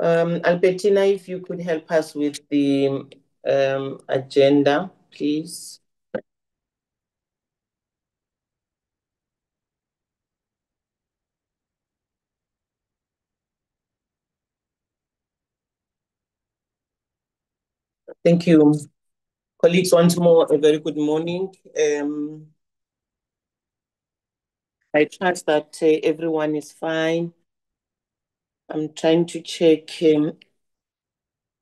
Albertina, if you could help us with the agenda, please. Thank you. Colleagues, once more, a very good morning. I trust that everyone is fine. I'm trying to check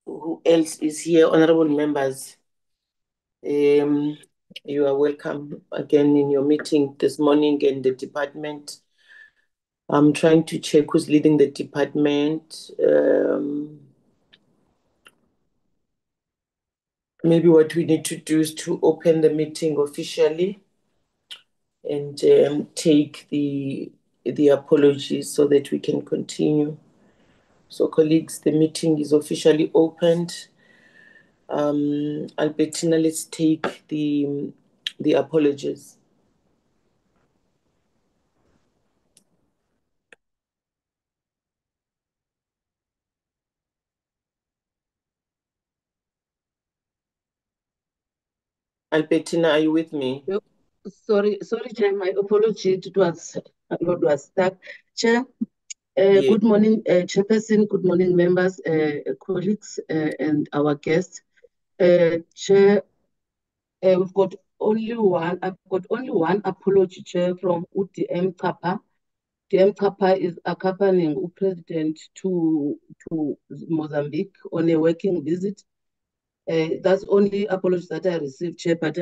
who else is here. Honorable members, you are welcome again in your meeting this morning in the department. I'm trying to check who's leading the department. Maybe what we need to do is to open the meeting officially and take the apologies so that we can continue. So, colleagues, the meeting is officially opened. Albertina, let's take the apologies. Albertina, are you with me? Sorry, Chair. My apology. It was stuck. Chair, Yes. good morning, Chairperson. Good morning, members, colleagues, and our guests. Chair, we've got only one. I've got only one apology, Chair, from UDM Kappa. DM Kappa is accompanying President to Mozambique on a working visit. That's only apology that I received, Chair, but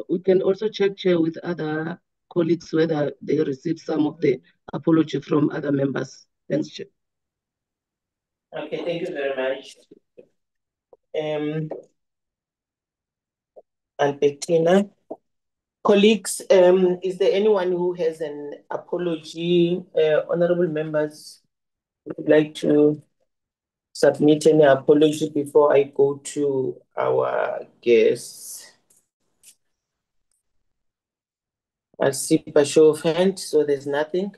we can also check, Chair, with other colleagues whether they received some of the apology from other members. Thanks, Chair. Okay, thank you very much. Albertina. Colleagues, is there anyone who has an apology? Honorable members would like to submit any apology before I go to our guests. I see a show of hands, so there's nothing.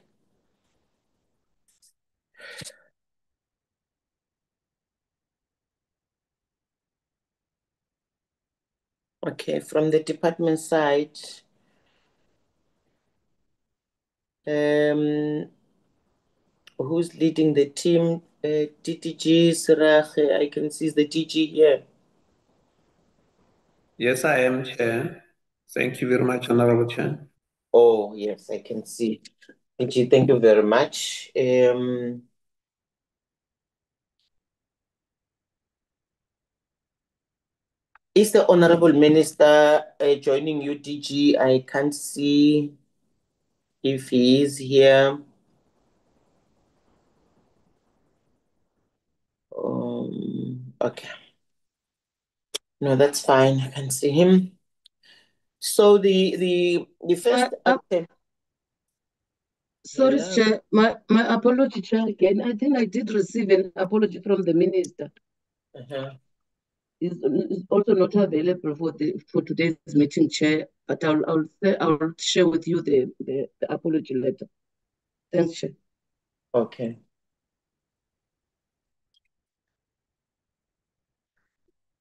Okay, from the department side, who's leading the team? DTG Sirach, I can see the DG here. Yes, I am, Chair. Thank you very much, Honorable Chair. Oh, yes, I can see. DG, thank you very much. Is the Honorable Minister joining you, DG? I can't see if he is here. Okay. No, that's fine. I can see him. So the first item. Sorry, Chair. My apology, Chair, again. I think I did receive an apology from the Minister. Is also not available for today's meeting, Chair, but I'll share with you the apology letter. Thanks, Chair. Okay.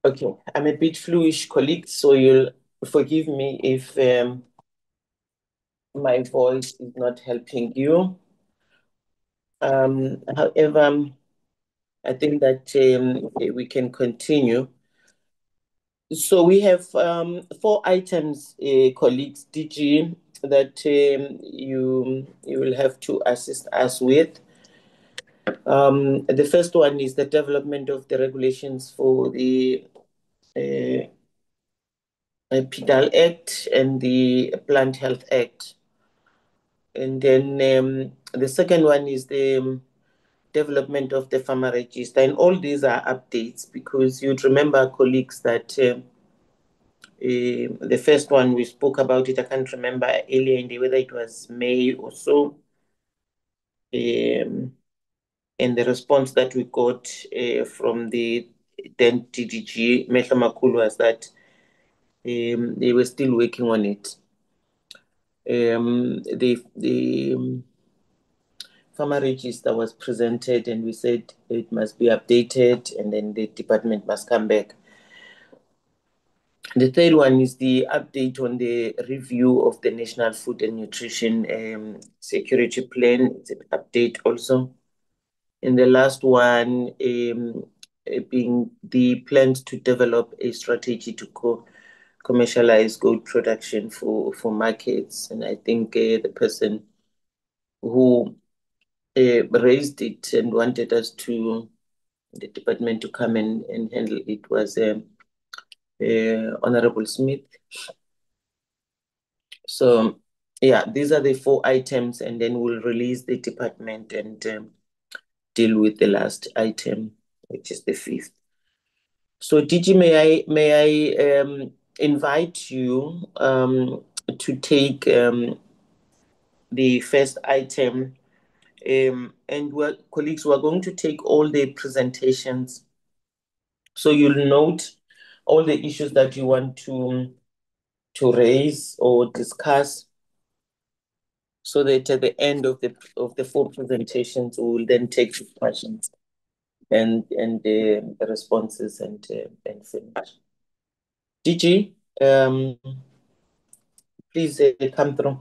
Okay, I'm a bit fluish, colleagues, so you'll forgive me if my voice is not helping you. However, I think that we can continue. So we have 4 items, colleagues, DG, that you will have to assist us with. The first one is the development of the regulations for the PDAL Act and the Plant Health Act. And then the second one is the development of the farmer register. And all these are updates because you'd remember, colleagues, that the first one we spoke about it, I can't remember earlier in the whether it was May or so. And the response that we got from the then TDG, Mehla Makulu, was that they were still working on it. The farmer register was presented, and we said it must be updated, and then the department must come back. The third one is the update on the review of the National Food and Nutrition Security Plan. It's an update also. And the last one being the plans to develop a strategy to commercialize goat production for markets. And I think the person who raised it and wanted us to, the department to come and handle it was Honorable Smith. So, yeah, these are the 4 items, and then we'll release the department and deal with the last item, which is the 5th. So, DG, may I invite you to take the first item, and colleagues, we're going to take all the presentations. So you'll note all the issues that you want to raise or discuss, so that at the end of the 4 presentations, we will then take the questions and the responses and finish. DG, please come through.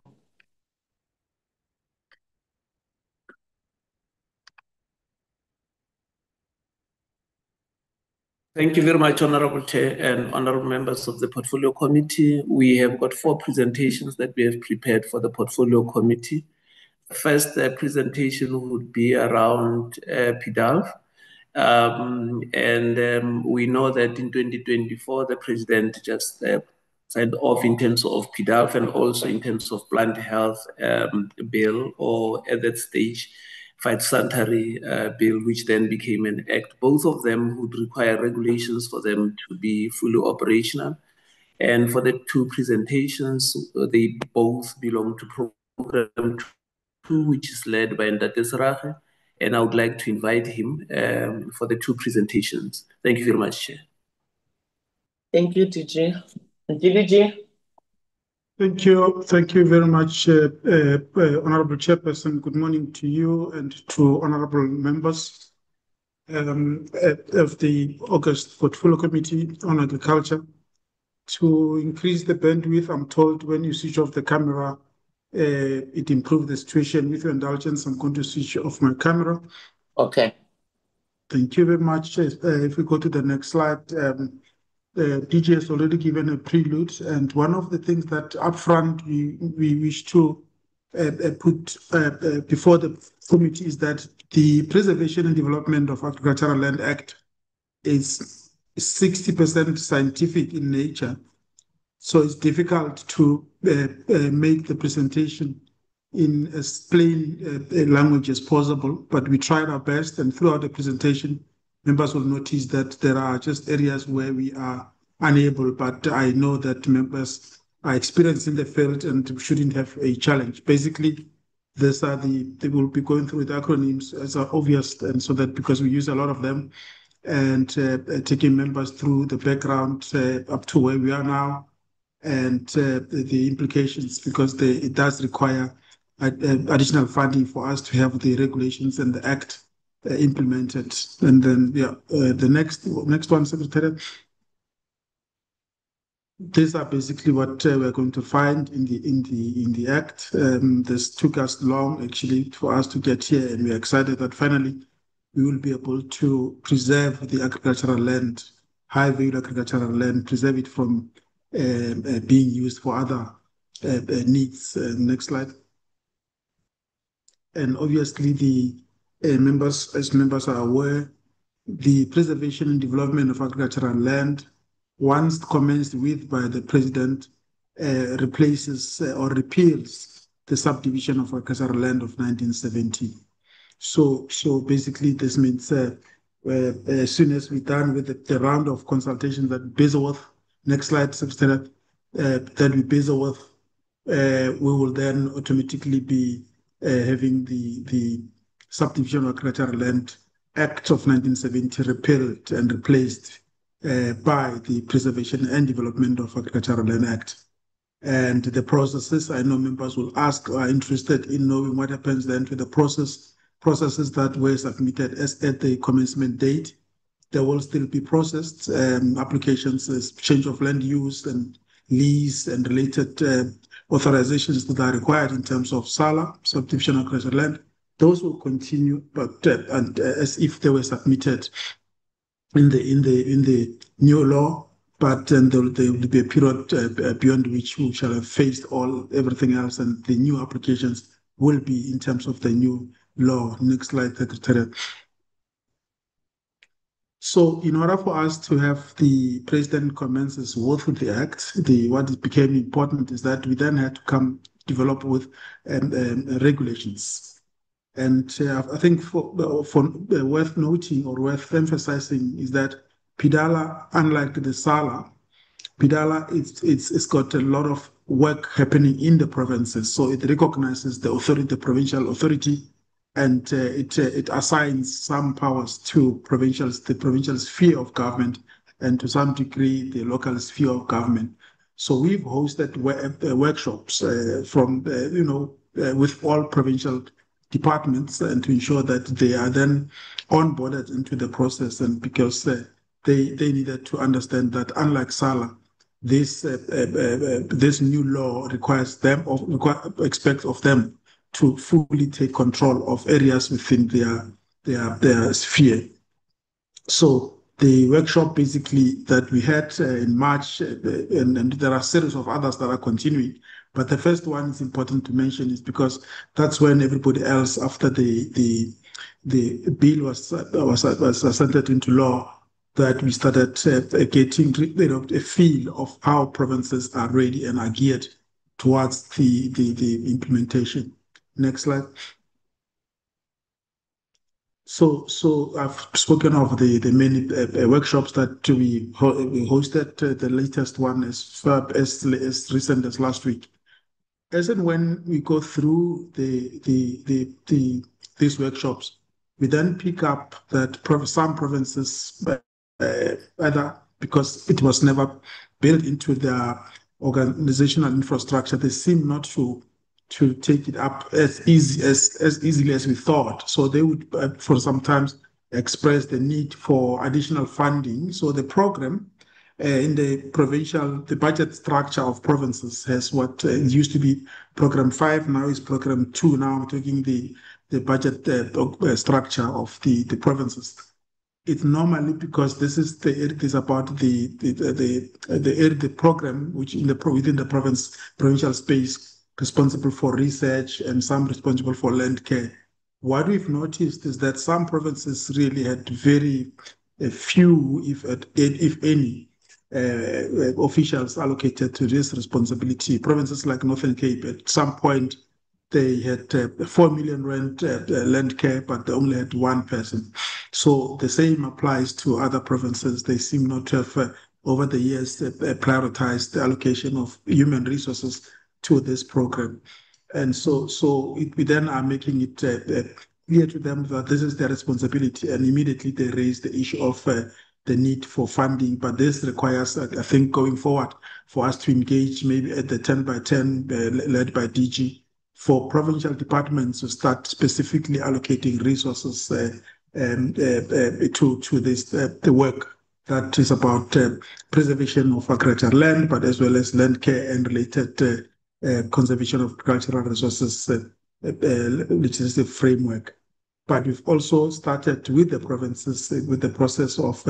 Thank you very much, Honorable Chair and honorable members of the Portfolio Committee. We have got 4 presentations that we have prepared for the Portfolio Committee. The first presentation would be around PDAL. We know that in 2024, the President just signed off in terms of PDAL and also in terms of plant health bill, or at that stage, phytosanitary bill, which then became an act. Both of them would require regulations for them to be fully operational. And for the 2 presentations, they both belong to Program 2, which is led by Ndate Serache. And I would like to invite him for the 2 presentations. Thank you very much, Chair. Thank you, DG. DG. Thank you. Thank you very much, Honorable Chairperson. Good morning to you and to honorable members of the August Portfolio Committee on Agriculture. To increase the bandwidth, I'm told when you switch off the camera, it improved the situation. With your indulgence, I'm going to switch off my camera. Okay. Thank you very much. If we go to the next slide, DG has already given a prelude, and one of the things that upfront we wish to put before the committee is that the Preservation and Development of Agricultural Land Act is 60% scientific in nature, so it's difficult to make the presentation in as plain language as possible, but we tried our best, and throughout the presentation, members will notice that there are just areas where we are unable, but I know that members are experienced in the field and shouldn't have a challenge. Basically, they will be going through the acronyms as are obvious, and so that because we use a lot of them, and taking members through the background up to where we are now, and the implications, because it does require additional funding for us to have the regulations and the act implemented. And then, the next one, Secretary. These are basically what we're going to find in the act. This took us long, actually, for us to get here, and we're excited that finally we will be able to preserve the agricultural land, high-value agricultural land, preserve it from being used for other needs. Next slide. And obviously, the members, as members are aware, the preservation and development of agricultural land, once commenced with by the President, replaces or repeals the subdivision of agricultural land of 1970. So basically, this means as soon as we're done with the round of consultations that Bezelworth, next slide, Secretary, that we Bezelworth, we will then automatically be having the Subdivision of Agricultural Land Act of 1970 repealed and replaced by the Preservation and Development of Agricultural Land Act. And the processes, I know members will ask or are interested in knowing what happens then to the process processes that were submitted as at the commencement date. There will still be processed applications as change of land use and lease and related authorizations that are required in terms of SALA, subdivision of agricultural land. Those will continue, but as if they were submitted in the new law. But then there will be a period beyond which we shall have faced everything else, and the new applications will be in terms of the new law. Next slide, Secretary. So in order for us to have the president commences with the act, what became important is that we then had to develop with regulations. And I think for worth noting or worth emphasizing is that PDAL, unlike the SALA, PDAL it's got a lot of work happening in the provinces. So it recognizes the authority, the provincial authority, and it assigns some powers to the provincial sphere of government, and to some degree the local sphere of government. So we've hosted workshops with all provincial departments, and to ensure that they are then onboarded into the process, and because they needed to understand that unlike SALA, this new law expects of them to fully take control of areas within their sphere. So the workshop basically that we had in March, and there are a series of others that are continuing, but the first one is important to mention is because that's when everybody else, after the bill was assented into law, that we started getting a feel of how provinces are ready and are geared towards the implementation. Next slide. So I've spoken of the many workshops that we hosted. The latest one is as recent as last week. As and when we go through these workshops, we then pick up that some provinces, either because it was never built into their organizational infrastructure, they seem not to take it up as easily as we thought. So they would, for sometimes, express the need for additional funding. So the program in the budget structure of provinces has what used to be Program 5, now is Program 2. Now I'm talking the budget structure of the provinces. It's normally because this is it is about the program which within the provincial space responsible for research and some responsible for land care. What we've noticed is that some provinces really had very few, if any, officials allocated to this responsibility. Provinces like Northern Cape, at some point, they had 4 million rand land care, but they only had one person. So the same applies to other provinces. They seem not to have, over the years, prioritized the allocation of human resources to this program. And so we then are making it clear to them that this is their responsibility, and immediately they raise the issue of the need for funding. But this requires, I think, going forward, for us to engage maybe at the 10 by 10 led by DG, for provincial departments to start specifically allocating resources to this the work that is about preservation of agricultural land, but as well as land care and related conservation of cultural resources legislative framework. But we've also started with the provinces with the process of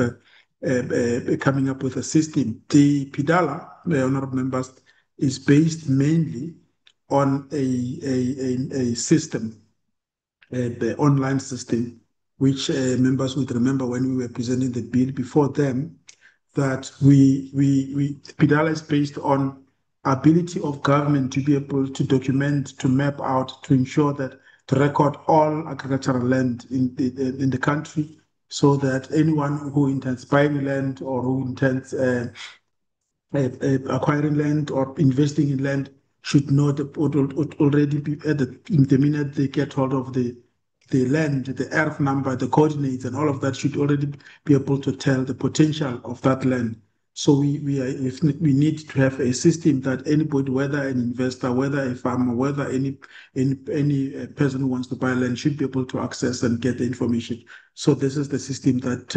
coming up with a system. The PDAL, honorable members, is based mainly on a system, the online system, which members would remember when we were presenting the bill before them, that PDAL is based on ability of government to be able to document, to map out, to ensure that, to record all agricultural land in the country, so that anyone who intends buying land or who intends acquiring land or investing in land should know that already be in the minute they get hold of the land, the earth number, the coordinates, and all of that should already be able to tell the potential of that land. So we need to have a system that anybody, whether an investor, whether a farmer, whether any person who wants to buy land, should be able to access and get the information. So this is the system that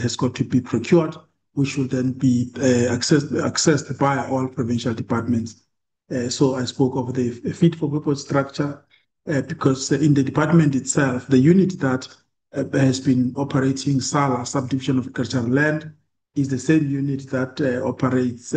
has got to be procured, which will then be accessed by all provincial departments. So I spoke of the fit for purpose structure because in the department itself, the unit that has been operating SALA, Subdivision of Agricultural Land, is the same unit that operates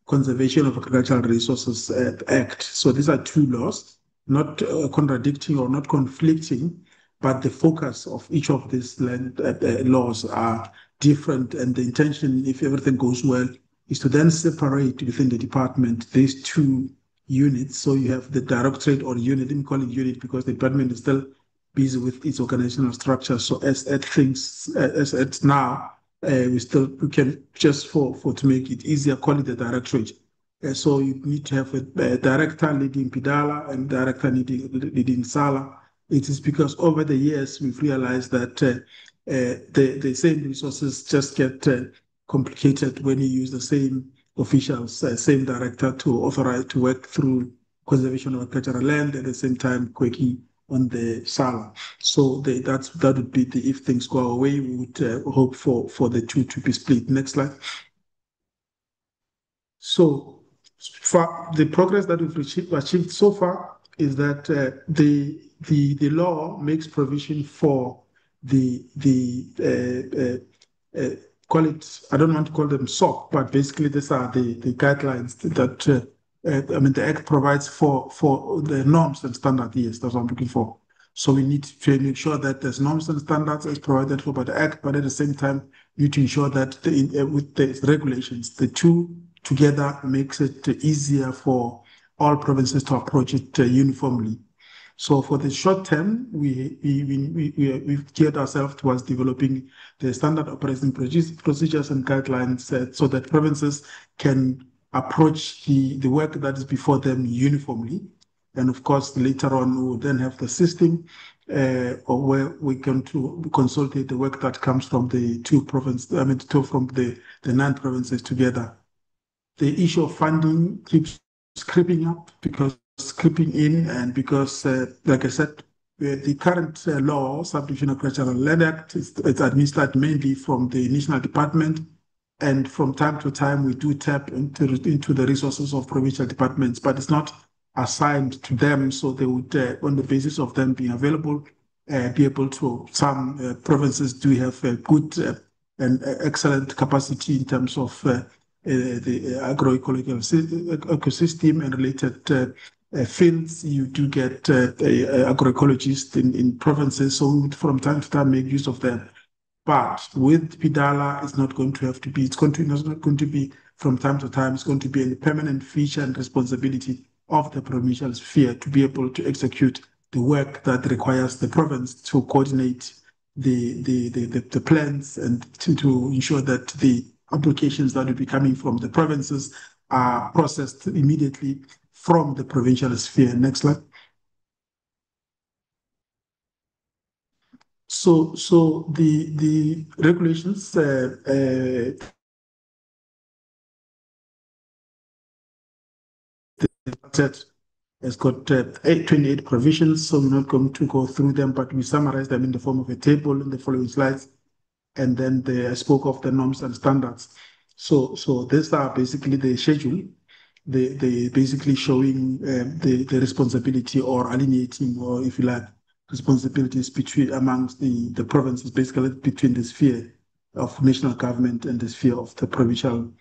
Conservation of Agricultural Resources Act. So these are two laws, not contradicting or not conflicting, but the focus of each of these land laws are different. And the intention, if everything goes well, is to then separate within the department these two units. So you have the directorate or unit, let me call it unit because the department is still busy with its organizational structure. So as at now, we can just to make it easier, call it the directorate. So you need to have a director leading PDAL and director leading SALA. It is because over the years we've realized that the same resources just get complicated when you use the same officials, same director to authorize to work through conservation of agricultural land at the same time working on the SALA. So that would be if things go away, we would hope for the two to be split. Next slide. So the progress that we've achieved so far is that the law makes provision for call it, I don't want to call them SOC, but basically these are the guidelines that the Act provides for the norms and standards. Yes, that's what I'm looking for. So we need to make sure that there's norms and standards as provided for by the Act, but at the same time, we need to ensure that with the regulations, the two together makes it easier for all provinces to approach it uniformly. So for the short term, we've geared ourselves towards developing the standard operating procedures and guidelines so that provinces can approach the work that is before them uniformly. And of course, later on, we will then have the system where we can to consolidate the work that comes from the from the 9 provinces together. The issue of funding keeps creeping up because creeping in, and because, like I said, the current law, Subdivision of Agricultural Land Act, it's administered mainly from the national department, and from time to time we do tap into the resources of provincial departments, but it's not assigned to them. So they would, on the basis of them being available, be able to. Some provinces do have a good and excellent capacity in terms of the agroecological ecosystem and related fields. You do get agroecologists in provinces, so we would from time to time make use of them. But with PDAL, it's not going to have to be, it's not going to be from time to time, it's going to be a permanent feature and responsibility of the provincial sphere to be able to execute the work that requires the province to coordinate the plans and to ensure that the applications that will be coming from the provinces are processed immediately from the provincial sphere. Next slide. So the regulations has got 28 provisions, so we're not going to go through them, but we summarize them in the form of a table in the following slides. And then I spoke of the norms and standards. So these are basically the schedule. They basically showing the responsibility or alienating, or if you like, responsibilities amongst the provinces, basically between the sphere of national government and the sphere of the provincial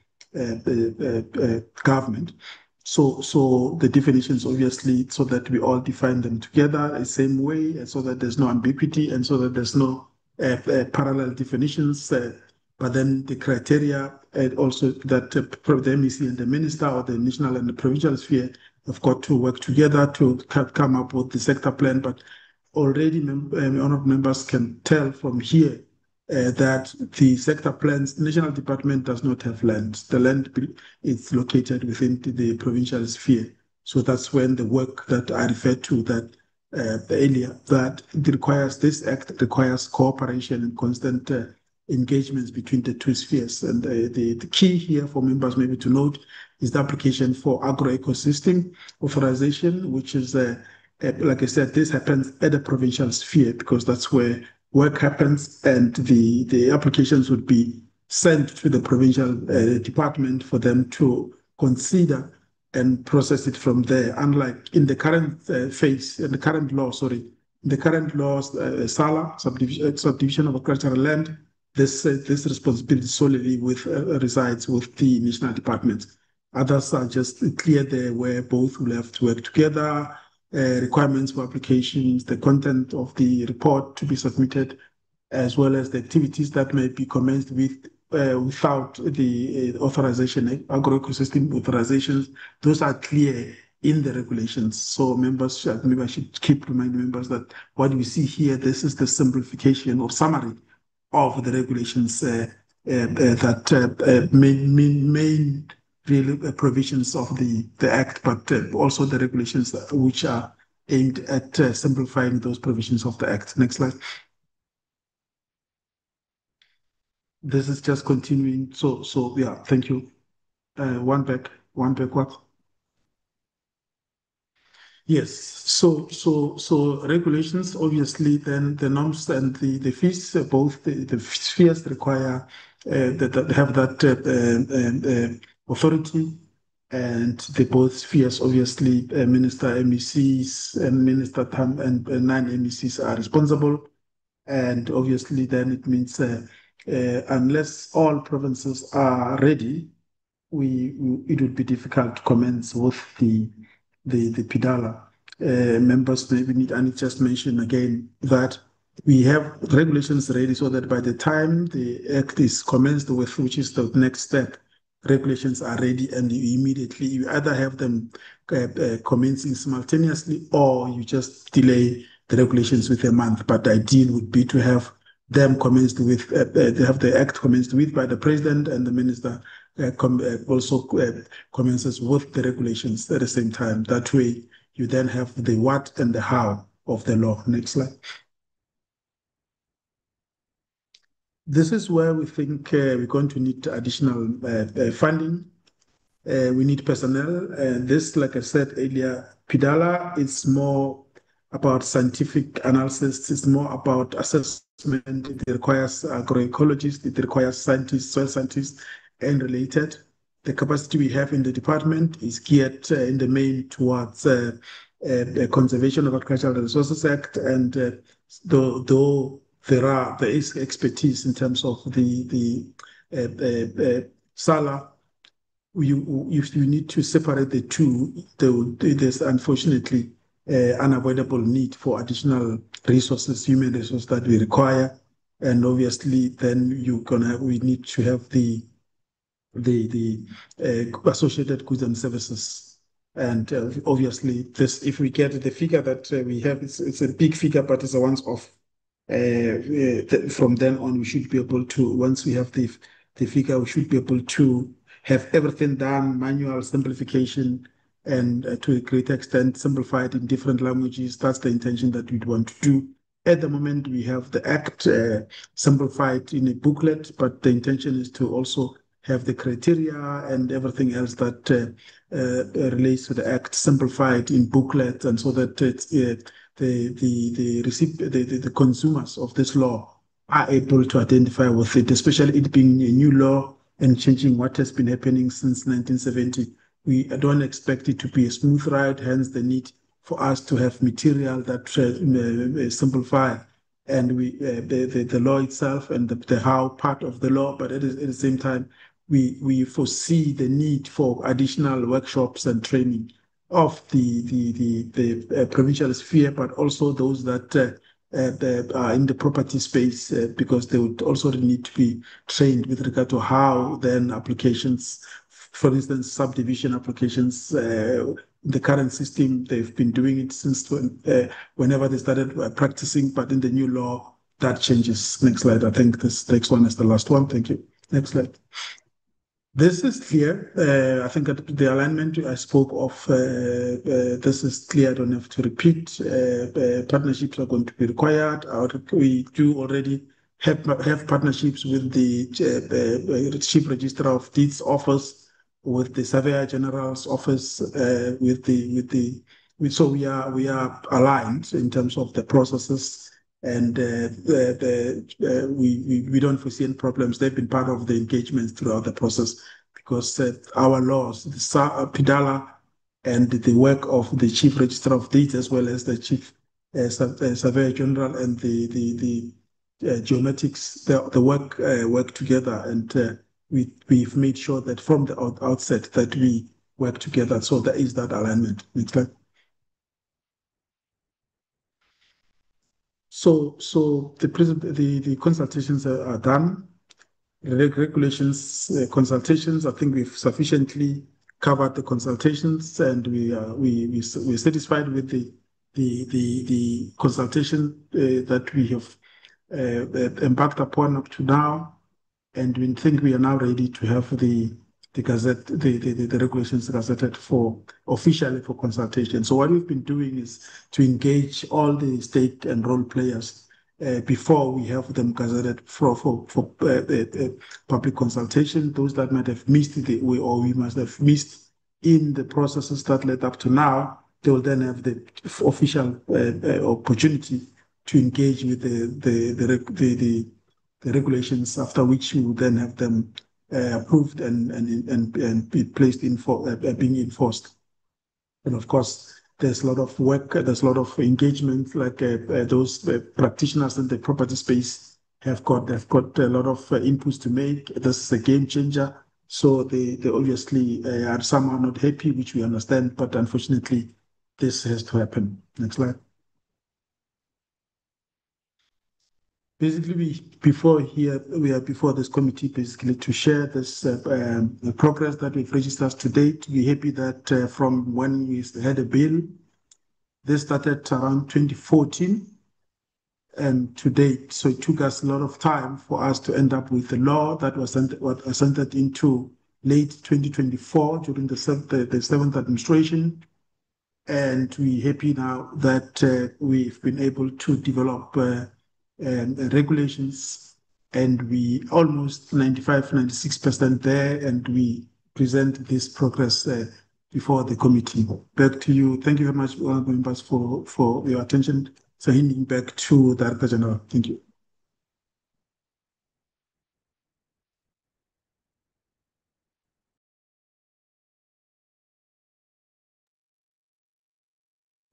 government. So the definitions, obviously, so that we all define them together the same way, so that there's no ambiguity and so that there's no parallel definitions. But then the criteria also that the MEC and the minister or the national and the provincial sphere have got to work together to come up with the sector plan. But already honorable members can tell from here that the sector plans, national department does not have land. The land is located within the provincial sphere. So that's when the work that I referred to that earlier, that it requires, this act requires cooperation and constant engagements between the two spheres. And the key here for members maybe to note is the application for agroecosystem authorization, which is, like I said, this happens at the provincial sphere because that's where work happens, and the applications would be sent to the provincial department for them to consider and process it from there. Unlike in the current phase, in the current law, SALA, subdivision of agricultural land, this responsibility solely resides with the national department. Others are just clear there where both will have to work together, requirements for applications, the content of the report to be submitted, as well as the activities that may be commenced without the authorization, agroecosystem authorizations. Those are clear in the regulations. So maybe I should keep reminding members that what we see here, this is the simplification or summary of the regulations that main real provisions of the Act, but also the regulations which are aimed at simplifying those provisions of the Act. Next slide. This is just continuing. So yeah, thank you. One back, what? Yes. So regulations, obviously, then the norms and the fees, both the spheres require that have that authority, and the both spheres, obviously, minister MECs and minister TAM and non-MECs are responsible. And obviously, then it means unless all provinces are ready, it would be difficult to commence with the PDAL. Members maybe need, and just mention again that we have regulations ready so that by the time the Act is commenced with, which is the next step, regulations are ready, and you either have them commencing simultaneously, or you just delay the regulations with a month. But the ideal would be to have them commenced with, they have the Act commenced with by the President, and the Minister also commences with the regulations at the same time. That way, you then have the what and the how of the law. Next slide. This is where we think we're going to need additional funding. We need personnel. This, like I said earlier, PDAL is more about scientific analysis. It's more about assessment. It requires agroecologists. It requires scientists, soil scientists, and related. The capacity we have in the department is geared in the main towards the Conservation of Agricultural Resources Act, and though there is expertise in terms of the SALA, you need to separate the two. There's unfortunately unavoidable need for additional resources, human resources that we require, and obviously then we need to have the associated goods and services. And obviously, if we get the figure that we have, it's a big figure, but it's a once-off. From then on, we should be able to, once we have the figure, we should be able to have everything done, manual simplification, and to a great extent simplified in different languages. That's the intention that we'd want to do. At the moment, we have the Act simplified in a booklet, but the intention is to also have the criteria and everything else that relates to the Act simplified in booklets, and so that the consumers of this law are able to identify with it, especially it being a new law and changing what has been happening since 1970. We don't expect it to be a smooth ride, hence the need for us to have material that simplify and the law itself and the how part of the law, but at the same time, we foresee the need for additional workshops and training of the provincial sphere, but also those that are in the property space, because they would also need to be trained with regard to how then applications, for instance, subdivision applications, the current system, they've been doing it since whenever they started practicing, but in the new law, that changes. Next slide. I think this next one is the last one. Thank you. Next slide. This is clear. I think that the alignment I spoke of, this is clear. I don't have to repeat. Partnerships are going to be required. We do already have partnerships with the Chief Registrar of Deeds Office, with the Surveyor General's Office, so we are aligned in terms of the processes, and we don't foresee any problems. They've been part of the engagement throughout the process because our laws, the PDAL, and the work of the Chief Registrar of Deeds, as well as the Chief Surveyor General and the geomatics, the work together, and we've made sure that from the outset that we work together. So there is that alignment. Next slide. So the consultations are done. Regulations consultations. I think we've sufficiently covered the consultations, and we're satisfied with the consultation that we have embarked upon up to now, and we think we are now ready to have the gazette, the regulations gazetted for officially for consultation. So what we've been doing is to engage all the stake and role players before we have them gazetted for public consultation. Those that might have missed we must have missed in the processes that led up to now, they will then have the official opportunity to engage with the regulations, after which we will then have them approved and be placed in being enforced. And of course, there's a lot of work, there's a lot of engagement, like those practitioners in the property space they've got a lot of inputs to make. This is a game changer. So they obviously are somehow not happy, which we understand, but unfortunately, this has to happen. Next slide. Basically, we are before this committee basically to share this the progress that we've registered to date. We're happy that from when we had a bill, this started around 2014 and to date. So it took us a lot of time for us to end up with the law that was entered into late 2024 during the seventh administration. And we're happy now that we've been able to develop regulations, and we almost 95-96% there, and we present this progress before the committee. Back to you. Thank you very much, members, for your attention. So handing back to the Director General. Thank you.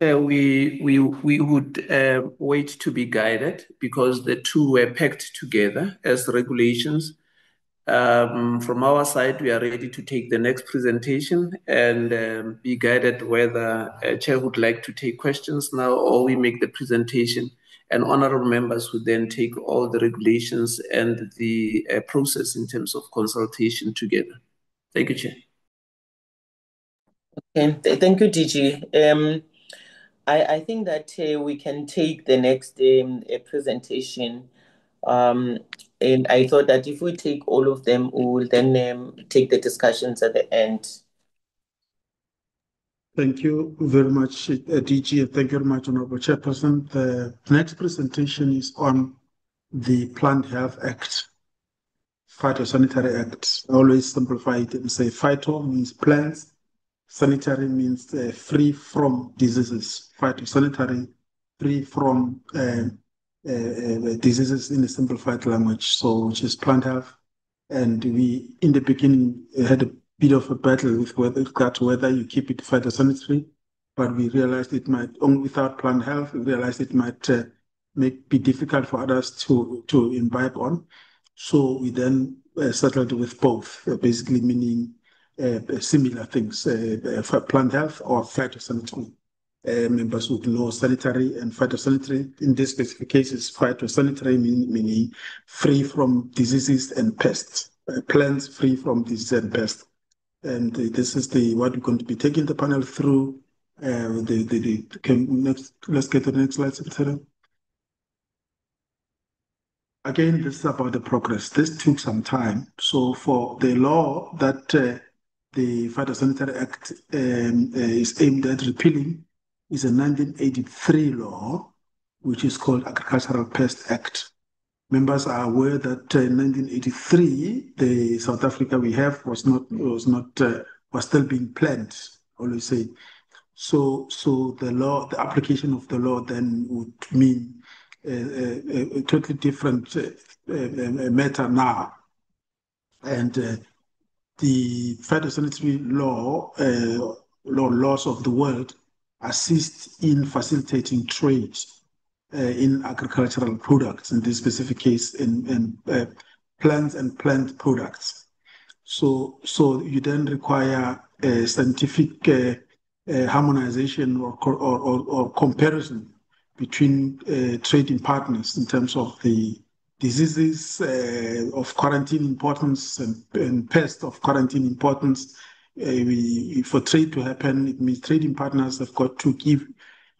We would wait to be guided, because the two were packed together as regulations. From our side, we are ready to take the next presentation and be guided whether Chair would like to take questions now, or we make the presentation and honorable members would then take all the regulations and the process in terms of consultation together. Thank you, Chair. Okay, thank you, DG. I think that we can take the next presentation. And I thought that if we take all of them, we will then take the discussions at the end. Thank you very much, DG, and thank you very much, Honorable Chairperson. The next presentation is on the Plant Health Act, Phytosanitary Act. I always simplify it and say phyto means plants, sanitary means free from diseases. Phytosanitary, free from diseases in a simplified language, so which is plant health. And we, in the beginning, had a bit of a battle with whether you keep it phytosanitary, but we realized it might, only without plant health, we realized it might be difficult for others to imbibe on. So we then settled with both, basically meaning similar things, plant health or phytosanitary. Members would know sanitary and phytosanitary. In this specific case, is phytosanitary, meaning free from diseases and pests, plants free from disease and pests. And this is what we're going to be taking the panel through. Let's get to the next slide, Secretary. Again, this is about the progress. This took some time. So for the law that the Phytosanitary Act is aimed at repealing is a 1983 law, which is called Agricultural Pest Act. members are aware that in 1983, the South Africa we have was still being planned, always say. So the law, the application of the law then would mean a totally different matter now. And the phytosanitary laws of the world assist in facilitating trade in agricultural products, in this specific case, in plants and plant products. So you then require a scientific harmonization or comparison between trading partners in terms of the diseases of quarantine importance and pests of quarantine importance. For trade to happen, it means trading partners have got to give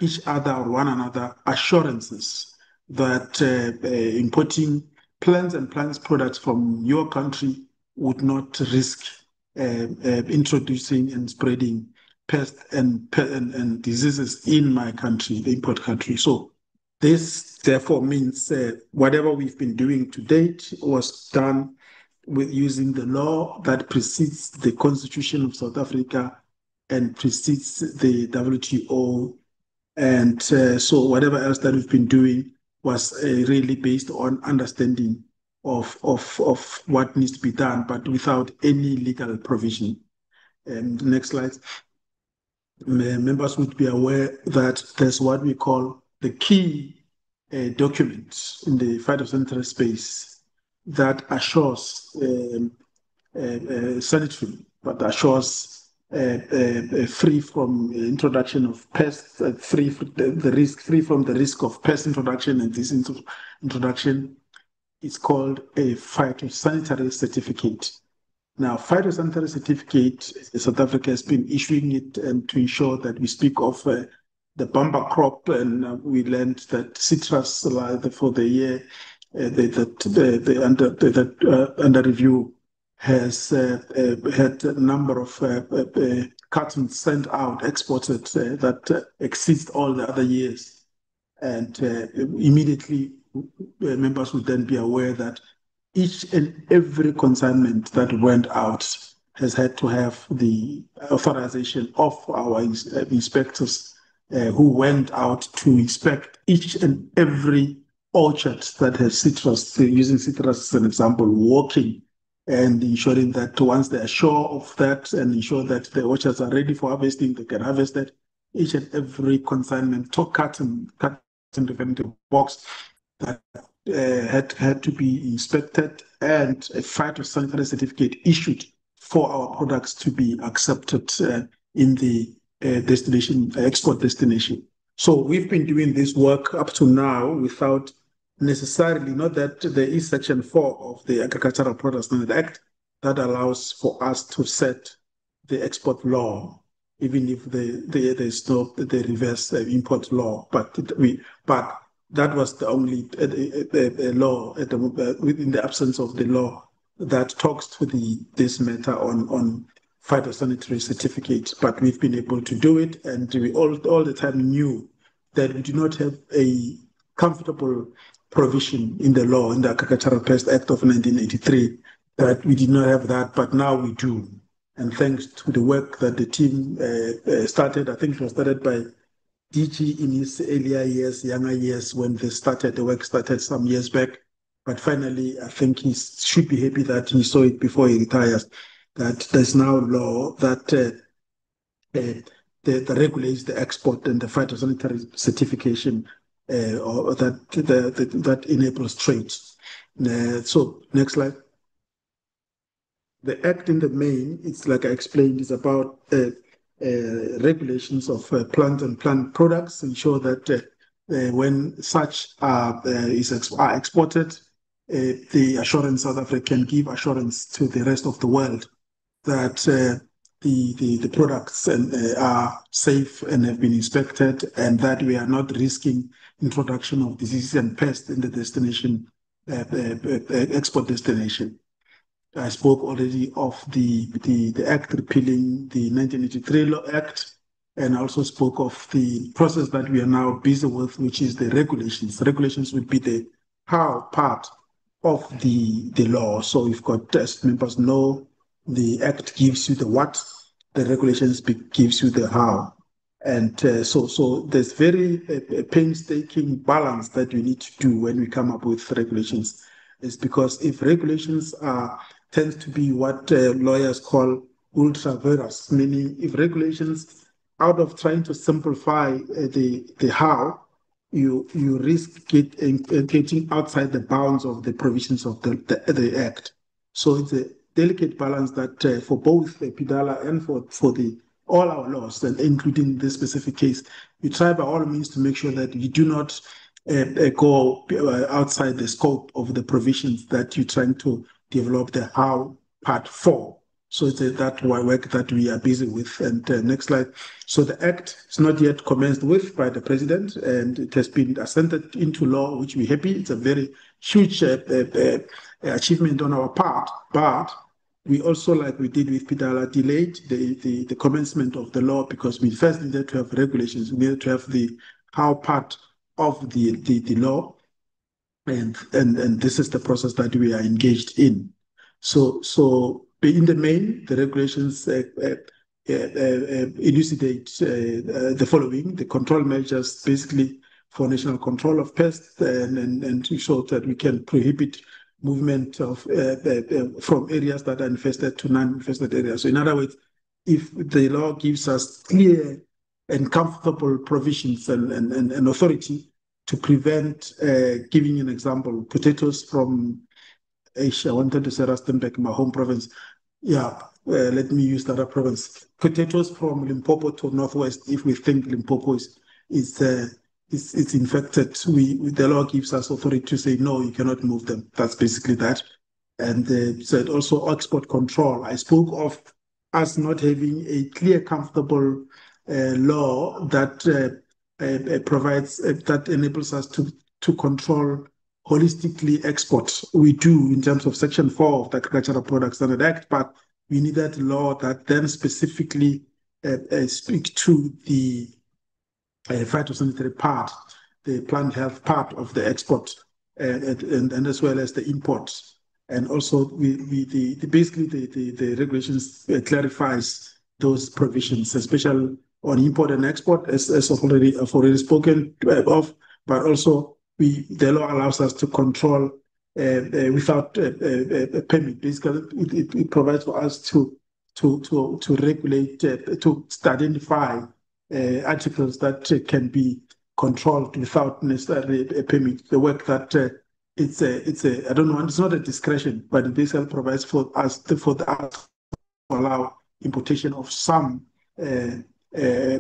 each other or one another assurances that importing plants and plant products from your country would not risk introducing and spreading pests and diseases in my country, the import country. So this therefore means whatever we've been doing to date was done with using the law that precedes the Constitution of South Africa and precedes the WTO. And so whatever else that we've been doing was really based on understanding of what needs to be done, but without any legal provision. And next slide. Members would be aware that there's what we call the key document in the phytosanitary space that assures sanitary, but assures free from introduction of pests, free from the risk of pest introduction, and this introduction is called a phytosanitary certificate. Now, phytosanitary certificate, South Africa has been issuing it and to ensure that we speak of the bumper crop, and we learned that citrus for the year under review has had a number of cartons sent out, exported that exceeds all the other years. And immediately members would then be aware that each and every consignment that went out has had to have the authorization of our inspectors who went out to inspect each and every orchard that has citrus, using citrus as an example, walking and ensuring that once they are sure of that and ensure that the orchards are ready for harvesting, they can harvest it. Each and every consignment, carton referring to box that had to be inspected and a phytosanitary certificate issued for our products to be accepted in the export destination. So we've been doing this work up to now without necessarily, not that there is Section 4 of the Agricultural Products Standard Act that allows for us to set the export law, even if there's no the reverse import law, but that was the only law within the absence of the law that talks to this matter on phytosanitary certificate. But we've been able to do it, and we all the time knew that we do not have a comfortable provision in the law, in the Agricultural Pest Act of 1983, that we did not have that, but now we do. And thanks to the work that the team started, I think it was started by DG in his earlier years, younger years, when the work started some years back. But finally, I think he should be happy that he saw it before he retires, that there's now law that regulates the export and the phytosanitary certification or that enables trade. So next slide. The Act in the main, it's like I explained, is about regulations of plant and plant products, ensure that when such are exported, the assurance South Africa can give assurance to the rest of the world that the products are safe and have been inspected, and that we are not risking introduction of diseases and pests in the destination, export destination. I spoke already of the Act repealing the 1983 Law Act, and also spoke of the process that we are now busy with, which is the regulations. The regulations would be the how part of the law. So we've got, as members know, the Act gives you the what, the regulations gives you the how. And so there's very painstaking balance that we need to do when we come up with regulations. It's because if regulations tends to be what lawyers call ultra vires, meaning if regulations, out of trying to simplify the how, you risk getting outside the bounds of the provisions of the Act. So it's a delicate balance that for both the PDAL and for the all our laws, and including this specific case, we try by all means to make sure that you do not go outside the scope of the provisions that you're trying to develop the how part for. So it's that work that we are busy with. And next slide. So the Act is not yet commenced with by the President, and it has been assented into law, which we're happy. It's a very huge achievement on our part, but we also, like we did with PDAL, delayed the commencement of the law because we first needed to have regulations. We needed to have the how part of the law, and this is the process that we are engaged in. So in the main, the regulations elucidate the following: the control measures, basically for national control of pests, and to show that we can prohibit movement of from areas that are infested to non-infested areas. So in other words, if the law gives us clear and comfortable provisions and authority to prevent, giving an example, potatoes from Asia. I wanted to say Rustenburg, my home province. Yeah, let me use that province. Potatoes from Limpopo to Northwest, if we think Limpopo is infected, the law gives us authority to say, no, you cannot move them. That's basically that. And said also export control. I spoke of us not having a clear, comfortable law that provides, that enables us to control holistically export. We do in terms of Section 4 of the Agricultural Products Standard Act, but we need that law that then specifically speak to the phytosanitary part, the plant health part of the export, and as well as the imports. And also, basically the regulations clarifies those provisions, especially on import and export, as I've already spoken of. But also, the law allows us to control without a permit. Basically, it provides for us to regulate, to identify articles that can be controlled without necessarily a permit. The work that it's a I don't know, it's not a discretion, but it basically provides for us to allow importation of some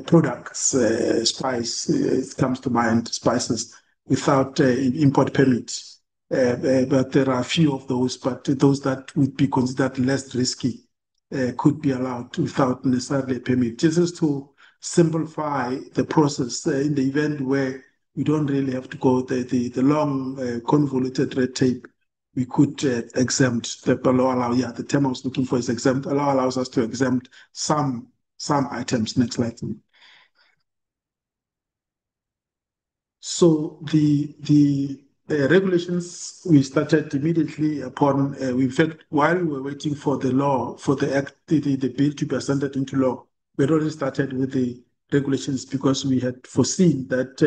products, spice, it comes to mind, spices, without import permits. But there are a few of those, but those that would be considered less risky could be allowed without necessarily a permit. This is to simplify the process in the event where we don't really have to go the long convoluted red tape. We could exempt the law allow. Yeah, the term I was looking for is exempt. The law allows us to exempt some items. Next slide. So the regulations we started immediately upon. In fact, while we were waiting for the law, for the act, the bill to be ascended into law, we had already started with the regulations because we had foreseen that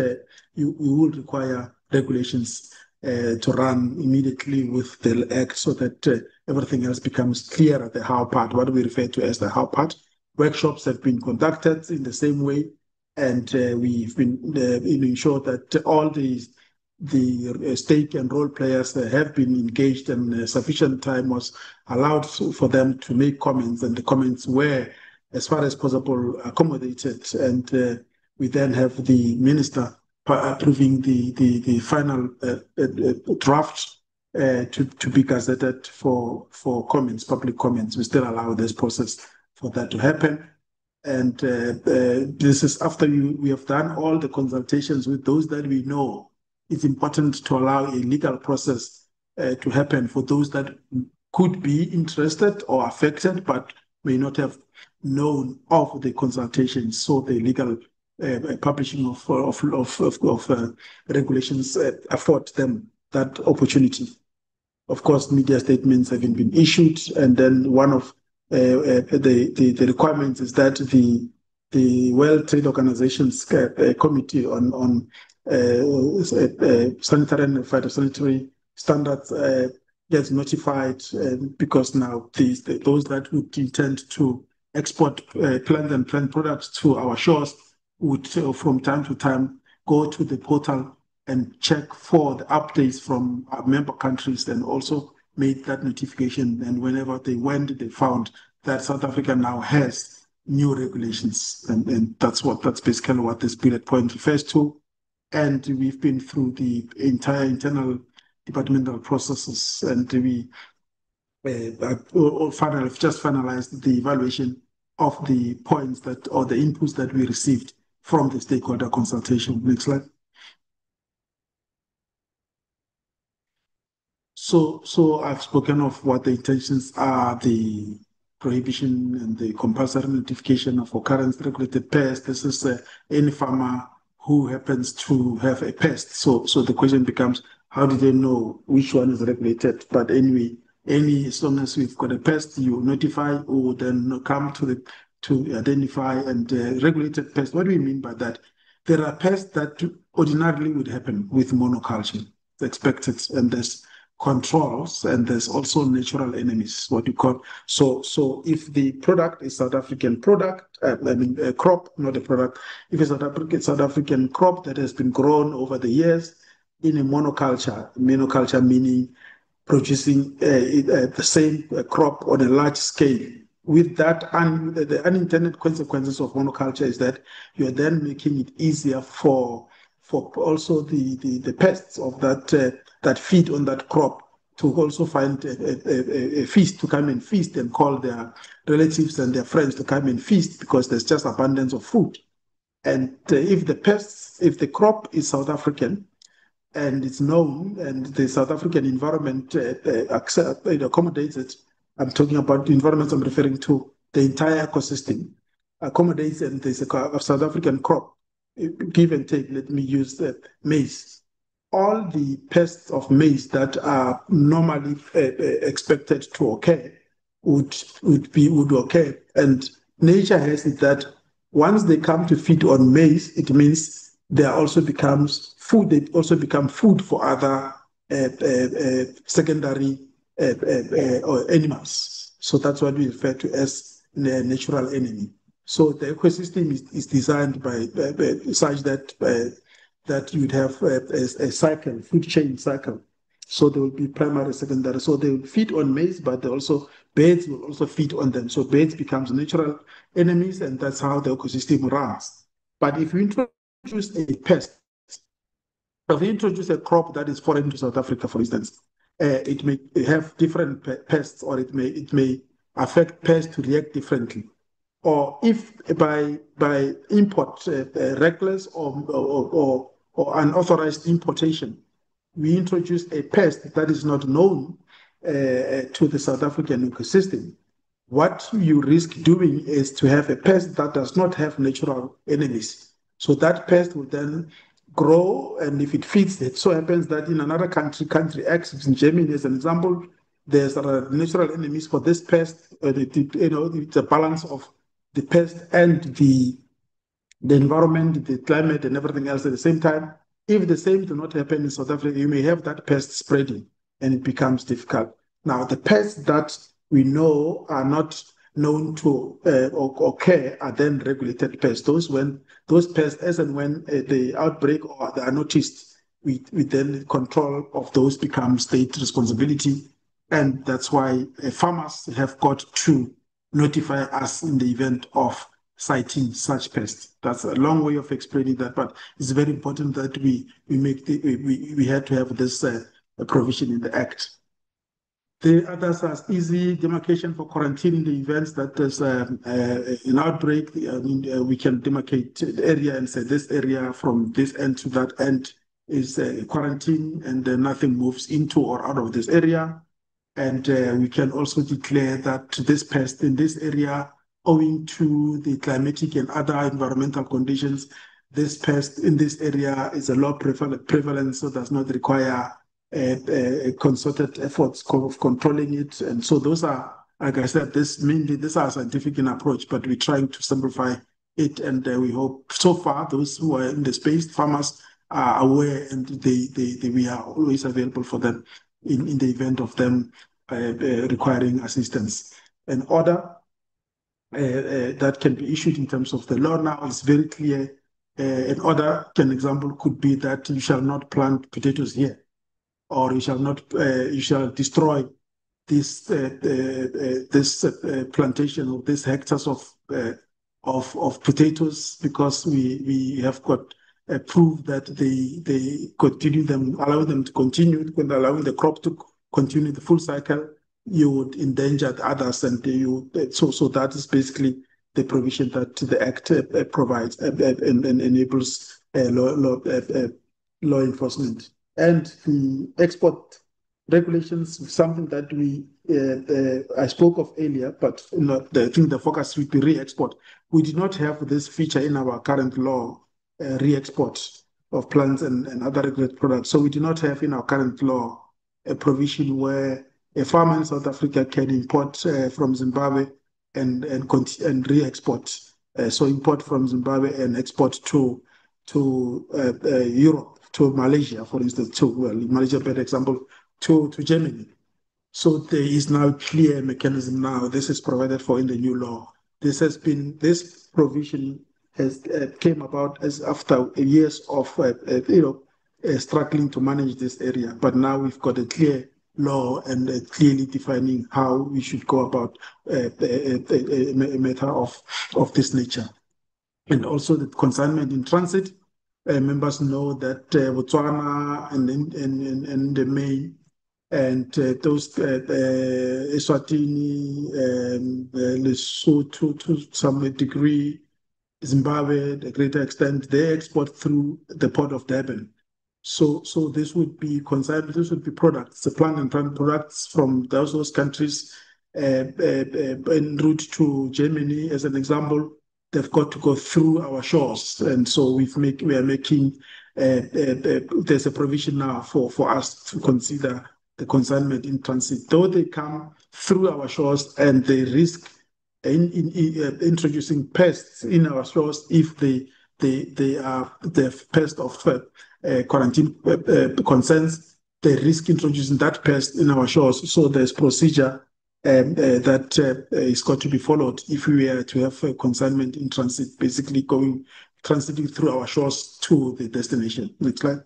we would require regulations to run immediately with the act, so that everything else becomes clear at the how part, what we refer to as the how part. Workshops have been conducted in the same way, and we've been ensured that all the stake and role players have been engaged, and sufficient time was allowed for them to make comments, and the comments were, as far as possible, accommodated. And we then have the minister approving the final draft to be gazetted for comments, public comments. We still allow this process for that to happen. And this is after we have done all the consultations with those that we know it's important to allow a legal process to happen for those that could be interested or affected, but may not have known of the consultations. So the legal publishing of regulations afford them that opportunity. of course, media statements haven't been issued, and then one of the requirements is that the World Trade Organization's Committee on Sanitary and Phytosanitary Standards gets notified, because now those that would intend to export plant and plant products to our shores would, from time to time, go to the portal and check for the updates from our member countries, and also made that notification. And whenever they went, they found that South Africa now has new regulations, and that's basically what this bullet point refers to. And we've been through the entire internal departmental processes, and we just finalized the evaluation of the points or the inputs that we received from the stakeholder consultation. Next slide. So I've spoken of what the intentions are, the prohibition and the compulsory notification of occurrence regulated pests. This is any farmer who happens to have a pest. So the question becomes, how do they know which one is regulated? But anyway, as long as we've got a pest, you notify, or then come to identify and regulated pests. What do we mean by that? There are pests that ordinarily would happen with monoculture. It's expected, and there's controls, and there's also natural enemies, what you call. So if the product is South African product, a crop, not a product, if it's South African crop that has been grown over the years in a monoculture meaning producing the same crop on a large scale. With that, the unintended consequences of monoculture is that you're then making it easier for also the pests of that feed on that crop to also find a feast, to come and feast, and call their relatives and their friends to come and feast, because there's just abundance of food. And if the crop is South African, and it's known, and the South African environment accommodates it. I'm talking about the environment I'm referring to, the entire ecosystem accommodates, and there's a South African crop, give and take. Let me use maize. All the pests of maize that are normally expected to occur would occur. And nature has it that once they come to feed on maize, it means they also becomes food. They also become food for other secondary animals. So that's what we refer to as the natural enemy. So the ecosystem is designed by such that you would have a cycle, food chain cycle. So there will be primary, secondary. So they will feed on maize, but birds will also feed on them. So birds becomes natural enemies, and that's how the ecosystem runs. But if you introduce a pest, if you introduce a crop that is foreign to South Africa, for instance, it may have different pests, or it may affect pests to react differently. Or if by import, reckless or unauthorized importation, we introduce a pest that is not known to the South African ecosystem, what you risk doing is to have a pest that does not have natural enemies. So that pest will then grow, and if it feeds, it so happens that in another country X, in Germany as an example, there's natural enemies for this pest. It's a balance of the pest and the environment, the climate, and everything else at the same time. If the same do not happen in South Africa, you may have that pest spreading, and it becomes difficult. Now, the pests that we know are not known to occur are then regulated pests. Those pests, as and when the outbreak or they are noticed, we then control of those become state responsibility, and that's why farmers have got to notify us in the event of citing such pests. That's a long way of explaining that, but it's very important that we had to have this provision in the Act. The others are easy demarcation for quarantine in the events that there's an outbreak. We can demarcate the area and say this area from this end to that end is quarantine, and nothing moves into or out of this area. And we can also declare that this pest in this area, owing to the climatic and other environmental conditions, this pest in this area is a low prevalence, so does not require concerted efforts of controlling it. And so those are, like I said, this are scientific in approach, but we're trying to simplify it. And we hope so far those who are in the space, farmers, are aware, and we are always available for them in the event of them requiring assistance. An order that can be issued in terms of the law now is very clear. An order, an example could be that you shall not plant potatoes here, or you shall not, you shall destroy this plantation of these hectares of potatoes, because we have got proof that they continue them, allow them to continue, when allowing the crop to continue the full cycle, you would endanger the others, and so that is basically the provision that the Act provides and enables law enforcement. And the export regulations, something that I spoke of earlier, but I think the focus would be re-export. We did not have this feature in our current law, re-export of plants and other regulated products. So we do not have in our current law a provision where a farmer in South Africa can import from Zimbabwe and re-export. So import from Zimbabwe and export to Europe, to Malaysia, for instance, Malaysia, better example, to Germany. So there is now a clear mechanism now. This is provided for in the new law. This provision has came about as after years of struggling to manage this area. But now we've got a clear law and clearly defining how we should go about a matter of this nature. And also the consignment in transit. Members know that Botswana and the main and those Eswatini, Lesotho to some degree, Zimbabwe, to a greater extent, they export through the port of Durban. So this would be consigned. This would be products, the plant and plant products from those countries en route to Germany, as an example. They've got to go through our shores, and so we are making. There's a provision now for us to consider the consignment in transit, though they come through our shores and they risk introducing pests in our shores if they have pest of quarantine concerns. They risk introducing that pest in our shores. So there's procedure that is got to be followed if we were to have a consignment in transit, basically transiting through our shores to the destination. Next slide.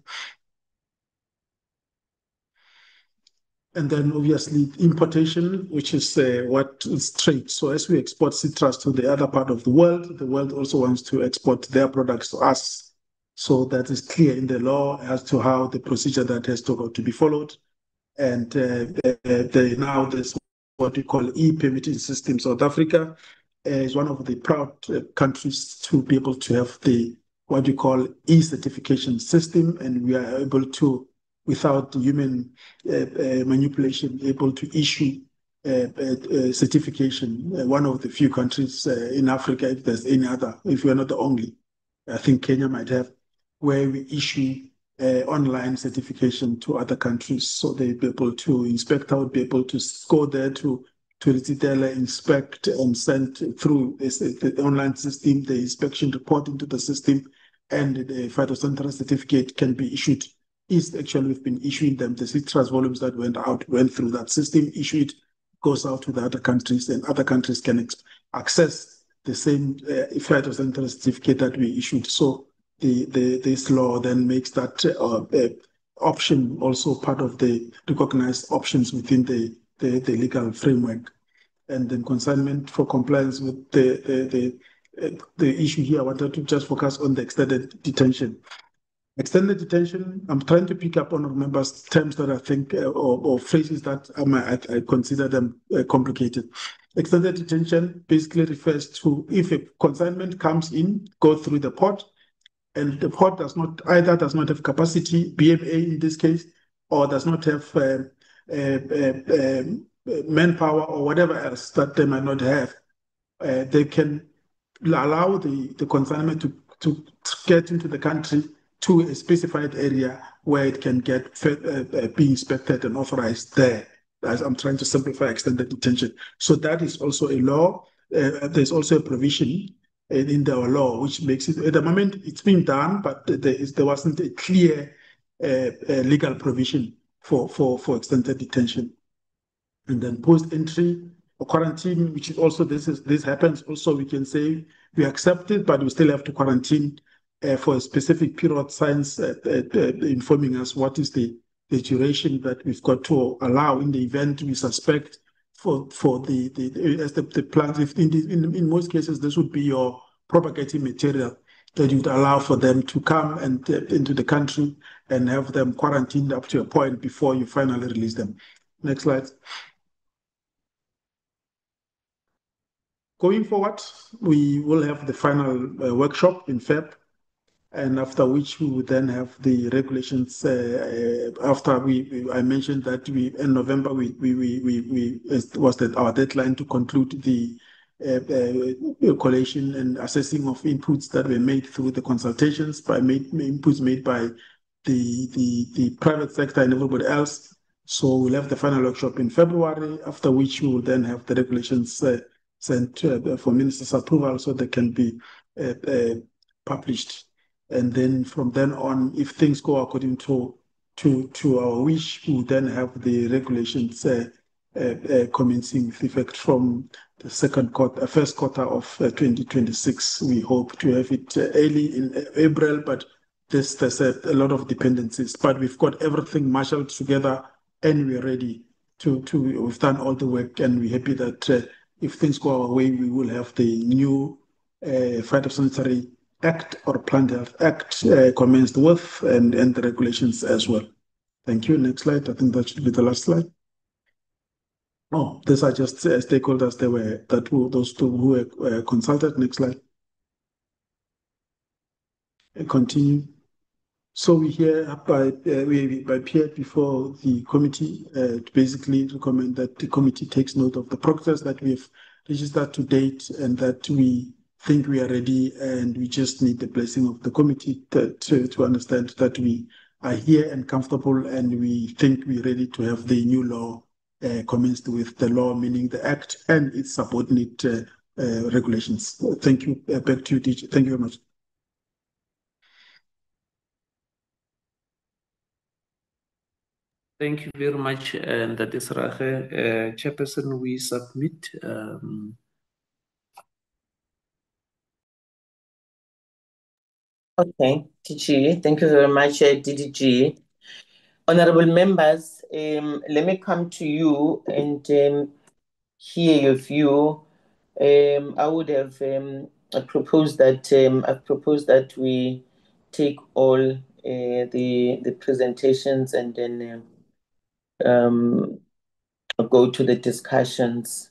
And then obviously importation, which is what is trade. So as we export citrus to the other part of the world also wants to export their products to us. So that is clear in the law as to how the procedure that has to be followed. And now there's what we call e-permitting system. South Africa is one of the proud countries to be able to have the what we call e-certification system, and we are able to, without human manipulation, able to issue certification. One of the few countries in Africa, if there's any other, if we're not the only, I think Kenya might have, where we issue online certification to other countries, so they'll be able to inspect out, be able to go there to retailer, inspect and send through the online system, the inspection report into the system, and the phytosanitary certificate can be issued. Actually, we've been issuing them. The citrus volumes that went through that system, issued, goes out to the other countries, and other countries can access the same phytosanitary certificate that we issued. So this law then makes that option also part of the recognized options within the legal framework. And then consignment for compliance with the issue here, I wanted to just focus on the extended detention. Extended detention, I'm trying to pick up on members' terms that I think, or phrases that I consider them complicated. Extended detention basically refers to if a consignment comes in, go through the port, and the port does not have capacity, BMA in this case, or does not have manpower or whatever else that they might not have, they can allow the consignment to get into the country to a specified area where it can get be inspected and authorized there. As I'm trying to simplify extended detention. So that is also a law. There's also a provision in our law which makes it, at the moment it's been done, but there wasn't a clear legal provision for extended detention. And then post-entry or quarantine, which is also, this happens also, we can say we accept it, but we still have to quarantine for a specific period, science informing us what is the duration that we've got to allow in the event we suspect for the plants. If in most cases, this would be your propagating material that you'd allow for them to come and into the country and have them quarantined up to a point before you finally release them. Next slide. Going forward, we will have the final workshop in Feb, and after which we would then have the regulations. After I mentioned that in November was our deadline to conclude the collation and assessing of inputs that were made through the consultations inputs made by the private sector and everybody else. So we'll have the final workshop in February, after which we will then have the regulations sent for minister's approval so they can be published. And then from then on, if things go according to our wish, we will then have the regulations commencing with effect from the first quarter of 2026. We hope to have it early in April, but there's a lot of dependencies. But we've got everything marshaled together, and we're ready we've done all the work, and we're happy that if things go our way, we will have the new Phytosanitary Act or Plant Health Act commenced with, and the regulations as well. Thank you. Next slide. I think that should be the last slide. Oh, these are just stakeholders. Those two who were consulted. Next slide. Continue. So we appeared before the committee to basically recommend that the committee takes note of the progress that we've registered to date, and that we think we are ready, and we just need the blessing of the committee to understand that we are here and comfortable, and we think we're ready to have the new law commenced with, the law meaning the Act and its subordinate regulations. Thank you. Back to you, DJ. Thank you very much. Thank you very much, and that is Rache. Chairperson, we submit. Okay, TG, thank you very much, DDG. Honorable members, let me come to you and hear your view. I would have proposed that we take all the presentations and then go to the discussions.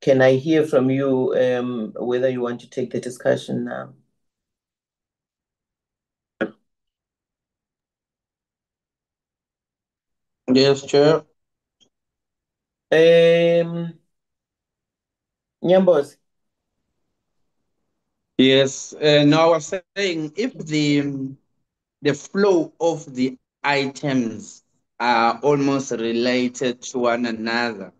Can I hear from you whether you want to take the discussion now? Yes, Chair. Nyambos. Yes. No, I was saying if the flow of the items are almost related to one another,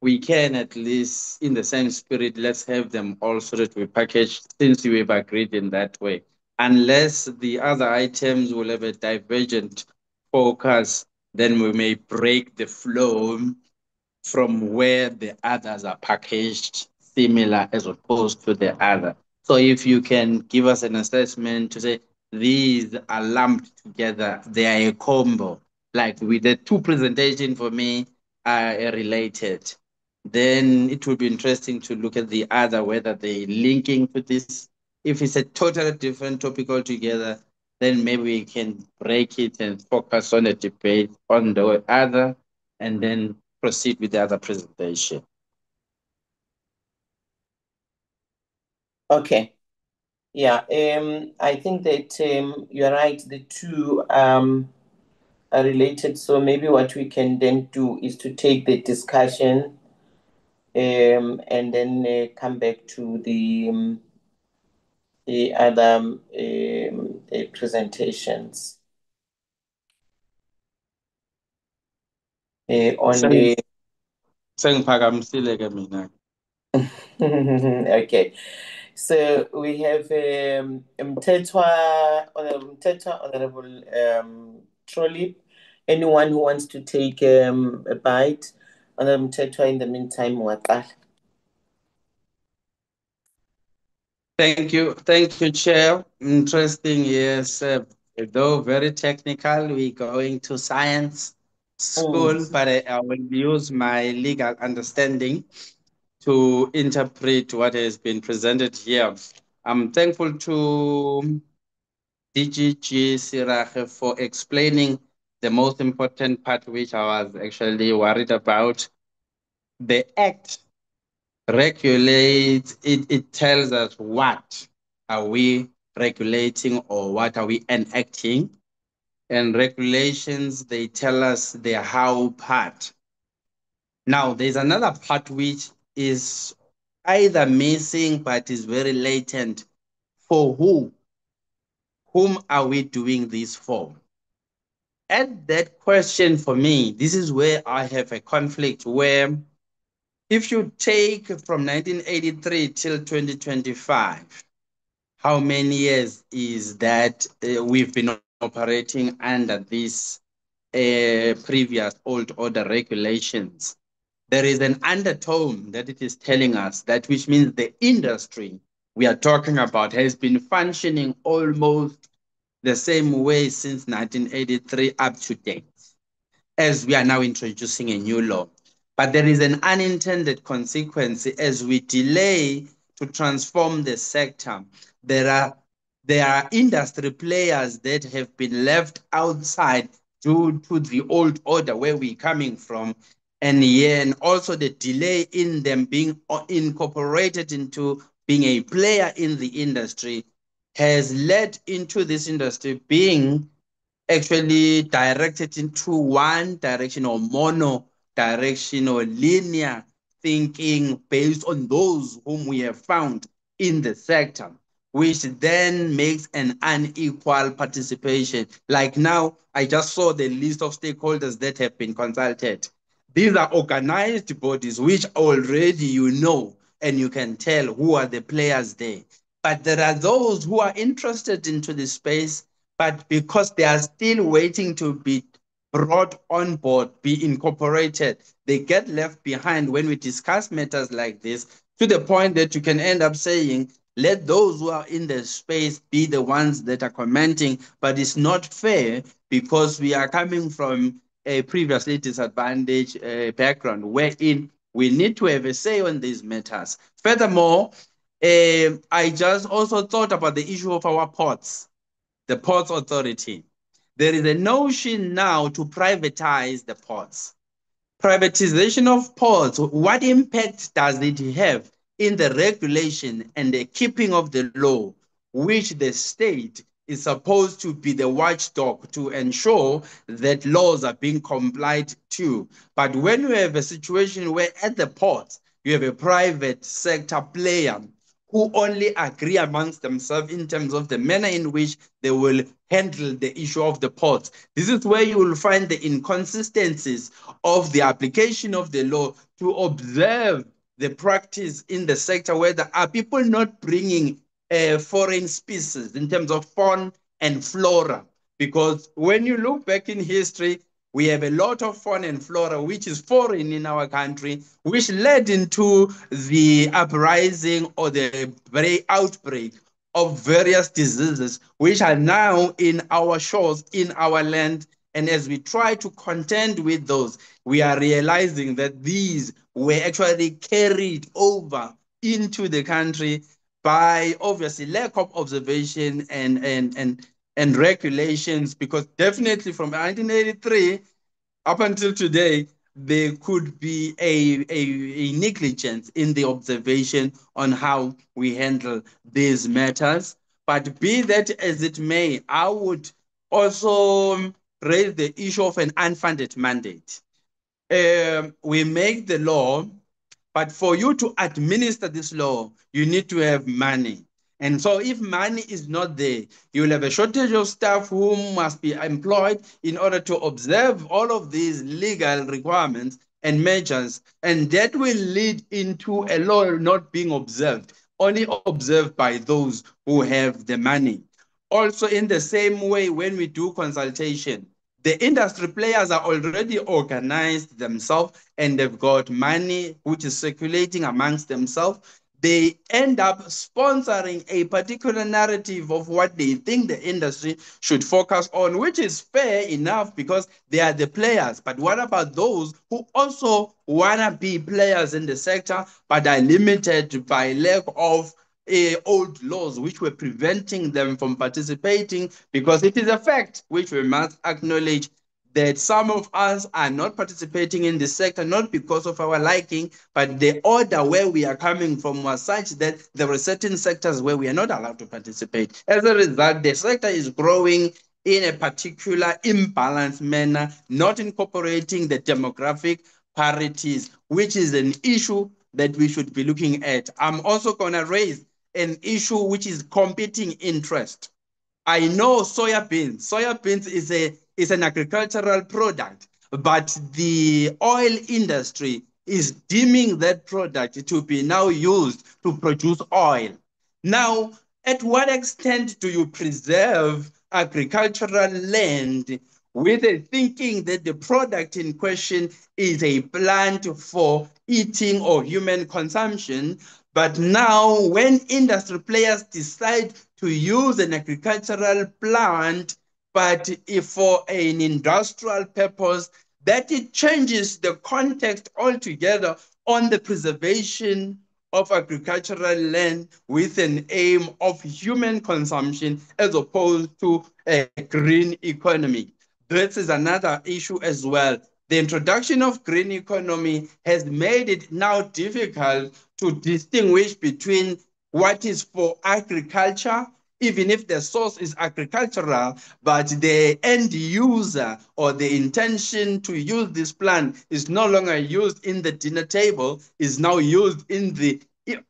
we can at least, in the same spirit, let's have them all sort of be packaged, since we've agreed in that way. Unless the other items will have a divergent focus, then we may break the flow from where the others are packaged similar as opposed to the other. So if you can give us an assessment to say these are lumped together, they are a combo, like with the two presentations for me are related, then it will be interesting to look at the other, whether they're linking to this. If it's a totally different topic altogether, then maybe we can break it and focus on a debate on the other, and then proceed with the other presentation. Okay. Yeah, I think that you're right. The two are related. So maybe what we can then do is to take the discussion and then come back to the other presentations on the. Okay, so we have Honorable Mtetwa, Honorable Trolley. Anyone who wants to take a bite, Honorable Mtetwa, in the meantime, Mwakal. Thank you, Chair. Interesting, yes. Though very technical, we're going to science school, but I will use my legal understanding to interpret what has been presented here. I'm thankful to DGG Sirache for explaining the most important part, which I was actually worried about. The Act regulates, it tells us what are we regulating or what are we enacting. And regulations, they tell us the how part. Now, there's another part which is either missing but is very latent. For who? Whom are we doing this for? At that question for me, this is where I have a conflict where if you take from 1983 till 2025, how many years is that we've been operating under these previous old order regulations? There is an undertone that it is telling us that, which means the industry we are talking about has been functioning almost the same way since 1983 up to date, as we are now introducing a new law. But there is an unintended consequence as we delay to transform the sector. There are industry players that have been left outside due to the old order where we're coming from. And also the delay in them being incorporated into being a player in the industry has led into this industry being actually directed into one direction or mono direction or linear thinking based on those whom we have found in the sector, which then makes an unequal participation. Like now, I just saw the list of stakeholders that have been consulted. These are organized bodies which already you know and you can tell who are the players there. But there are those who are interested into the space, but because they are still waiting to be brought on board, be incorporated, they get left behind when we discuss matters like this, to the point that you can end up saying, let those who are in the space be the ones that are commenting, but it's not fair because we are coming from a previously disadvantaged background wherein we need to have a say on these matters. Furthermore, I just also thought about the issue of our ports, the Ports Authority. There is a notion now to privatize the ports. Privatization of ports, what impact does it have in the regulation and the keeping of the law, which the state is supposed to be the watchdog to ensure that laws are being complied to? But when you have a situation where at the ports, you have a private sector player who only agree amongst themselves in terms of the manner in which they will handle the issue of the ports. This is where you will find the inconsistencies of the application of the law to observe the practice in the sector, where there are people not bringing foreign species in terms of fauna and flora. Because when you look back in history, we have a lot of fauna and flora which is foreign in our country, which led into the uprising or the outbreak of various diseases, which are now in our shores, in our land. And as we try to contend with those, we are realizing that these were actually carried over into the country by obviously lack of observation and regulations, because definitely from 1983 up until today, there could be a negligence in the observation on how we handle these matters. But be that as it may, I would also raise the issue of an unfunded mandate. We make the law, but for you to administer this law, you need to have money. And so if money is not there, you will have a shortage of staff who must be employed in order to observe all of these legal requirements and measures. And that will lead into a law not being observed, only observed by those who have the money. Also, in the same way, when we do consultation, the industry players are already organized themselves and they've got money which is circulating amongst themselves. They end up sponsoring a particular narrative of what they think the industry should focus on, which is fair enough because they are the players. But what about those who also want to be players in the sector but are limited by lack of old laws which were preventing them from participating? Because it is a fact which we must acknowledge that some of us are not participating in the sector, not because of our liking, but the order where we are coming from was such that there were certain sectors where we are not allowed to participate. As a result, the sector is growing in a particular imbalanced manner, not incorporating the demographic parities, which is an issue that we should be looking at. I'm also going to raise an issue which is competing interest. I know soya beans. Soya beans is an agricultural product, but the oil industry is deeming that product to be now used to produce oil. Now, at what extent do you preserve agricultural land with a thinking that the product in question is a plant for eating or human consumption? But now, when industry players decide to use an agricultural plant, but if for an industrial purpose, that it changes the context altogether on the preservation of agricultural land with an aim of human consumption as opposed to a green economy. This is another issue as well. The introduction of green economy has made it now difficult to distinguish between what is for agriculture, even if the source is agricultural, but the end user or the intention to use this plant is no longer used in the dinner table, is now used in the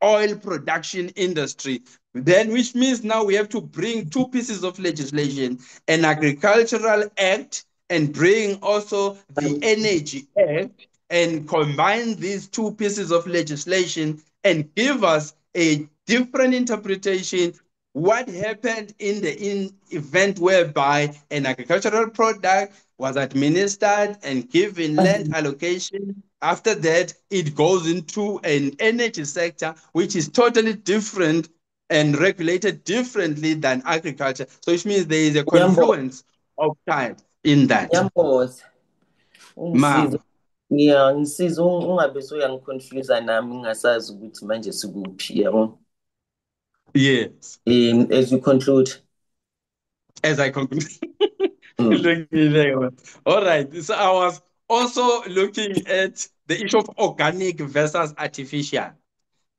oil production industry. Then, which means now we have to bring two pieces of legislation, an agricultural act and bring also the Energy Act and combine these two pieces of legislation and give us a different interpretation. What happened in the event whereby an agricultural product was administered and given land allocation? After that, it goes into an energy sector, which is totally different and regulated differently than agriculture. So which means there is a confluence of types in that. Ngiyamboza. Ma'am. Ungisiza. Ngisiza ungabe soyangiconfuse nami ngingasazi ukuthi manje sikuphi yabo. Yes. As you conclude. As I conclude. All right. So I was also looking at the issue of organic versus artificial.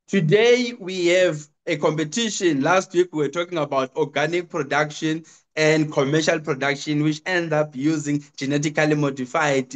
Today, we have a competition. Last week, we were talking about organic production and commercial production, which end up using genetically modified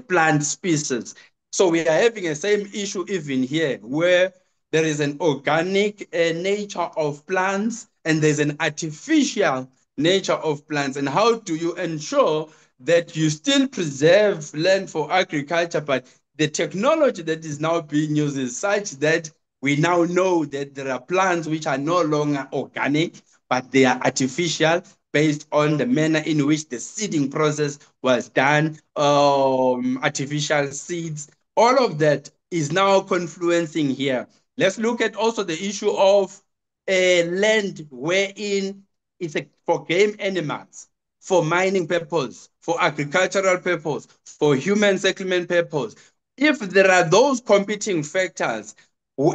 plant species. So we are having the same issue even here, where there is an organic nature of plants and there's an artificial nature of plants. And how do you ensure that you still preserve land for agriculture, but the technology that is now being used is such that we now know that there are plants which are no longer organic, but they are artificial based on the manner in which the seeding process was done, artificial seeds. All of that is now confluencing here. Let's look at also the issue of land wherein it's for game animals, for mining purpose, for agricultural purpose, for human settlement purpose. If there are those competing factors,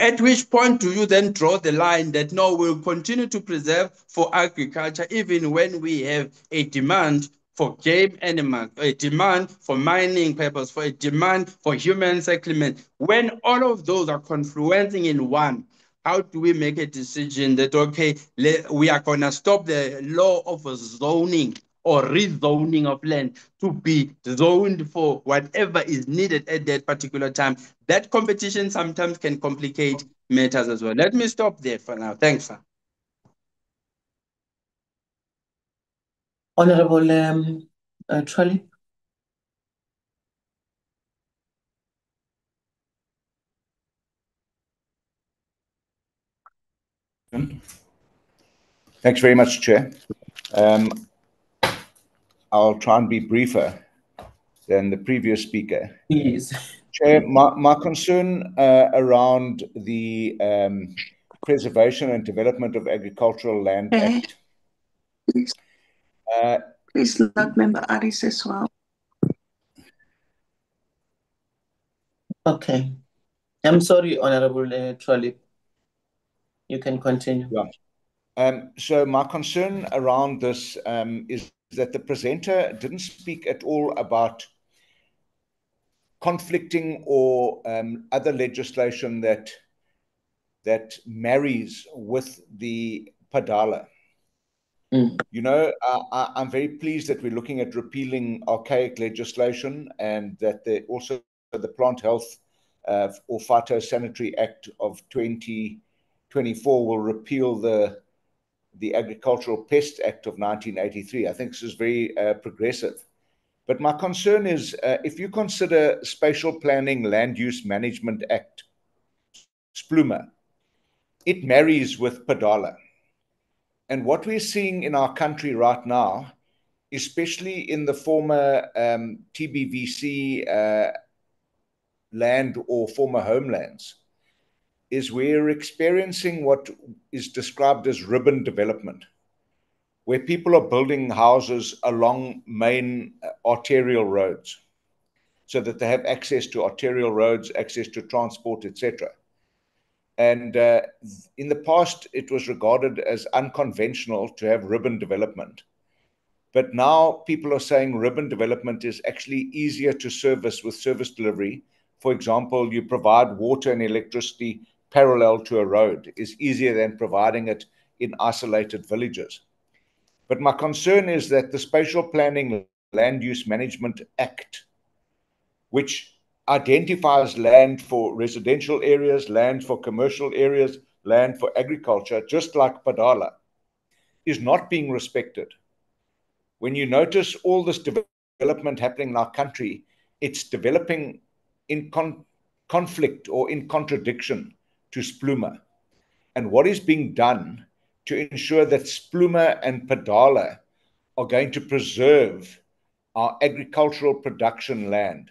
at which point do you then draw the line that no, we'll continue to preserve for agriculture even when we have a demand for game animals, a demand for mining purpose, for a demand for human settlement? When all of those are confluencing in one, how do we make a decision that, okay, we are going to stop the law of zoning or rezoning of land to be zoned for whatever is needed at that particular time? That competition sometimes can complicate matters as well. Let me stop there for now. Thanks, sir. Honorable Trolley. Thanks very much, Chair. I'll try and be briefer than the previous speaker. Please. Chair, my concern around the Preservation and Development of Agricultural Land Act. Please note Member Aris as well. Okay. I'm sorry, Honorable Trolley. You can continue. Yeah. So my concern around this is that the presenter didn't speak at all about conflicting or other legislation that marries with the PDAL. You know, I'm very pleased that we're looking at repealing archaic legislation, and that also the Plant Health or Phytosanitary Act of 2024 will repeal the Agricultural Pest Act of 1983. I think this is very progressive. But my concern is if you consider Spatial Planning Land Use Management Act, SPLUMA, it marries with PDAL. And what we're seeing in our country right now, especially in the former TBVC land or former homelands, is we're experiencing what is described as ribbon development, where people are building houses along main arterial roads so that they have access to arterial roads, access to transport, etc. And in the past, it was regarded as unconventional to have ribbon development. But now people are saying ribbon development is actually easier to service with service delivery. For example, you provide water and electricity parallel to a road is easier than providing it in isolated villages. But my concern is that the Spatial Planning Land Use Management Act, which identifies land for residential areas, land for commercial areas, land for agriculture, just like PDAL, is not being respected. When you notice all this development happening in our country, it's developing in conflict or in contradiction to SPLUMA. And what is being done to ensure that SPLUMA and PDAL are going to preserve our agricultural production land?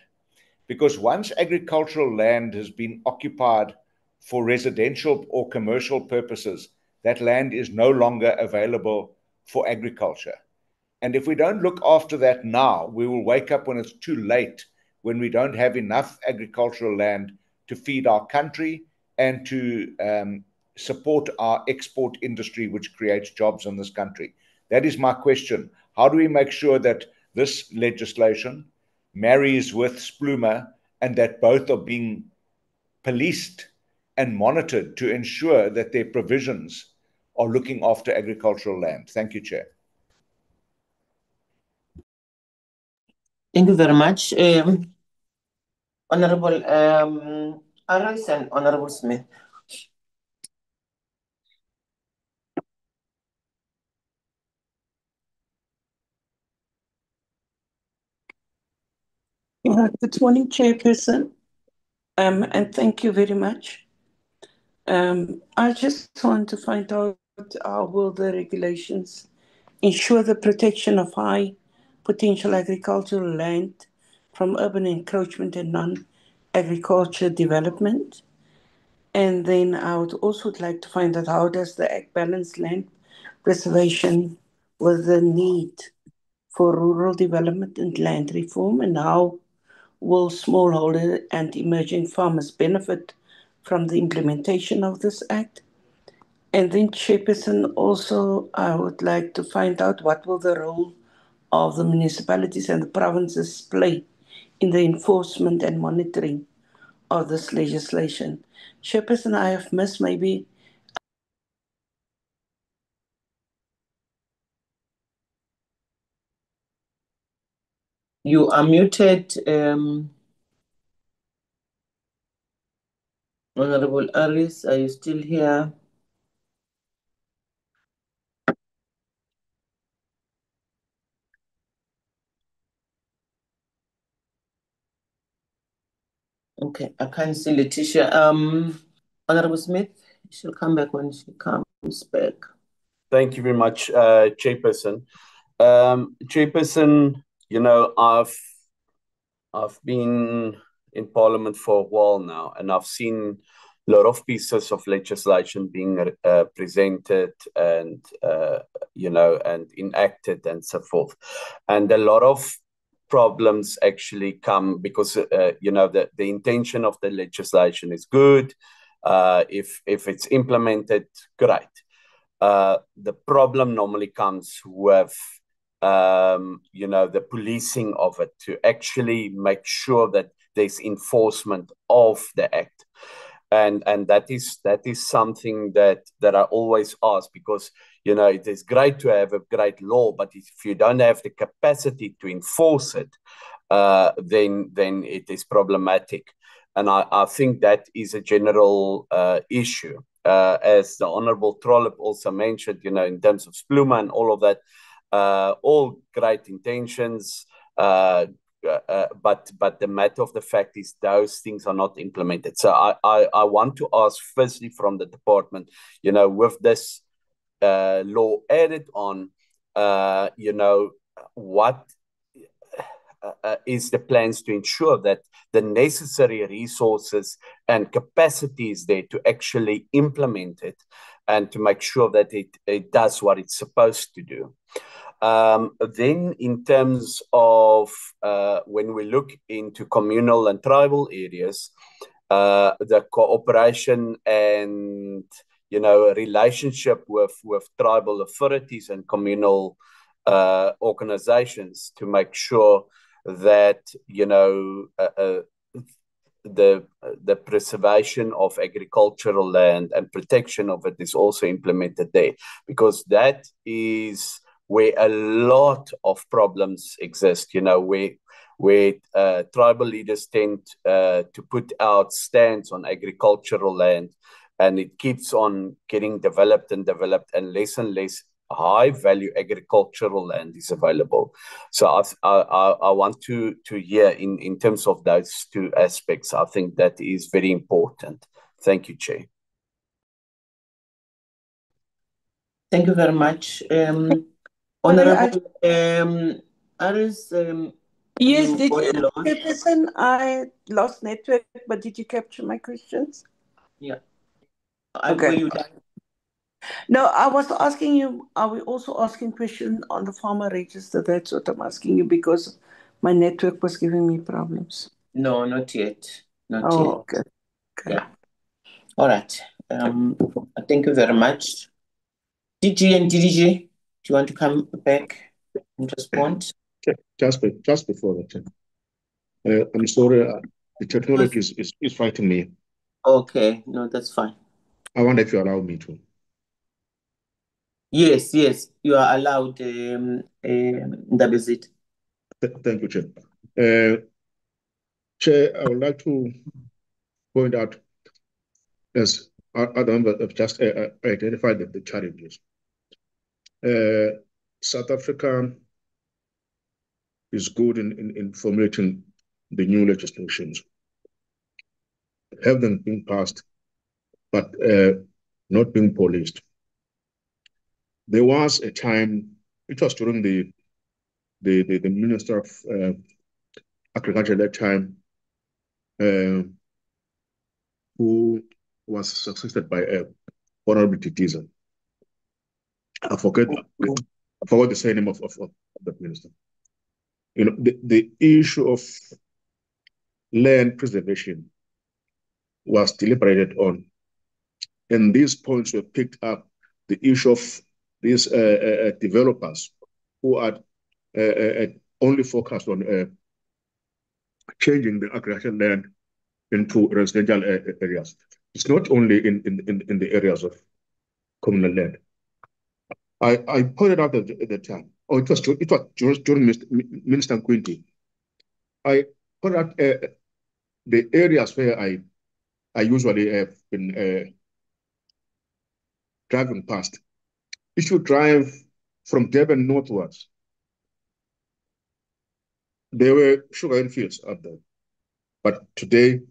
Because once agricultural land has been occupied for residential or commercial purposes, that land is no longer available for agriculture. And if we don't look after that now, we will wake up when it's too late, when we don't have enough agricultural land to feed our country and to support our export industry, which creates jobs in this country. That is my question. How do we make sure that this legislation marries with SPLUMA and that both are being policed and monitored to ensure that their provisions are looking after agricultural land? Thank you, Chair. Thank you very much. Honorable Aris and Honorable Smith. Good morning, Chairperson, and thank you very much. I just want to find out how will the regulations ensure the protection of high potential agricultural land from urban encroachment and non-agriculture development. And then I would also like to find out how does the Act balance land preservation with the need for rural development and land reform, and how will smallholder and emerging farmers benefit from the implementation of this Act? And then, Chairperson, also I would like to find out what will the role of the municipalities and the provinces play in the enforcement and monitoring of this legislation. Chairperson, I have missed maybe. You are muted, Honorable Aris. Are you still here? Okay, I can't see Letitia. Honorable Smith, she'll come back when she comes back. Thank you very much, Chairperson. Chairperson, I've been in Parliament for a while now, and I've seen a lot of pieces of legislation being presented and and enacted and so forth, and a lot of problems actually come because the intention of the legislation is good. If it's implemented, great. The problem normally comes with the policing of it to actually make sure that there's enforcement of the act. And that is something that I always ask, because it is great to have a great law, but if you don't have the capacity to enforce it, then it is problematic. And I think that is a general issue. As the Honourable Trollip also mentioned, in terms of Spluma and all of that, all great intentions, but the matter of the fact is those things are not implemented. So I want to ask firstly from the department, with this law added on, what is the plans to ensure that the necessary resources and capacity is there to actually implement it and to make sure that it does what it's supposed to do. Then in terms of when we look into communal and tribal areas, the cooperation and relationship with tribal authorities and communal organizations to make sure that the preservation of agricultural land and protection of it is also implemented there, because that is where a lot of problems exist, where tribal leaders tend to put out stands on agricultural land, and it keeps on getting developed and less and less high value agricultural land is available. So I want to hear in terms of those two aspects. I think that is very important. Thank you, Chair. Thank you very much. Honorable Aris, yes, did you, Chairperson, I lost network, but did you capture my questions? Yeah. Okay. Were you done? No, I was asking you, are we also asking questions on the farmer register? That's what I'm asking you, because my network was giving me problems. No, not yet. Not yet. Okay. Yeah. All right. Thank you very much. DG and DDG, do you want to come back and respond? Just before that, I'm sorry, the technology is fighting me. Okay, no, that's fine. I wonder if you allow me to. Yes, you are allowed, Ndabezit. Thank you, Chair. Chair, I would like to point out, as other members have just identified the challenges. South Africa is good in formulating the new legislations. Have them being passed, but not being policed. There was a time, it was during the Minister of Agriculture at that time, who was succeeded by Honorable Titiza. I forgot the surname of that minister. The issue of land preservation was deliberated on, and these points were picked up. The issue of these developers who are only focused on changing the agricultural land into residential areas. It's not only in the areas of communal land. I pointed out at the time, it was during Minister Quinty. I pointed out the areas where I usually have been driving past. If you drive from Durban northwards, there were sugarcane fields out there. But today,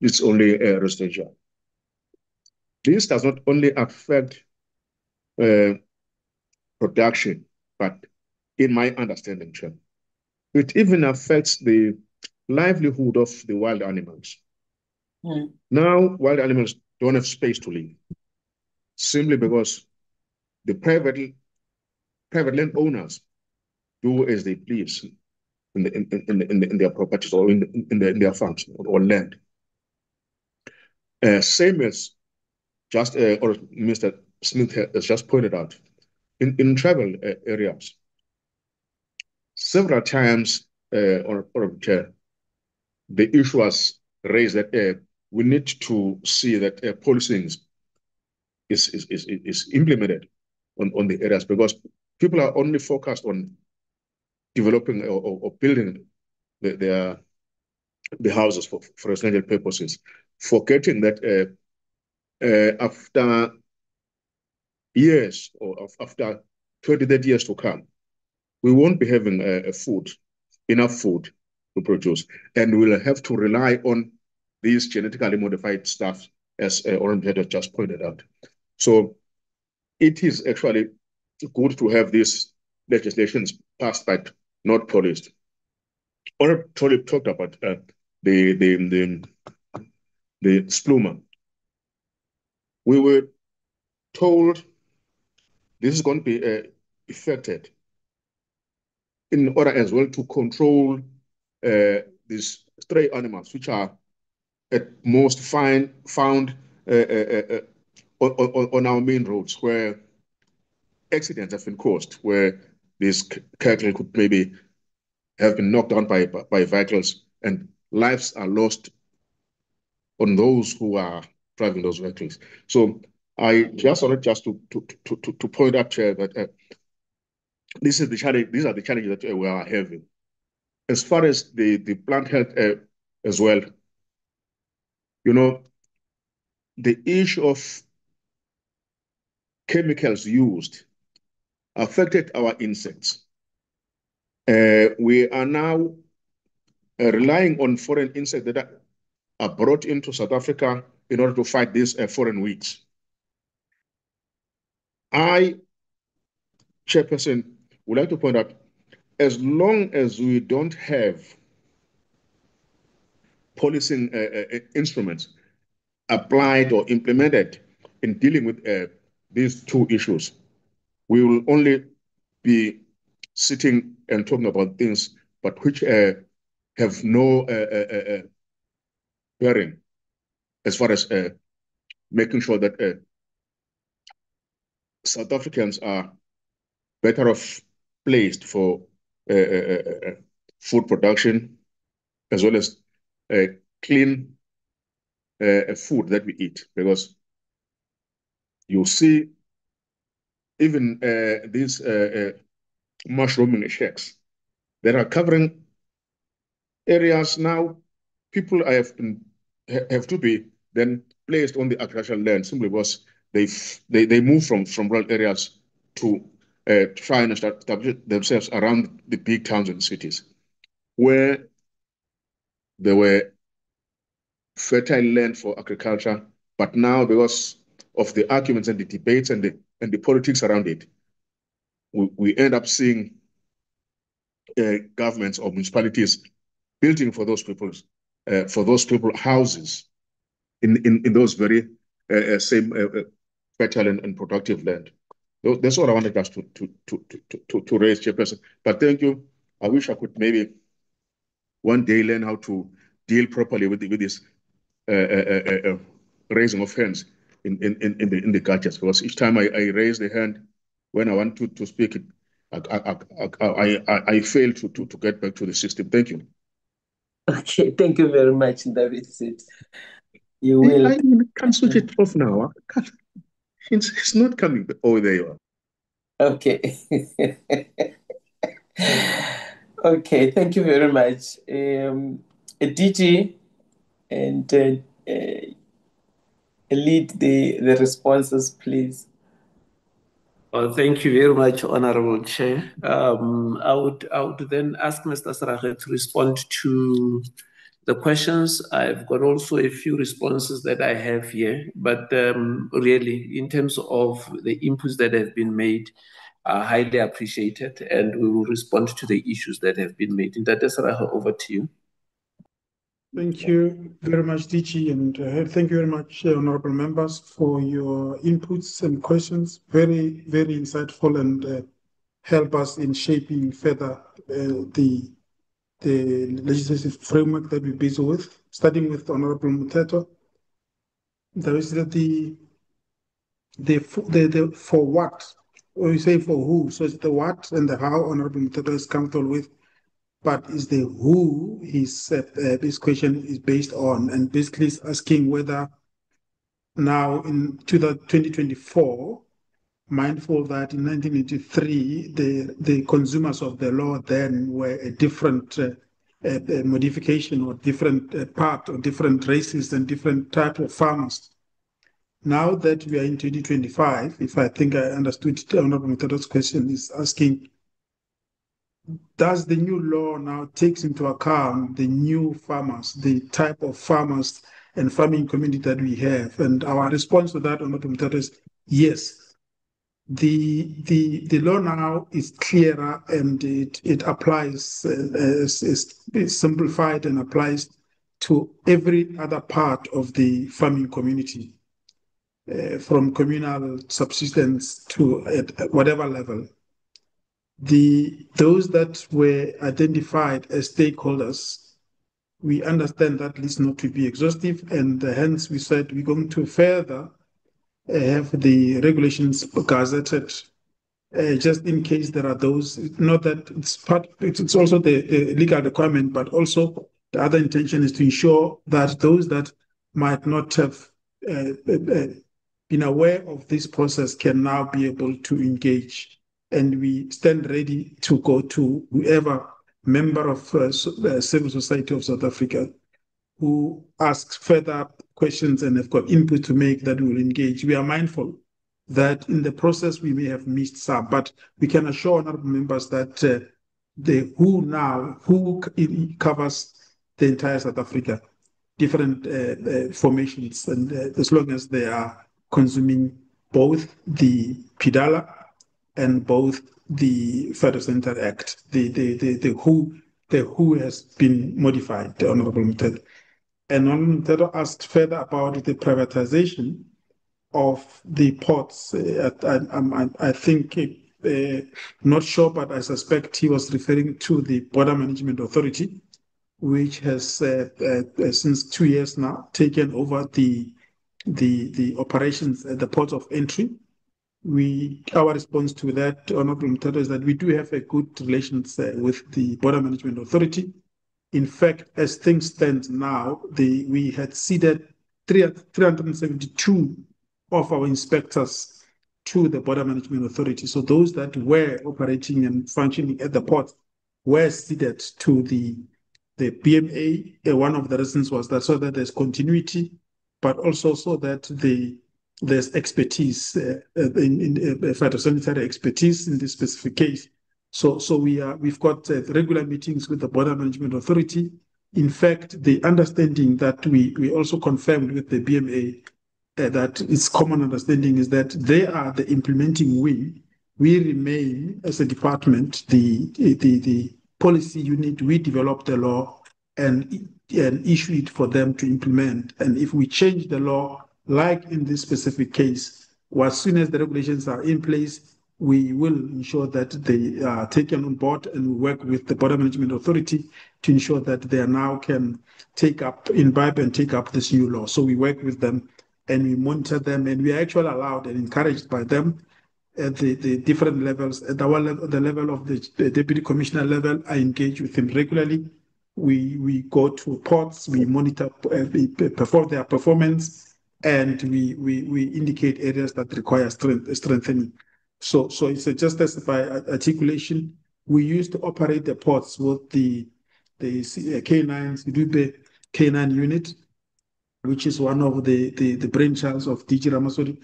it's only residential. This does not only affect production, but in my understanding, Chair, it even affects the livelihood of the wild animals. Now, wild animals don't have space to live, simply because the private land owners do as they please in their properties or in their farms or land. Same as or Mr. Smith has just pointed out, in tribal areas, several times the issue was raised that we need to see that policing is implemented on the areas, because people are only focused on developing or building the houses for residential purposes, forgetting that after years or after 20, 30 years to come, we won't be having enough food to produce, and we'll have to rely on these genetically modified stuff, as Oren just pointed out. So it is actually good to have these legislations passed but not policed. Oren talked about the spluma. We were told this is going to be affected in order as well to control these stray animals, which are at most found on our main roads, where accidents have been caused, where these cattle could maybe have been knocked down by vehicles, and lives are lost on those who are driving those vehicles. So I just wanted to point out here that this is the challenge. These are the challenges that we are having. As far as the plant health as well, you know, the issue of chemicals used affected our insects. We are now relying on foreign insects that are brought into South Africa in order to fight these foreign weeds. I, Chairperson, would like to point out, as long as we don't have policing instruments applied or implemented in dealing with these two issues, we will only be sitting and talking about things, but which have no bearing as far as making sure that South Africans are better off placed for food production, as well as clean food that we eat. Because you see, even these mushrooming shacks that are covering areas now, people have to be then placed on the agricultural land simply because they move from rural areas to try and establish themselves around the big towns and cities, where there were fertile land for agriculture, but now because of the arguments and the debates and the politics around it, we end up seeing governments or municipalities building for those people houses in those very same fertile and productive land. That's what I wanted us to raise, Chairperson. But thank you. I wish I could maybe one day learn how to deal properly with this raising of hands in the gadgets, because each time I raise the hand when I want to speak, I fail to get back to the system. Thank you. Okay, thank you very much, David. You will. I can switch it off now. It's not coming. Oh, there you are. Okay. Okay, thank you very much. DG, and lead the responses, please. Well, thank you very much, Honorable Chair. I would then ask Mr. Saraje to respond to the questions, I've got also a few responses that I have here, but really, in terms of the inputs that have been made, are highly appreciated, and we will respond to the issues that have been made. And that is over to you. Thank you very much, DG, and thank you very much, honorable members, for your inputs and questions. Very, very insightful and help us in shaping further the legislative framework that we're busy with. Starting with Honorable Muthetwa, there is the for what, or you say for who. So it's the what and the how Honorable Muthetwa is comfortable with, but is the who this question is based on, and basically is asking whether now in 2024, mindful that in 1983, the consumers of the law then were a different modification or different part or different races and different type of farmers. Now that we are in 2025, if I think I understood Honorable Muthetwa's question, is asking, does the new law now takes into account the new farmers, the type of farmers and farming community that we have? And our response to that, Honorable Muthetwa, is yes. The law now is clearer and it applies, is simplified and applies to every other part of the farming community, from communal subsistence to at whatever level. Those that were identified as stakeholders, we understand that list not to be exhaustive, and hence we said we're going to further have the regulations gazetted, just in case there are those. Not that it's also the legal requirement, but also the other intention is to ensure that those that might not have been aware of this process can now be able to engage. And we stand ready to go to whoever member of civil society of South Africa who asks further questions and have got input to make, that will engage. We are mindful that in the process we may have missed some, but we can assure honorable members that the who covers the entire South Africa, different formations, and as long as they are consuming both the PDAL and both the Phytosanitary Act, the who has been modified, the Honorable Muthetwa. And Honorable Muthetwa asked further about the privatization of the ports. I think, not sure, but I suspect he was referring to the Border Management Authority, which has since 2 years now taken over the operations at the ports of entry. Our response to that, Honorable Muthetwa, is that we do have a good relations with the Border Management Authority. In fact, as things stand now, we had seeded 372 of our inspectors to the Border Management Authority. So those that were operating and functioning at the port were seeded to the BMA. One of the reasons was that so that there's continuity, but also so that there's expertise in phytosanitary expertise in this specific case. So we've got regular meetings with the Border Management Authority. In fact, the understanding that we also confirmed with the BMA, that its common understanding is that they are the implementing wing. We remain, as a department, the policy unit. We develop the law and issue it for them to implement. And if we change the law, like in this specific case, as soon as the regulations are in place, we will ensure that they are taken on board, and we work with the Border Management Authority to ensure that they now can imbibe and take up this new law. So we work with them and we monitor them, and we are actually allowed and encouraged by them at the different levels. At our level, the level of the Deputy Commissioner level, I engage with him regularly. We go to ports, we monitor, we perform their performance, and we indicate areas that require strengthening. So it's just as by articulation. We used to operate the ports with the K9s, the K9 unit, which is one of the brainchilds of DG Ramasodi.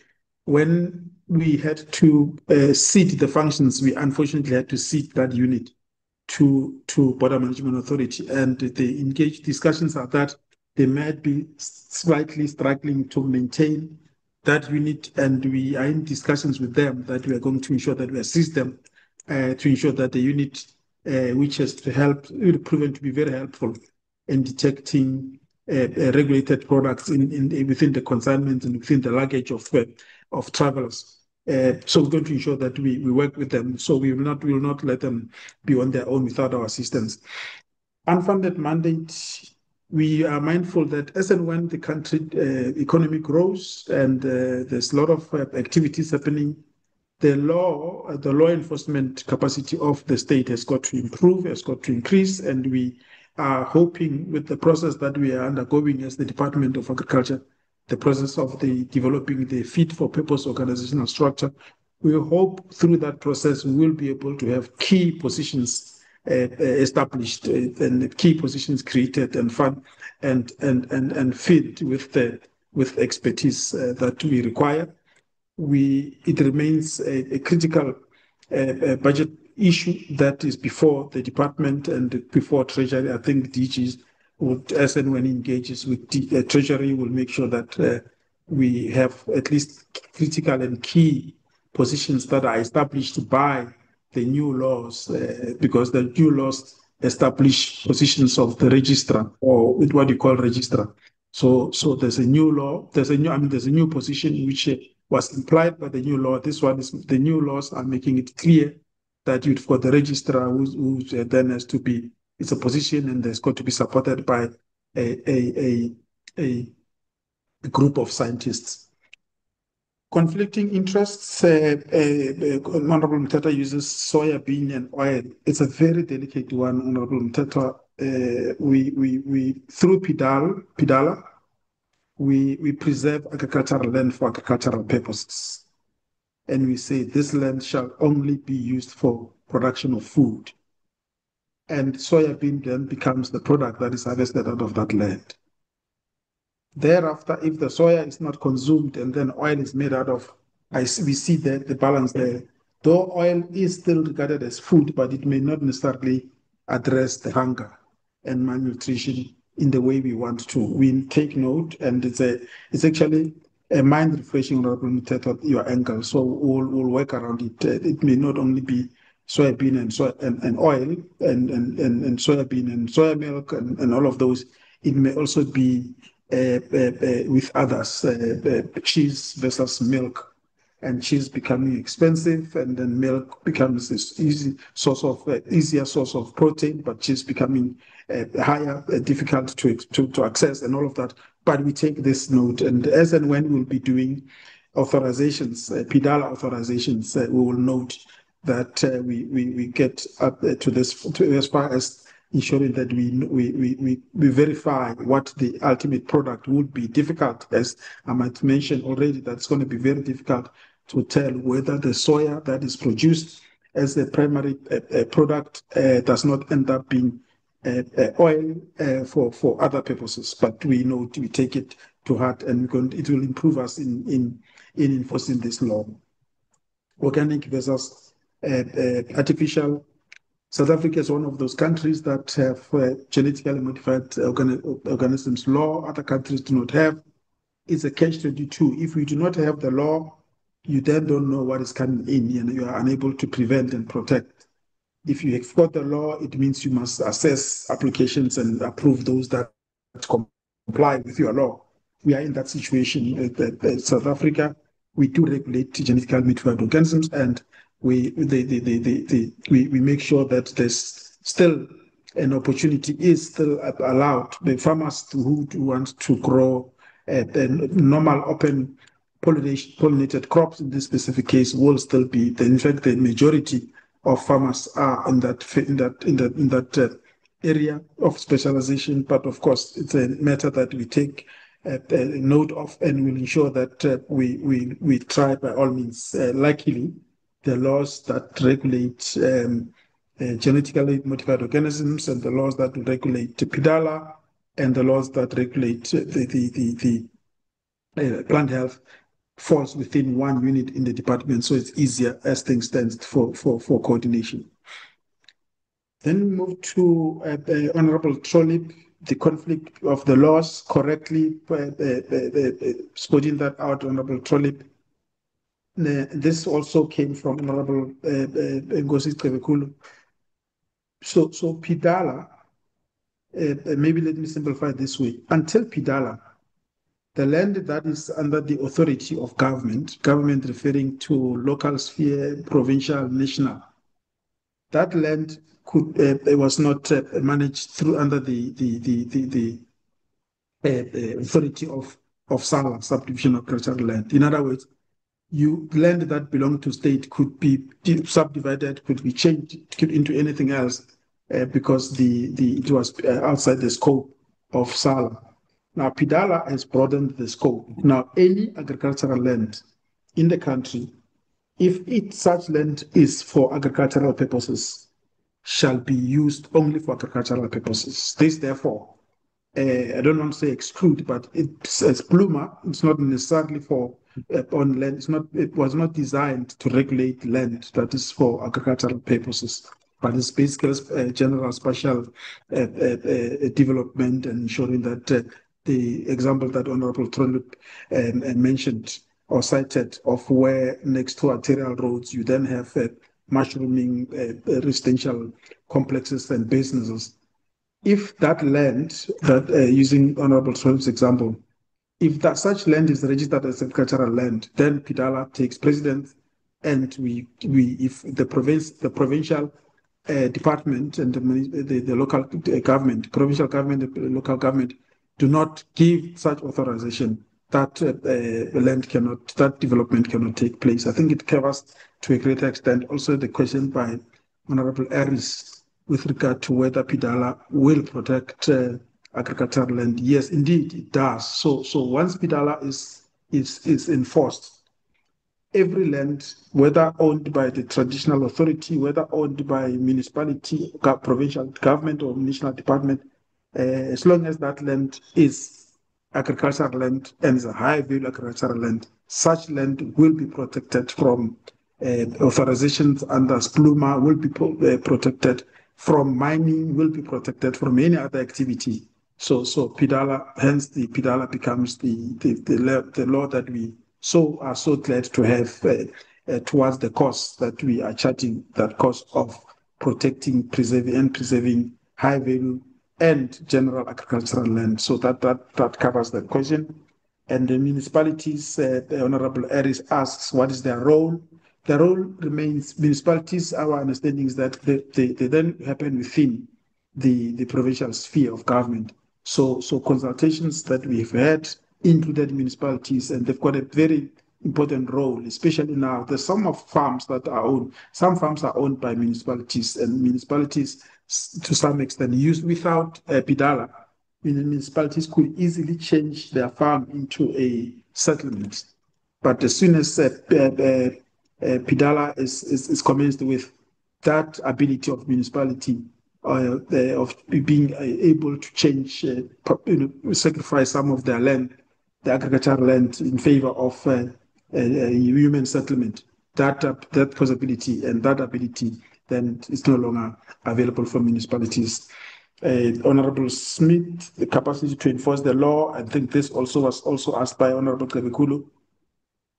When we had to seat the functions, we unfortunately had to seat that unit to Border Management Authority, and the engaged discussions are that they might be slightly struggling to maintain that unit, and we are in discussions with them that we are going to ensure that we assist them to ensure that the unit, which has will proven to be very helpful in detecting regulated products within the consignment and within the luggage of travelers. So we're going to ensure that we work with them. So we will not let them be on their own without our assistance. Unfunded mandate. We are mindful that as and when the country economy grows and there's a lot of activities happening, the law enforcement capacity of the state has got to improve, has got to increase, and we are hoping with the process that we are undergoing as the Department of Agriculture, the process of developing the fit for purpose organizational structure, we hope through that process we will be able to have key positions established and key positions created and fund and filled with expertise that we require. It remains a critical budget issue that is before the department and before Treasury. I think DGs would, as and when engages with Treasury, will make sure that we have at least critical and key positions that are established by the new laws, because the new laws establish positions of the registrar, or what you call registrar. So there's a new law, there's a new position which was implied by the new law. This one is the new laws are making it clear that you've got the registrar who then has to be, it's a position and there's got to be supported by a group of scientists. Conflicting interests. Honorable Mteta uses soya bean and oil. It's a very delicate one, Honorable Mteta. We through PDAL, we preserve agricultural land for agricultural purposes. And we say this land shall only be used for production of food. And soya bean then becomes the product that is harvested out of that land. Thereafter, if the soya is not consumed and then oil is made out of, we see the balance there. Though oil is still regarded as food, but it may not necessarily address the hunger and malnutrition in the way we want to. We take note, and it's actually a mind refreshing, your angle. So we'll work around it. It may not only be soybean and oil and soybean and soya milk and all of those. It may also be with others, cheese versus milk, and cheese becoming expensive, and then milk becomes this easier source of protein, but cheese becoming higher, difficult to access, and all of that. But we take this note, and as and when we'll be doing authorizations, PDAL authorizations, we will note that we get up to this as far as ensuring that we verify what the ultimate product would be. Difficult, as I might mention already, that's going to be very difficult to tell whether the soya that is produced as a primary product does not end up being oil for other purposes. But we know we take it to heart, and it will improve us in enforcing this law. Organic versus artificial. South Africa is one of those countries that have genetically modified organisms law. Other countries do not have. It's a catch-22. If we do not have the law, you then don't know what is coming in, and you are unable to prevent and protect. If you have got the law, it means you must assess applications and approve those that comply with your law. We are in that situation. South Africa, we do regulate genetically modified organisms, and we make sure that there's still an opportunity is still allowed. The farmers who want to grow normal open pollinated crops in this specific case will still be. In fact, the majority of farmers are in that area of specialization. But of course, it's a matter that we take note of, and will ensure that we try by all means. Luckily, the laws that regulate genetically modified organisms, and the laws that regulate PDAL, and the laws that regulate the plant health falls within one unit in the department, so it's easier as things stand for coordination. Then we move to Honorable Trolip, the conflict of the laws, correctly spotting that out, Honorable Trolip. This also came from Honorable Ngozi Cebekulu. So PDAL, maybe let me simplify this way. Until PDAL, the land that is under the authority of government referring to local sphere, provincial, national, that land was not managed through under the authority of SALA, subdivision of cultural land. In other words, land that belonged to state could be subdivided, could be changed into anything else because it was outside the scope of SALA. Now, PDAL has broadened the scope. Now, any agricultural land in the country, if such land is for agricultural purposes, shall be used only for agricultural purposes. This, therefore, I don't want to say exclude, but it's as Pluma, it's not necessarily for on land. It was not designed to regulate land that is for agricultural purposes, but it's basically general spatial development and ensuring that the example that Honorable Trolip mentioned or cited of where next to arterial roads you then have mushrooming residential complexes and businesses. If that land, that using Honorable Trolip's example, if that such land is registered as agricultural land, then PDAL takes precedence, and if the provincial department and the local government, provincial government, the local government, do not give such authorization, that that development cannot take place. I think it covers to a greater extent also the question by Honorable Aris with regard to whether PDAL will protect agricultural land. Yes, indeed, it does. So once PDAL is enforced, every land, whether owned by the traditional authority, whether owned by municipality, provincial government, or national department, as long as that land is agricultural land and is a high-value agricultural land, such land will be protected from authorizations under SPLUMA, will be protected from mining, will be protected from any other activity. So PDAL, hence the PDAL becomes the law that we are so glad to have towards the cause that we are charting, that cause of protecting, preserving high value and general agricultural land. So that covers that question. And the municipalities, the Honorable Aris asks, what is their role? The role remains municipalities. Our understanding is that they then happen within the provincial sphere of government. So consultations that we've had included municipalities, and they've got a very important role, especially now. There's some farms that are owned. Some farms are owned by municipalities, and municipalities, to some extent, used without PDAL. Municipalities could easily change their farm into a settlement. But as soon as PDAL is commenced with, that ability of municipality of being able to change, sacrifice some of their land, the agricultural land, in favor of human settlement, that possibility and that ability then is no longer available for municipalities. Honorable Smith, the capacity to enforce the law, I think this also was also asked by Honorable Cebekulu.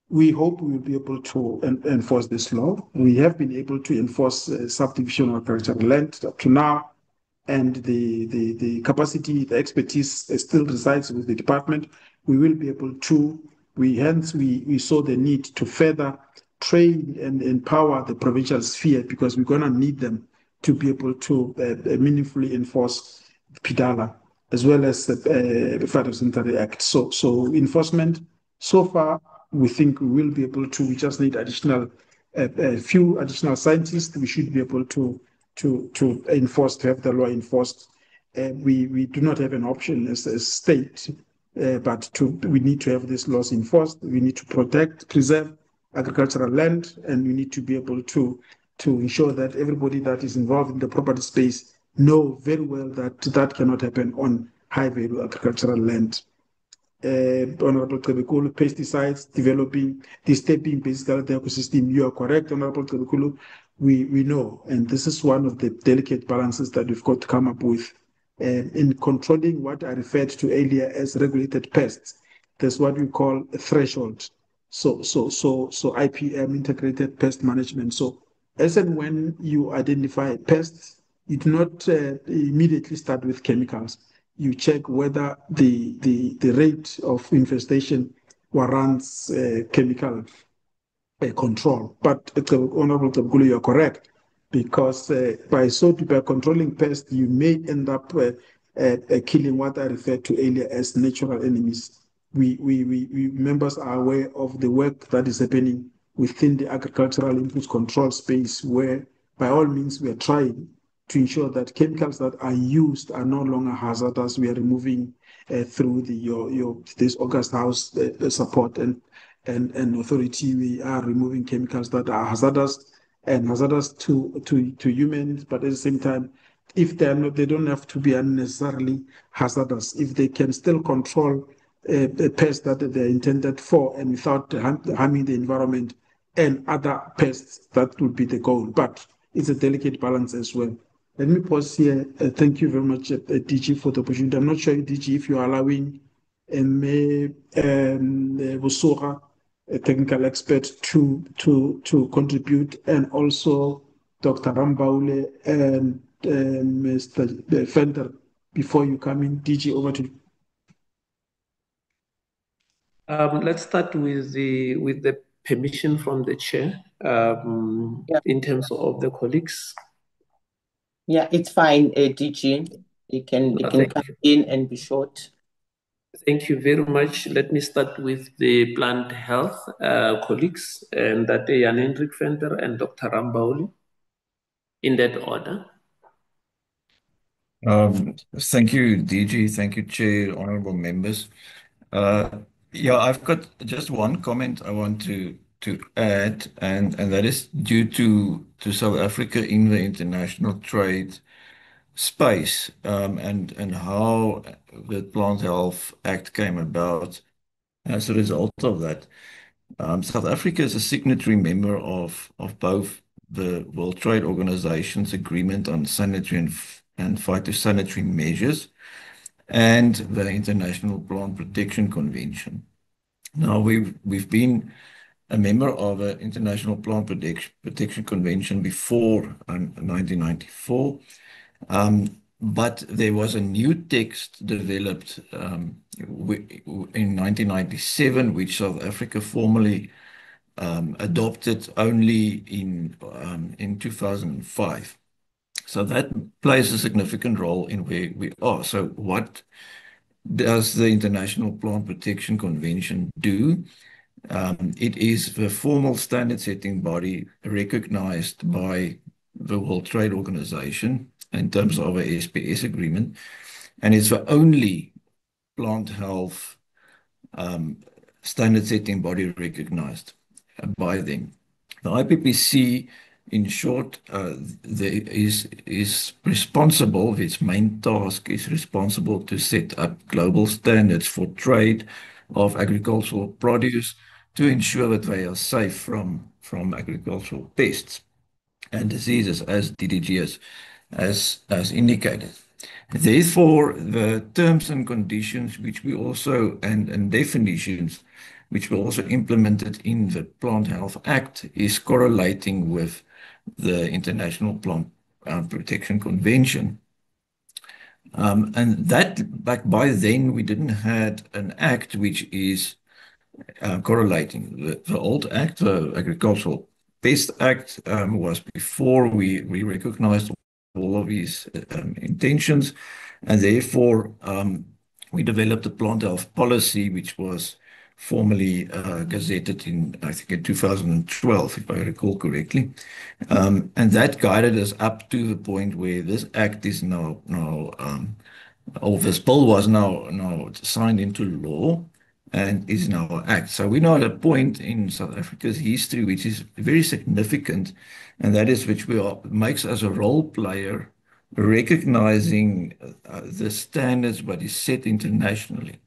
We hope we will be able to enforce this law. We have been able to enforce subdivision of agricultural land up to now, and the capacity, the expertise still resides with the department. We will be able to. Hence, we saw the need to further train and empower the provincial sphere, because we're going to need them to be able to meaningfully enforce PDAL as well as the Phytosanitary Act. So enforcement, so far, we think we will be able to. We just need a few additional scientists. We should be able to enforce, to have the law enforced. We do not have an option as a state, but we need to have these laws enforced. We need to protect, preserve agricultural land, and we need to be able to ensure that everybody that is involved in the property space know very well that cannot happen on high-value agricultural land. Honorable Cebekulu, pesticides, disturbing basically the ecosystem. You are correct, Honorable Cebekulu. we know, and this is one of the delicate balances that we've got to come up with in controlling what I referred to earlier as regulated pests. There's what we call a threshold. So IPM, integrated pest management. So as and when you identify pests, you do not immediately start with chemicals. You check whether the rate of infestation warrants chemical control. But Honorable Tabgulu, you are correct, because by controlling pests, you may end up killing what I referred to earlier as natural enemies. We members are aware of the work that is happening within the agricultural input control space, where by all means we are trying to ensure that chemicals that are used are no longer hazardous. We are removing through this August House support and authority. We are removing chemicals that are hazardous and hazardous to humans, but at the same time, if they're not, they don't have to be unnecessarily hazardous. If they can still control the pests that they're intended for and without harming the environment and other pests, that would be the goal. But it's a delicate balance as well. Let me pause here. Thank you very much, DG, for the opportunity. I'm not sure, DG, if you're allowing Busora, a technical expert, to contribute, and also Dr. Rambaule and Mr. Fender, before you come in. DG, over to you. Let's start with the permission from the chair in terms of the colleagues. Yeah, it's fine, DG. You can come in and be short. Thank you very much. Let me start with the plant health colleagues, and that are Jan Hendrik Venter and Dr. Rambauli, in that order. Thank you, DG. Thank you, Chair, honorable members. Yeah, I've got just one comment I want to add, and that is due to South Africa in the international trade space, and how the Plant Health Act came about as a result of that. South Africa is a signatory member of both the World Trade Organization's agreement on sanitary and phytosanitary measures and the International Plant Protection Convention. Now, we've been a member of the International Plant Protection Convention before 1994, but there was a new text developed in 1997, which South Africa formally adopted only in 2005. So that plays a significant role in where we are. So what does the International Plant Protection Convention do? It is the formal standard setting body recognized by the World Trade Organization in terms of a SPS agreement, and it's the only plant health standard setting body recognized by them. The IPPC, in short, is responsible, its main task is responsible to set up global standards for trade of agricultural produce to ensure that they are safe from agricultural pests and diseases, as DDG has indicated. Therefore, the terms and conditions which we also, and definitions which were also implemented in the Plant Health Act, is correlating with the International Plant Protection Convention. And that, back by then, we didn't have an act which is correlating. The old act, the Agricultural Pest Act, was before we recognized all of these intentions, and therefore we developed a plant health policy, which was formally gazetted in, I think, in 2012, if I recall correctly. And that guided us up to the point where this act is now or this bill was now signed into law and is now an act. So we're now at a point in South Africa's history which is very significant, and that is which makes us a role player, recognizing the standards what is set internationally.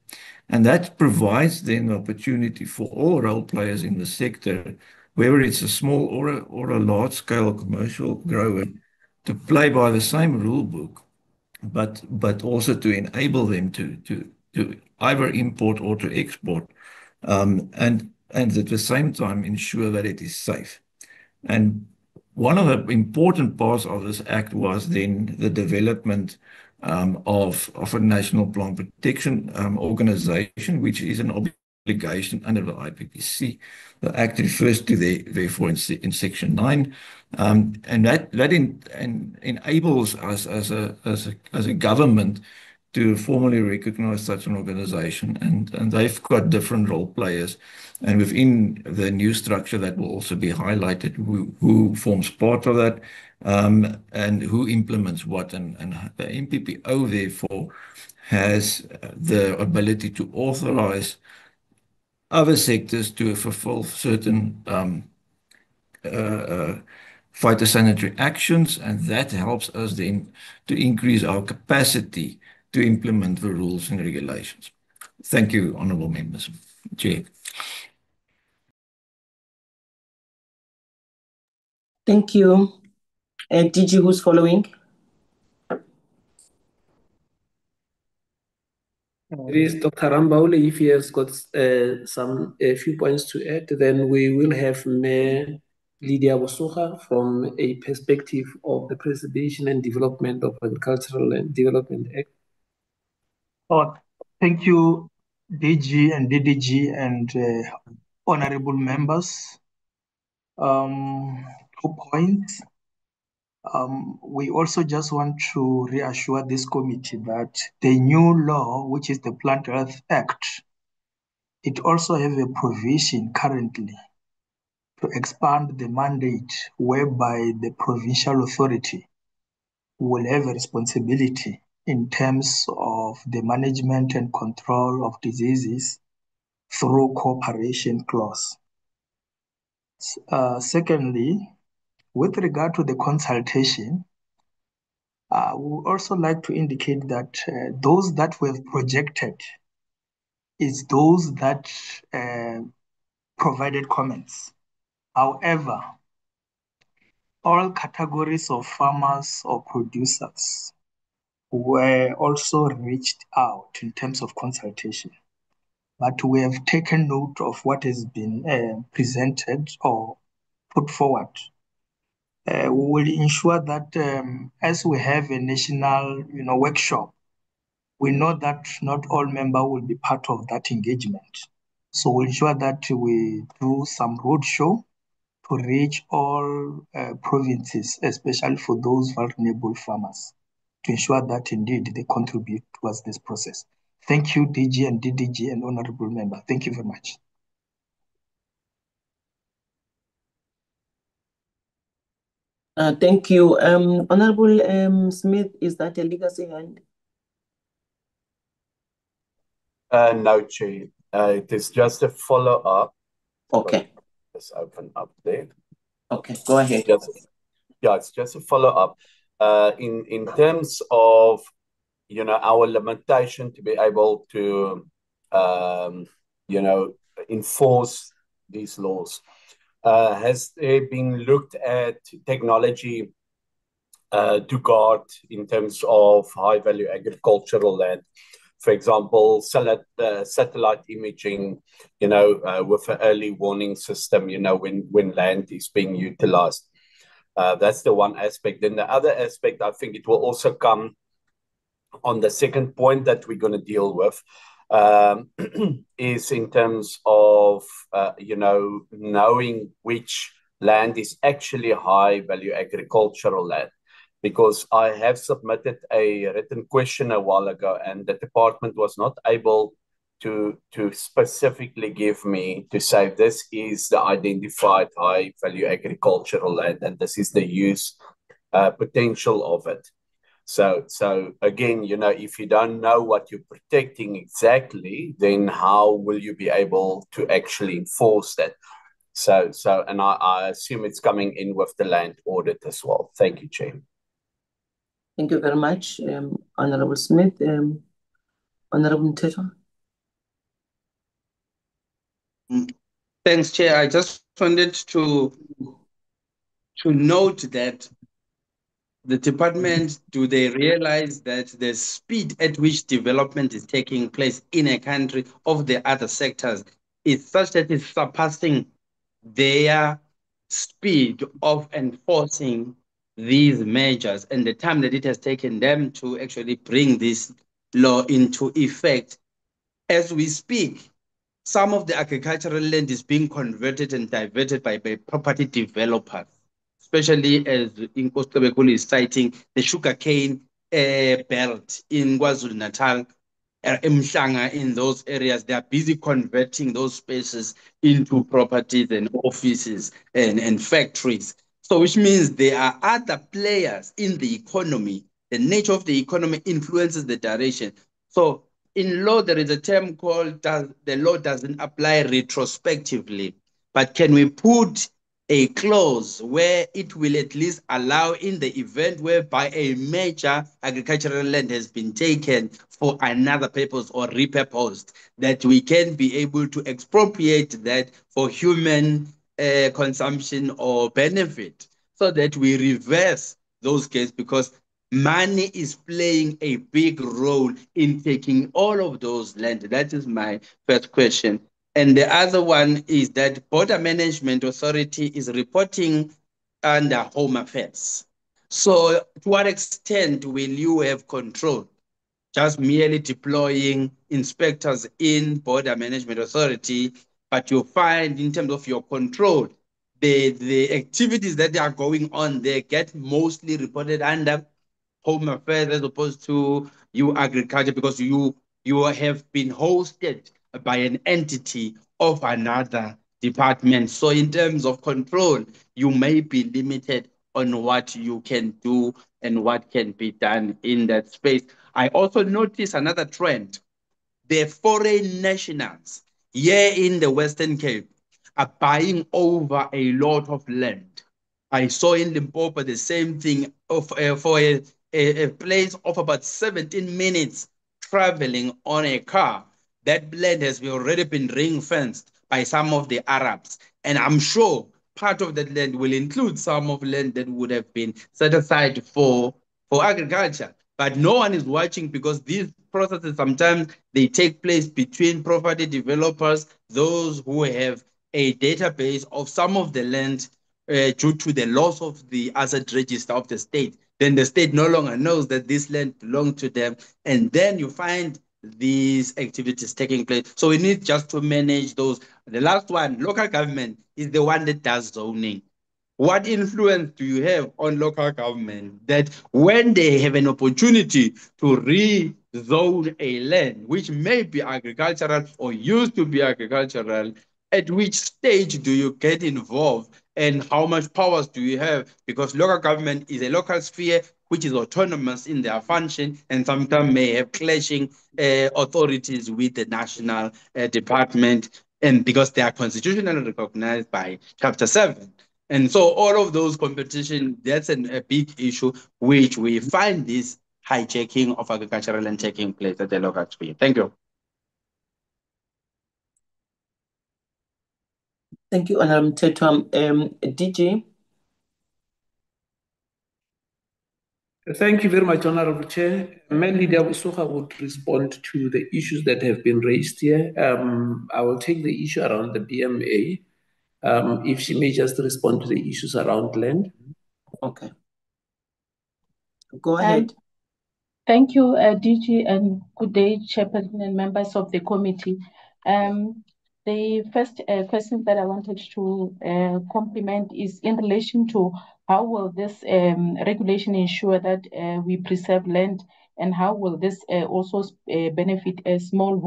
And that provides then the opportunity for all role players in the sector whether it's a small or a large scale commercial grower, to play by the same rule book, but also to enable them to either import or to export, and at the same time ensure that it is safe. And one of the important parts of this act was then the development of a national plant protection organization, which is an obligation under the IPPC. The act refers to therefore in section 9, and that enables us as a government to formally recognize such an organization, and they've got different role players. And within the new structure, that will also be highlighted who forms part of that, and who implements what. And the MPPO, therefore, has the ability to authorize other sectors to fulfill certain phytosanitary actions, and that helps us then to increase our capacity to implement the rules and regulations. Thank you, honourable members. Chair. Thank you. DG, who's following? It is Dr. Rambaule. If he has got a few points to add, then we will have Mayor Lydia Bosuga from a perspective of the Preservation and Development of Agricultural and Development Act. Oh, thank you, DG and DDG and honorable members. 2 points. We also just want to reassure this committee that the new law, which is the Plant Health Act, it also has a provision currently to expand the mandate whereby the provincial authority will have a responsibility in terms of the management and control of diseases through cooperation clause. Secondly, with regard to the consultation, we would also like to indicate that those that we have projected is those that provided comments. However, all categories of farmers or producers were also reached out in terms of consultation. But we have taken note of what has been presented or put forward. We will ensure that as we have a national workshop, we know that not all members will be part of that engagement. So we'll ensure that we do some roadshow to reach all provinces, especially for those vulnerable farmers, to ensure that indeed they contribute towards this process. Thank you, DG and DDG and honorable member. Thank you very much. Thank you. Honorable Smith, is that a legacy hand? No, Chair. It is just a follow-up. Okay. Let's open up there. Okay, go ahead. It's just a follow-up. In terms of our limitation to be able to enforce these laws, has there been looked at technology to guard in terms of high-value agricultural land? For example, satellite imaging, with an early warning system, when land is being utilized. That's the one aspect. Then the other aspect, I think it will also come on the second point that we're going to deal with, is in terms of, knowing which land is actually high-value agricultural land. Because I have submitted a written question a while ago, and the department was not able to specifically give me to say this is the identified high-value agricultural land, and this is the use potential of it. So again, if you don't know what you're protecting exactly, then how will you be able to actually enforce that? So, and I assume it's coming in with the land audit as well. Thank you, Chair. Thank you very much, Honorable Smith. Honorable Mteto. Thanks, Chair. I just wanted to note that the department, do they realize that the speed at which development is taking place in a country of the other sectors is such that it's surpassing their speed of enforcing these measures and the time that it has taken them to actually bring this law into effect? As we speak, some of the agricultural land is being converted and diverted by property developers, especially as Inkosi is citing the sugarcane belt in KwaZulu-Natal, Mhlanga, in those areas. They are busy converting those spaces into properties and offices and factories. So which means there are other players in the economy. The nature of the economy influences the direction. So in law, there is a term called the law doesn't apply retrospectively, but can we put a clause where it will at least allow, in the event whereby a major agricultural land has been taken for another purpose or repurposed, that we can be able to expropriate that for human consumption or benefit, so that we reverse those cases, because money is playing a big role in taking all of those land. That is my first question. And the other one is that Border Management Authority is reporting under Home Affairs. So to what extent will you have control? Just merely deploying inspectors in Border Management Authority, but you find in terms of your control, the activities that are going on there get mostly reported under Home Affairs as opposed to you agriculture, because you have been hosted by an entity of another department. So in terms of control, you may be limited on what you can do and what can be done in that space. I also notice another trend. The foreign nationals here in the Western Cape are buying over a lot of land. I saw in Limpopo the same thing for a place of about 17 minutes traveling on a car. That land has already been ring fenced by some of the Arabs. And I'm sure part of that land will include some of land that would have been set aside for agriculture. But no one is watching, because these processes sometimes they take place between property developers, those who have a database of some of the land due to the loss of the asset register of the state. Then the state no longer knows that this land belongs to them. And then you find these activities taking place. So we need just to manage those. The last one, local government, is the one that does zoning. What influence do you have on local government that when they have an opportunity to rezone a land, which may be agricultural or used to be agricultural, at which stage do you get involved and how much powers do you have? Because local government is a local sphere which is autonomous in their function and sometimes may have clashing authorities with the national department, and because they are constitutionally recognized by Chapter 7. And so all of those competition, that's a big issue, which we find this hijacking of agricultural land taking place at the local sphere. Thank you. Thank you, Honorable Mthethwa. DG? Thank you very much, Honorable Chair. Mainly, Diabusuka would respond to the issues that have been raised here. I will take the issue around the BMA. If she may just respond to the issues around land. Okay. Go ahead. Thank you, DG, and good day, Chairperson and members of the committee. The first question that I wanted to compliment is in relation to how will this regulation ensure that we preserve land, and how will this also benefit a small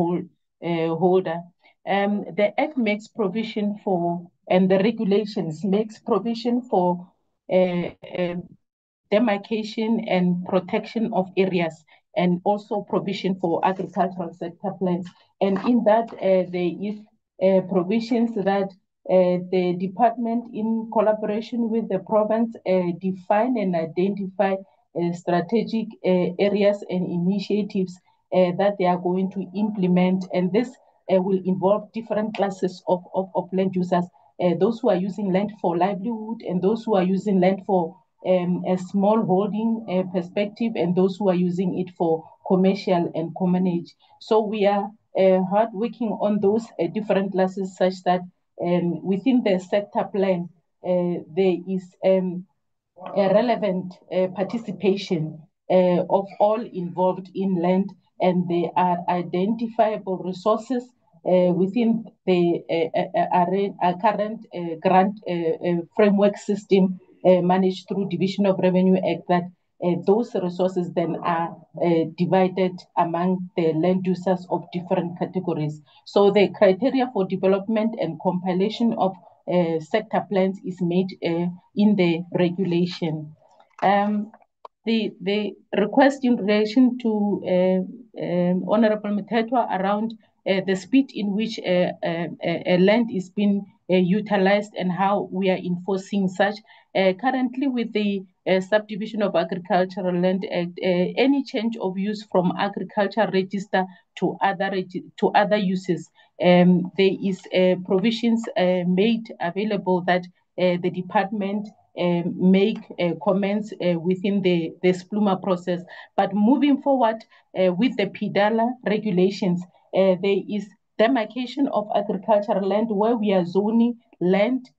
holder. The Act makes provision for, and the regulations makes provision for demarcation and protection of areas, and also provision for agricultural sector plans. And in that, there is provisions that the department, in collaboration with the province, define and identify strategic areas and initiatives that they are going to implement. And this will involve different classes of land users. those who are using land for livelihood, and those who are using land for a small holding perspective, and those who are using it for commercial and commonage. So we are hard working on those different classes, such that within the sector plan, there is a relevant participation of all involved in land, and there are identifiable resources within the current grant framework system managed through Division of Revenue Act, that those resources then are divided among the land users of different categories. So the criteria for development and compilation of sector plans is made in the regulation. The request in relation to Honorable Mthethwa around the speed in which land is being utilized and how we are enforcing such. Currently, with the Subdivision of Agricultural Land Act, any change of use from agriculture register to other uses, there is provisions made available that the department make comments within the SPLUMA process. But moving forward with the PDAL regulations, there is demarcation of agricultural land where we are zoning land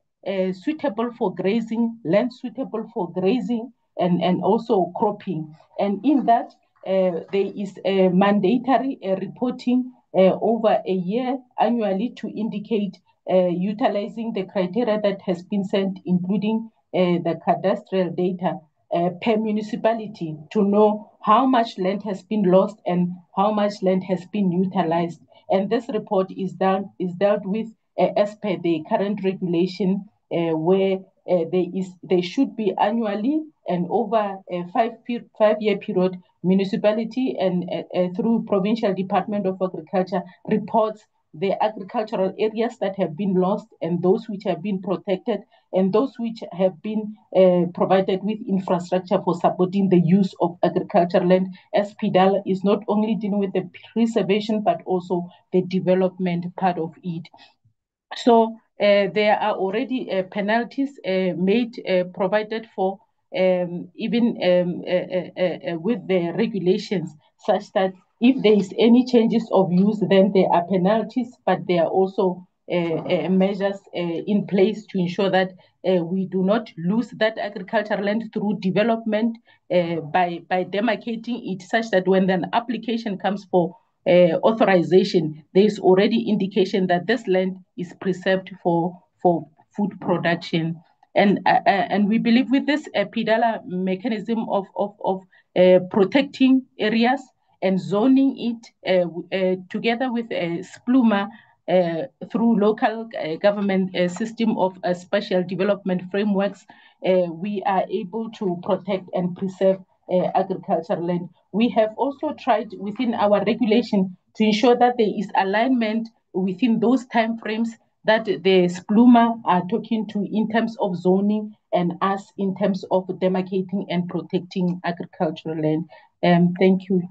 suitable for grazing, land suitable for grazing, and also cropping. And in that, there is a mandatory reporting over a year annually to indicate utilizing the criteria that has been sent, including the cadastral data per municipality, to know how much land has been lost and how much land has been utilized. And this report is dealt with as per the current regulation, where there should be annually and over a five-year period, municipality and through Provincial Department of Agriculture reports the agricultural areas that have been lost, and those which have been protected, and those which have been provided with infrastructure for supporting the use of agricultural land, as PDAL is not only dealing with the preservation but also the development part of it. So there are already penalties provided for even with the regulations, such that if there is any changes of use, then there are penalties, but there are also measures in place to ensure that we do not lose that agricultural land through development by demarcating it, such that when an application comes for authorization, there is already indication that this land is preserved for food production. And we believe with this PDAL mechanism of protecting areas and zoning it together with SPLUMA through local government system of special development frameworks, we are able to protect and preserve agricultural land. We have also tried within our regulation to ensure that there is alignment within those timeframes that the SPLUMA are talking to in terms of zoning, and us in terms of demarcating and protecting agricultural land. Thank you.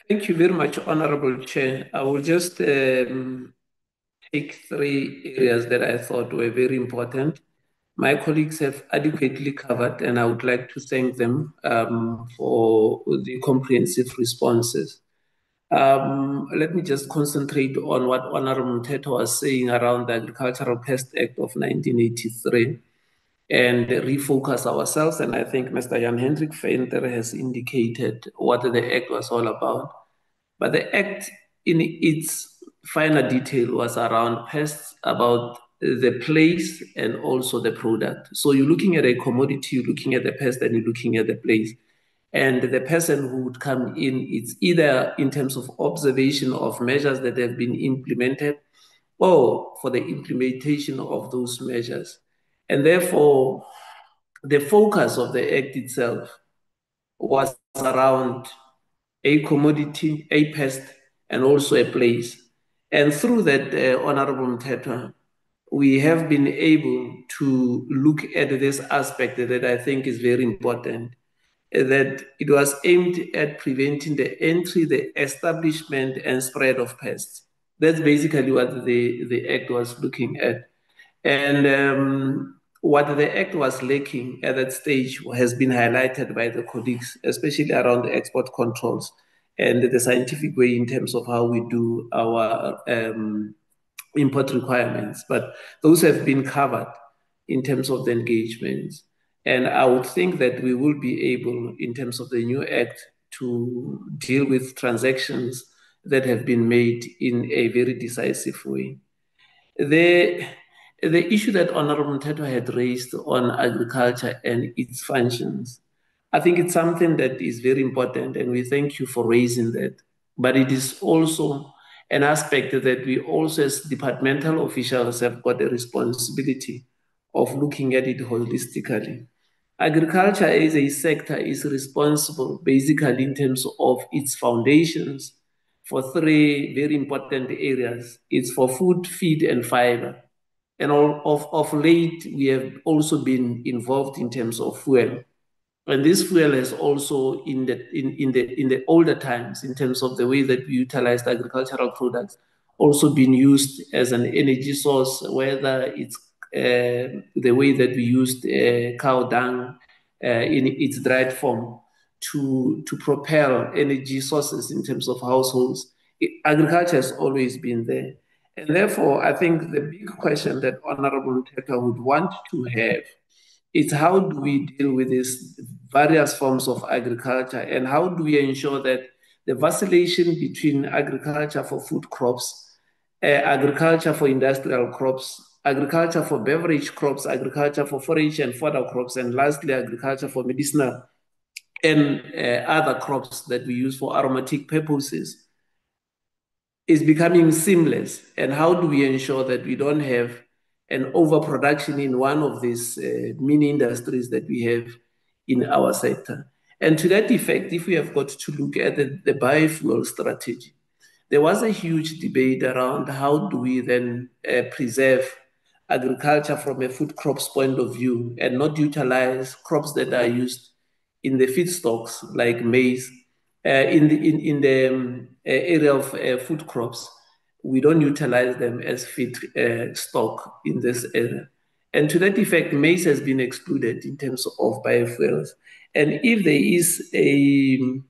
Thank you very much, Honorable Chair. I will just take 3 areas that I thought were very important. My colleagues have adequately covered, and I would like to thank them for the comprehensive responses. Let me just concentrate on what Honorable Mthethwa was saying around the Agricultural Pest Act of 1983 and refocus ourselves. And I think Mr. Jan-Hendrik Venter has indicated what the Act was all about. But the Act in its finer detail was around pests, about the place and also the product. So you're looking at a commodity, you're looking at the pest, and you're looking at the place. And the person who would come in, it's either in terms of observation of measures that have been implemented or for the implementation of those measures. And therefore, the focus of the Act itself was around a commodity, a pest, and also a place. And through that, Honorable Mthethwa, we have been able to look at this aspect that I think is very important, that it was aimed at preventing the entry, the establishment, and spread of pests. That's basically what the Act was looking at. And what the Act was lacking at that stage has been highlighted by the colleagues, especially around the export controls and the scientific way in terms of how we do our import requirements. But those have been covered in terms of the engagements. And I would think that we will be able, in terms of the new Act, to deal with transactions that have been made in a very decisive way. The issue that Honorable Mteto had raised on agriculture and its functions, I think it's something that is very important, and we thank you for raising that. But it is also an aspect that we also, as departmental officials, have got a responsibility of looking at it holistically. Agriculture as a sector is responsible basically in terms of its foundations for three very important areas. It's for food, feed, and fiber. And of late, we have also been involved in terms of fuel. And this fuel has also, in the older times, in terms of the way that we utilized agricultural products, also been used as an energy source, whether it's the way that we used cow dung in its dried form to propel energy sources in terms of households. Agriculture has always been there. And therefore, I think the big question that Honorable Mteto would want to have is how do we deal with these various forms of agriculture, and how do we ensure that the vacillation between agriculture for food crops, agriculture for industrial crops, agriculture for beverage crops, agriculture for forage and fodder crops, and lastly, agriculture for medicinal and other crops that we use for aromatic purposes, is becoming seamless. And how do we ensure that we don't have an overproduction in one of these mini industries that we have in our sector? And to that effect, if we have got to look at the biofuel strategy, there was a huge debate around how do we then preserve agriculture from a food crops point of view and not utilize crops that are used in the feedstocks like maize. In the area of food crops, we don't utilize them as feed stock in this area. And to that effect, maize has been excluded in terms of biofuels. And if there is an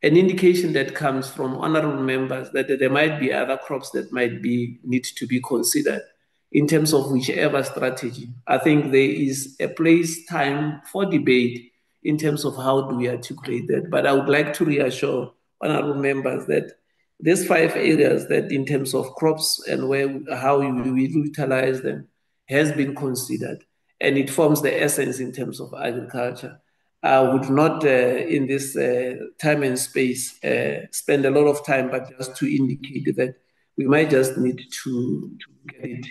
indication that comes from honorable members that there might be other crops that might need to be considered in terms of whichever strategy, I think there is a place, time for debate in terms of how do we articulate that. But I would like to reassure honorable members that these 5 areas that in terms of crops and how we utilize them has been considered, and it forms the essence in terms of agriculture. I would not, in this time and space, spend a lot of time, but just to indicate that we might just need to look at it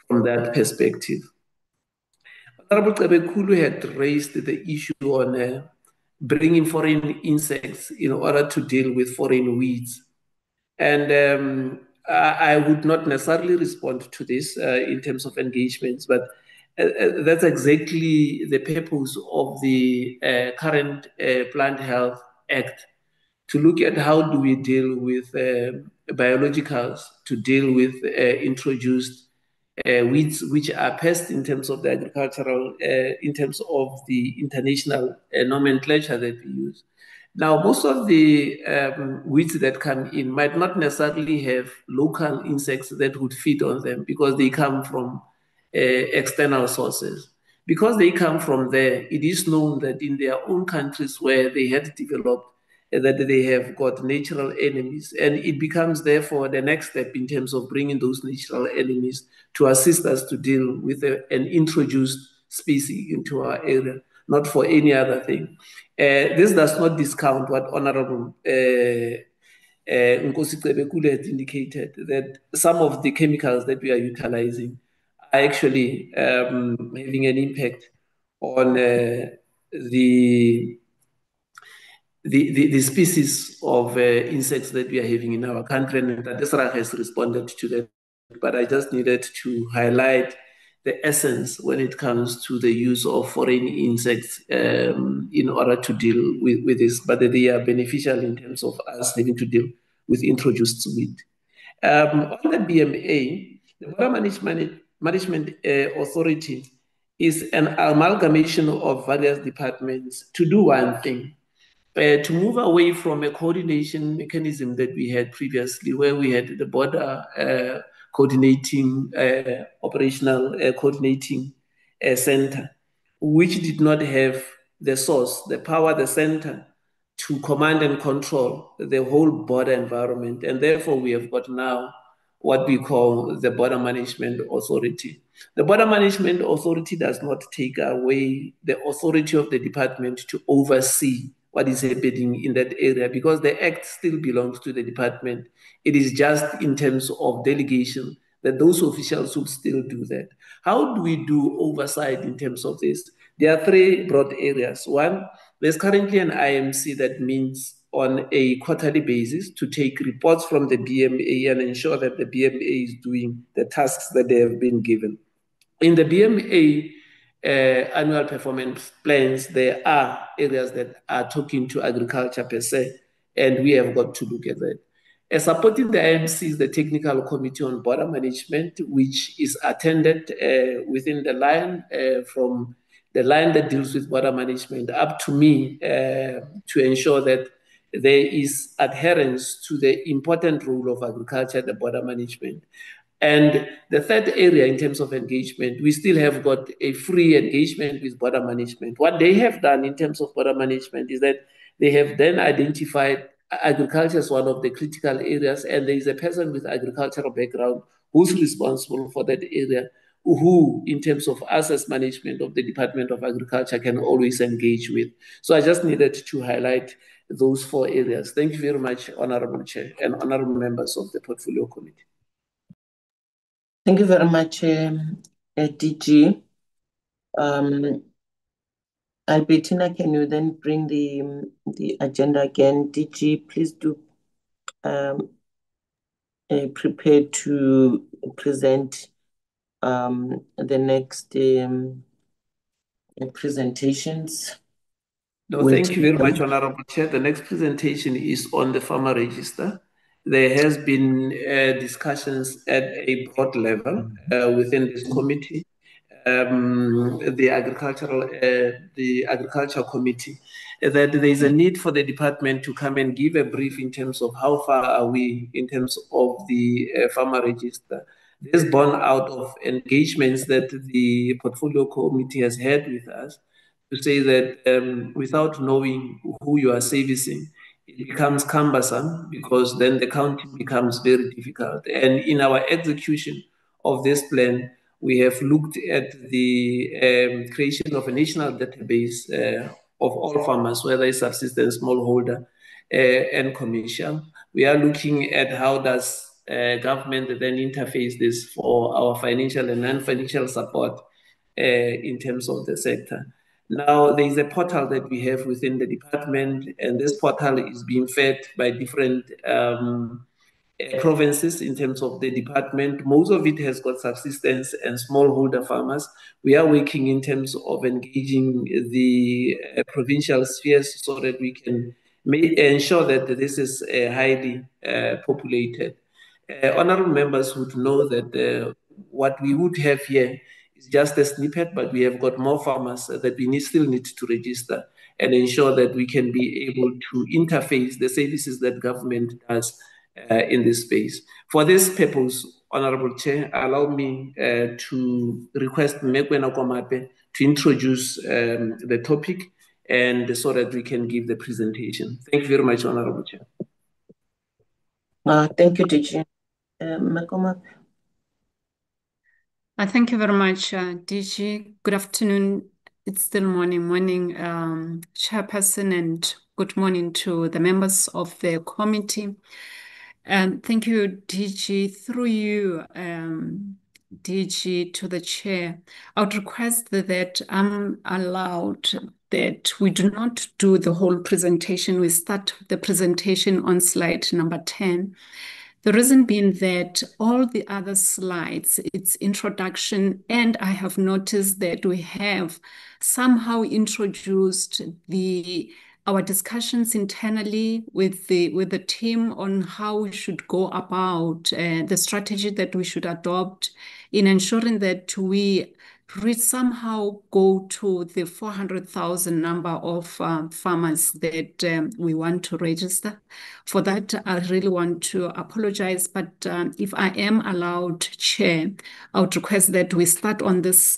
from that perspective. Honorable Kabekulu had raised the issue on bringing foreign insects in order to deal with foreign weeds. And I would not necessarily respond to this in terms of engagements, but that's exactly the purpose of the current Plant Health Act, to look at how do we deal with biologicals, to deal with introduced weeds, which are pests in terms of the agricultural, in terms of the international nomenclature that we use. Now, most of the weeds that come in might not necessarily have local insects that would feed on them because they come from external sources. Because they come from there, it is known that in their own countries where they had developed, that they have got natural enemies. And it becomes, therefore, the next step in terms of bringing those natural enemies to assist us to deal with an introduced species into our area, not for any other thing. This does not discount what Honorable Nkosi Cebekule has indicated, that some of the chemicals that we are utilizing are actually having an impact on the species of insects that we are having in our country, and Desra has responded to that. But I just needed to highlight the essence when it comes to the use of foreign insects in order to deal with this. But they are beneficial in terms of us having to deal with introduced weed. On the BMA, the Border Management Authority is an amalgamation of various departments to do one thing. To move away from a coordination mechanism that we had previously, where we had the border coordinating, operational coordinating center, which did not have the source, the power, the center to command and control the whole border environment. And therefore, we have got now what we call the Border Management Authority. The Border Management Authority does not take away the authority of the department to oversee what is happening in that area, because the act still belongs to the department. It is just in terms of delegation that those officials will still do that. How do we do oversight in terms of this? There are three broad areas. One, there's currently an IMC that meets on a quarterly basis to take reports from the BMA and ensure that the BMA is doing the tasks that they have been given. In the BMA annual performance plans, there are areas that are talking to agriculture per se, and we have got to look at that. Supporting the IMC is the Technical Committee on Border Management, which is attended within the line from the line that deals with border management up to me to ensure that there is adherence to the important role of agriculture at the border management. And the third area in terms of engagement, we still have got a free engagement with border management. What they have done in terms of border management is that they have then identified agriculture as one of the critical areas, and there is a person with agricultural background who's responsible for that area, who, in terms of us as management of the Department of Agriculture, can always engage with. So I just needed to highlight those four areas. Thank you very much, Honorable Chair and honorable members of the Portfolio Committee. Thank you very much, DG. Albertina, can you then bring the agenda again? DG, please do prepare to present the next presentations. No, thank you very much, Honorable Chair. The next presentation is on the farmer register. There has been discussions at a broad level within this committee, the agriculture committee, that there is a need for the department to come and give a brief in terms of how far are we in terms of the farmer register. This is born out of engagements that the portfolio committee has had with us, to say that without knowing who you are servicing, it becomes cumbersome, because then the counting becomes very difficult. And in our execution of this plan, we have looked at the creation of a national database of all farmers, whether it's subsistence, smallholder, and commercial. We are looking at how does government then interface this for our financial and non-financial support in terms of the sector. Now, there is a portal that we have within the department, and this portal is being fed by different provinces in terms of the department. Most of it has got subsistence and smallholder farmers. We are working in terms of engaging the provincial spheres so that we can ensure that this is highly populated. Honorable members would know that what we would have here is just a snippet, but we have got more farmers that we still need to register and ensure that we can be able to interface the services that government does in this space. For this purpose, Honorable Chair, allow me to request Mekwena Komape to introduce the topic, and so that we can give the presentation. Thank you very much, Honorable Chair. Thank you, DG. Mekwena. Thank you very much, DG. Good afternoon. It's still morning, Chairperson, and good morning to the members of the committee. Thank you, DG. Through you, DG, to the Chair, I would request that I'm allowed that we do not do the whole presentation. We start the presentation on slide number 10. The reason being that all the other slides, it's introduction, and I have noticed that we have somehow introduced the our discussions internally with the team on how we should go about the strategy that we should adopt in ensuring that we somehow go to the 400,000 number of farmers that we want to register. For that, I really want to apologize, but if I am allowed, Chair, I would request that we start on this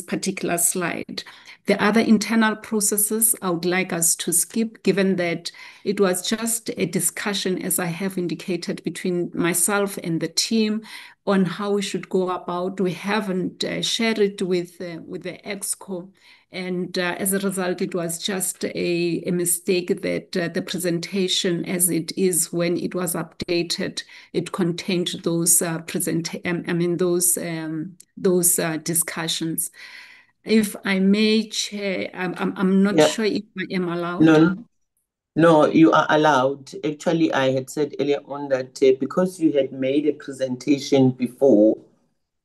particular slide. The other internal processes I would like us to skip, given that it was just a discussion, as I have indicated, between myself and the team on how we should go about. We haven't shared it with the EXCO. And as a result, it was just a mistake that the presentation, as it is when it was updated, it contained those discussions. If I may, Chair, I'm not sure if I am allowed. No, you are allowed. Actually, I had said earlier on that because you had made a presentation before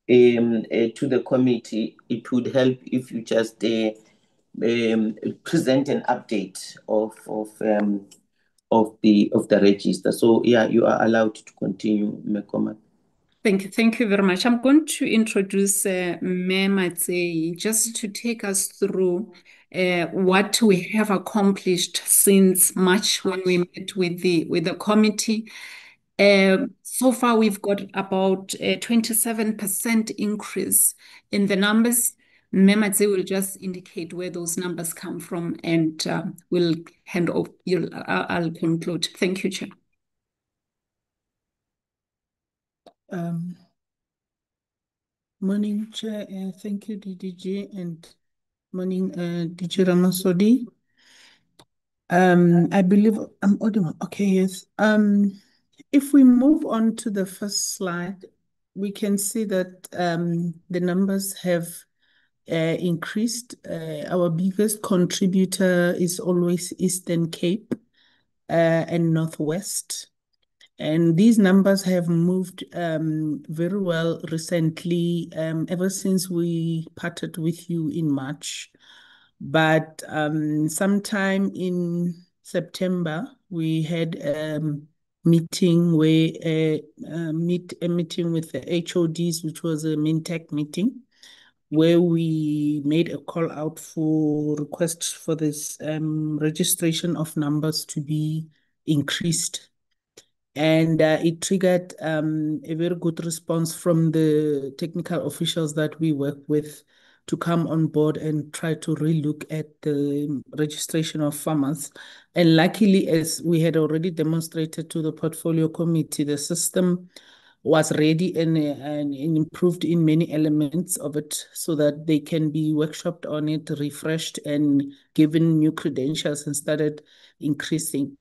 to the committee, it would help if you just present an update of the register. So yeah, you are allowed to continue, Mekoma. Thank you very much. I'm going to introduce Mayor Matsei just to take us through what we have accomplished since March when we met with the committee. So far, we've got about a 27% increase in the numbers. Mayor Matsei will just indicate where those numbers come from, and we'll hand off. I'll conclude. Thank you, Chair. Morning, Chair. Thank you, DDG, and morning, DG Ramasodi. I believe I'm audible. Okay, yes. If we move on to the first slide, we can see that the numbers have increased. Our biggest contributor is always Eastern Cape and Northwest. And these numbers have moved very well recently, ever since we parted with you in March. But sometime in September, we had a meeting where a meeting with the HODs, which was a MinTech meeting, where we made a call out for requests for this registration of numbers to be increased. And it triggered a very good response from the technical officials that we work with to come on board and try to relook at the registration of farmers. And luckily, as we had already demonstrated to the portfolio committee, the system was ready and improved in many elements of it so that they can be workshopped on it, refreshed, and given new credentials and started increasing.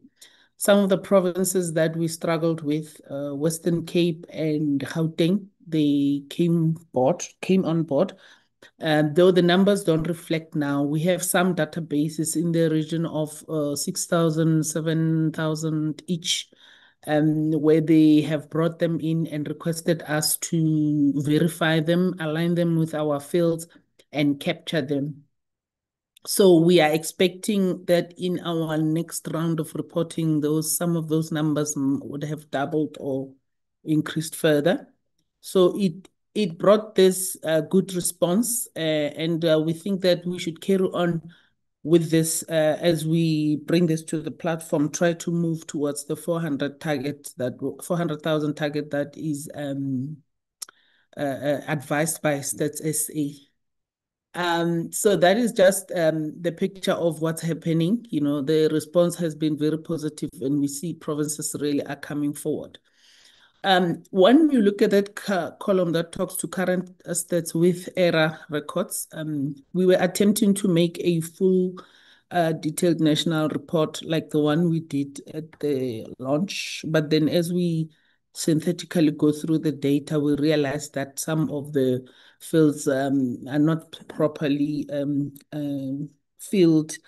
Some of the provinces that we struggled with, Western Cape and Gauteng, they came on board. Though the numbers don't reflect now, we have some databases in the region of 6,000, 7,000 each, where they have brought them in and requested us to verify them, align them with our fields, and capture them. So we are expecting that in our next round of reporting, some of those numbers would have doubled or increased further. So it brought this good response, and we think that we should carry on with this as we bring this to the platform, try to move towards the 400,000 target that is advised by Stats SA. So that is just the picture of what's happening. You know, the response has been very positive, and we see provinces really are coming forward. When you look at that column that talks to current stats with ERA records, we were attempting to make a full detailed national report like the one we did at the launch. But then as we synthetically go through the data, we realize that some of the fields are not properly filled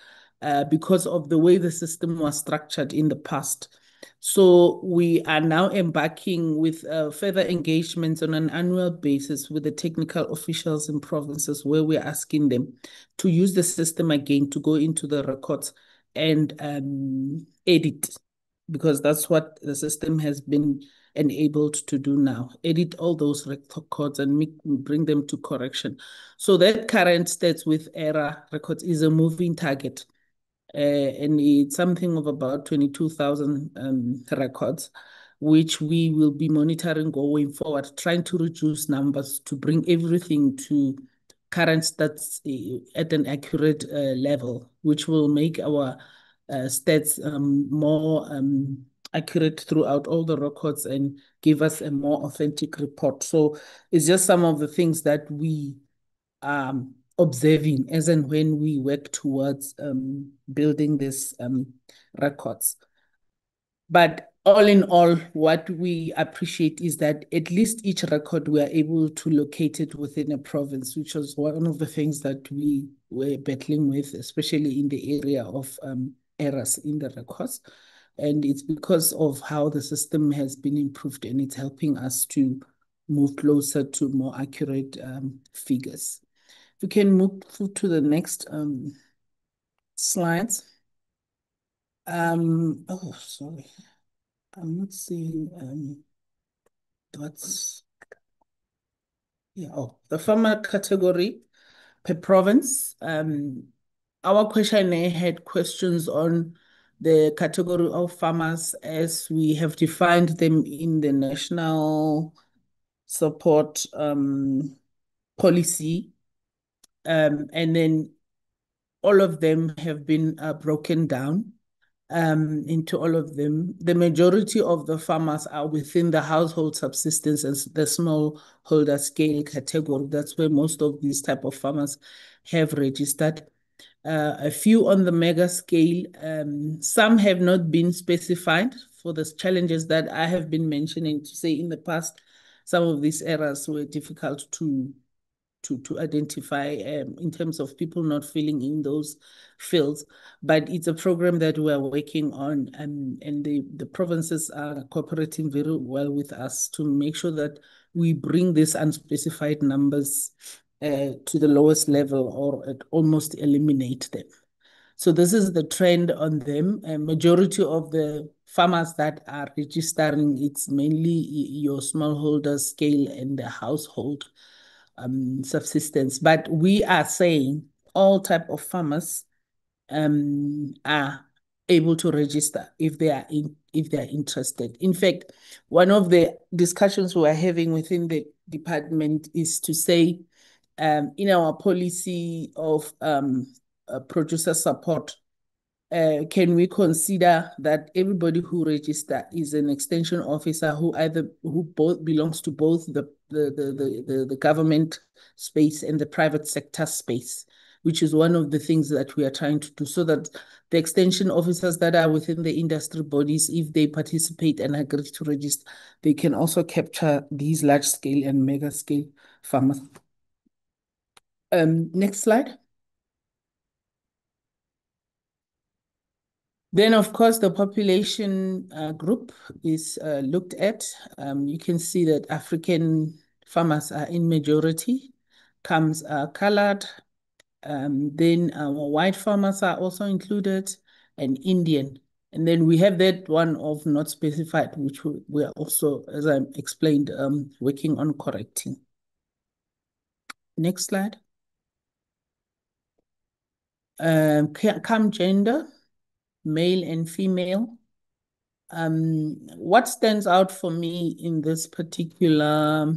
because of the way the system was structured in the past. So we are now embarking with further engagements on an annual basis with the technical officials in provinces, where we're asking them to use the system again to go into the records and edit, because that's what the system has been enabled to do now. Edit all those records and bring them to correction. So that current stats with error records is a moving target. And it's something of about 22,000 records, which we will be monitoring going forward, trying to reduce numbers to bring everything to current stats at an accurate level, which will make our stats more accurate throughout all the records and give us a more authentic report. So it's just some of the things that we observing as and when we work towards building these records. But all in all, what we appreciate is that at least each record we are able to locate it within a province, which was one of the things that we were battling with, especially in the area of errors in the records. And it's because of how the system has been improved, and it's helping us to move closer to more accurate figures. We can move to the next slides. Oh, sorry. I'm not seeing what's, yeah, oh, the farmer category per province. Our questionnaire had questions on the category of farmers as we have defined them in the national support policy. And then all of them have been broken down into all of them. The majority of the farmers are within the household subsistence and the smallholder scale category. That's where most of these type of farmers have registered. A few on the mega scale. Some have not been specified for the challenges that I have been mentioning to say in the past. Some of these errors were difficult to identify in terms of people not filling in those fields. But it's a program that we're working on, and the provinces are cooperating very well with us to make sure that we bring these unspecified numbers to the lowest level or almost eliminate them. So this is the trend on them. A majority of the farmers that are registering, it's mainly your smallholder scale and the household subsistence. But we are saying all type of farmers are able to register if they are interested. In fact, one of the discussions we are having within the department is to say in our policy of producer support, can we consider that everybody who register is an extension officer who both belongs to both the government space and the private sector space, which is one of the things that we are trying to do, so that the extension officers that are within the industry bodies, if they participate and agree to register, they can also capture these large scale and mega scale farmers. Next slide. Then, of course, the population group is looked at. You can see that African farmers are in majority, comes colored. Then white farmers are also included, and Indian. And then we have that one of not specified, which we are also, as I explained, working on correcting. Next slide. Come gender, male and female. What stands out for me in this particular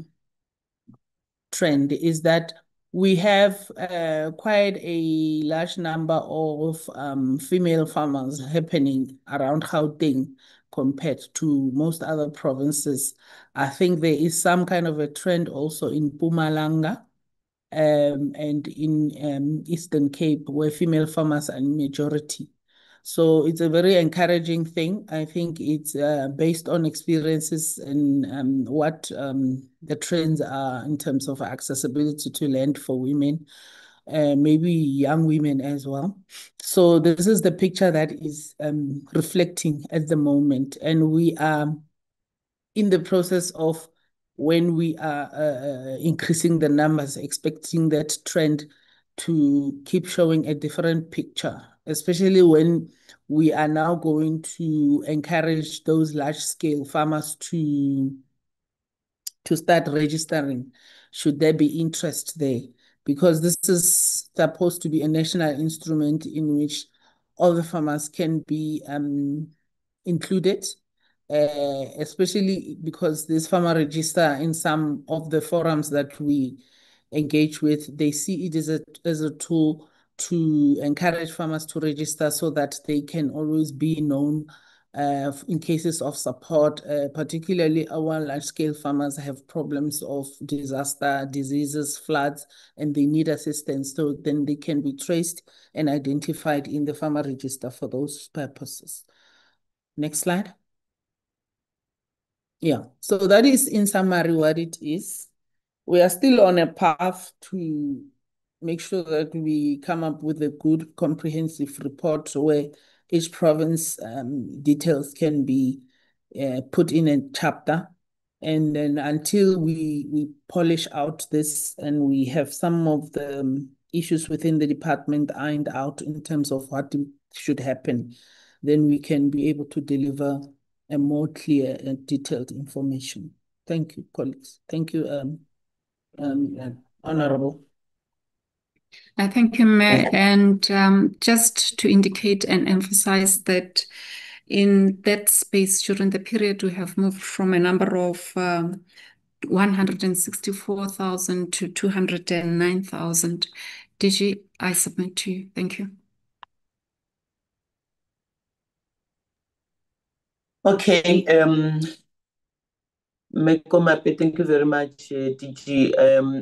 trend is that we have quite a large number of female farmers happening around Gauteng compared to most other provinces. I think there is some kind of a trend also in Mpumalanga and in Eastern Cape, where female farmers are in majority. So it's a very encouraging thing. I think it's based on experiences and what the trends are in terms of accessibility to land for women, maybe young women as well. So this is the picture that is reflecting at the moment. And we are in the process of, when we are increasing the numbers, expecting that trend to keep showing a different picture, especially when we are now going to encourage those large-scale farmers to start registering, should there be interest there. Because this is supposed to be a national instrument in which all the farmers can be included, especially because this farmer register in some of the forums that we engage with, they see it as a tool to encourage farmers to register so that they can always be known in cases of support, particularly our large-scale farmers have problems of disaster, diseases, floods, and they need assistance. So then they can be traced and identified in the farmer register for those purposes. Next slide. Yeah, so that is in summary what it is. We are still on a path to make sure that we come up with a good comprehensive report where each province details can be put in a chapter. And then until we polish out this and we have some of the issues within the department ironed out in terms of what should happen, then we can be able to deliver a more clear and detailed information. Thank you, colleagues. Thank you, Honorable. Thank you, Mayor. And just to indicate and emphasize that in that space during the period, we have moved from a number of 164,000 to 209,000. DG, I submit to you. Thank you. Okay, Mekomape, thank you very much, DG.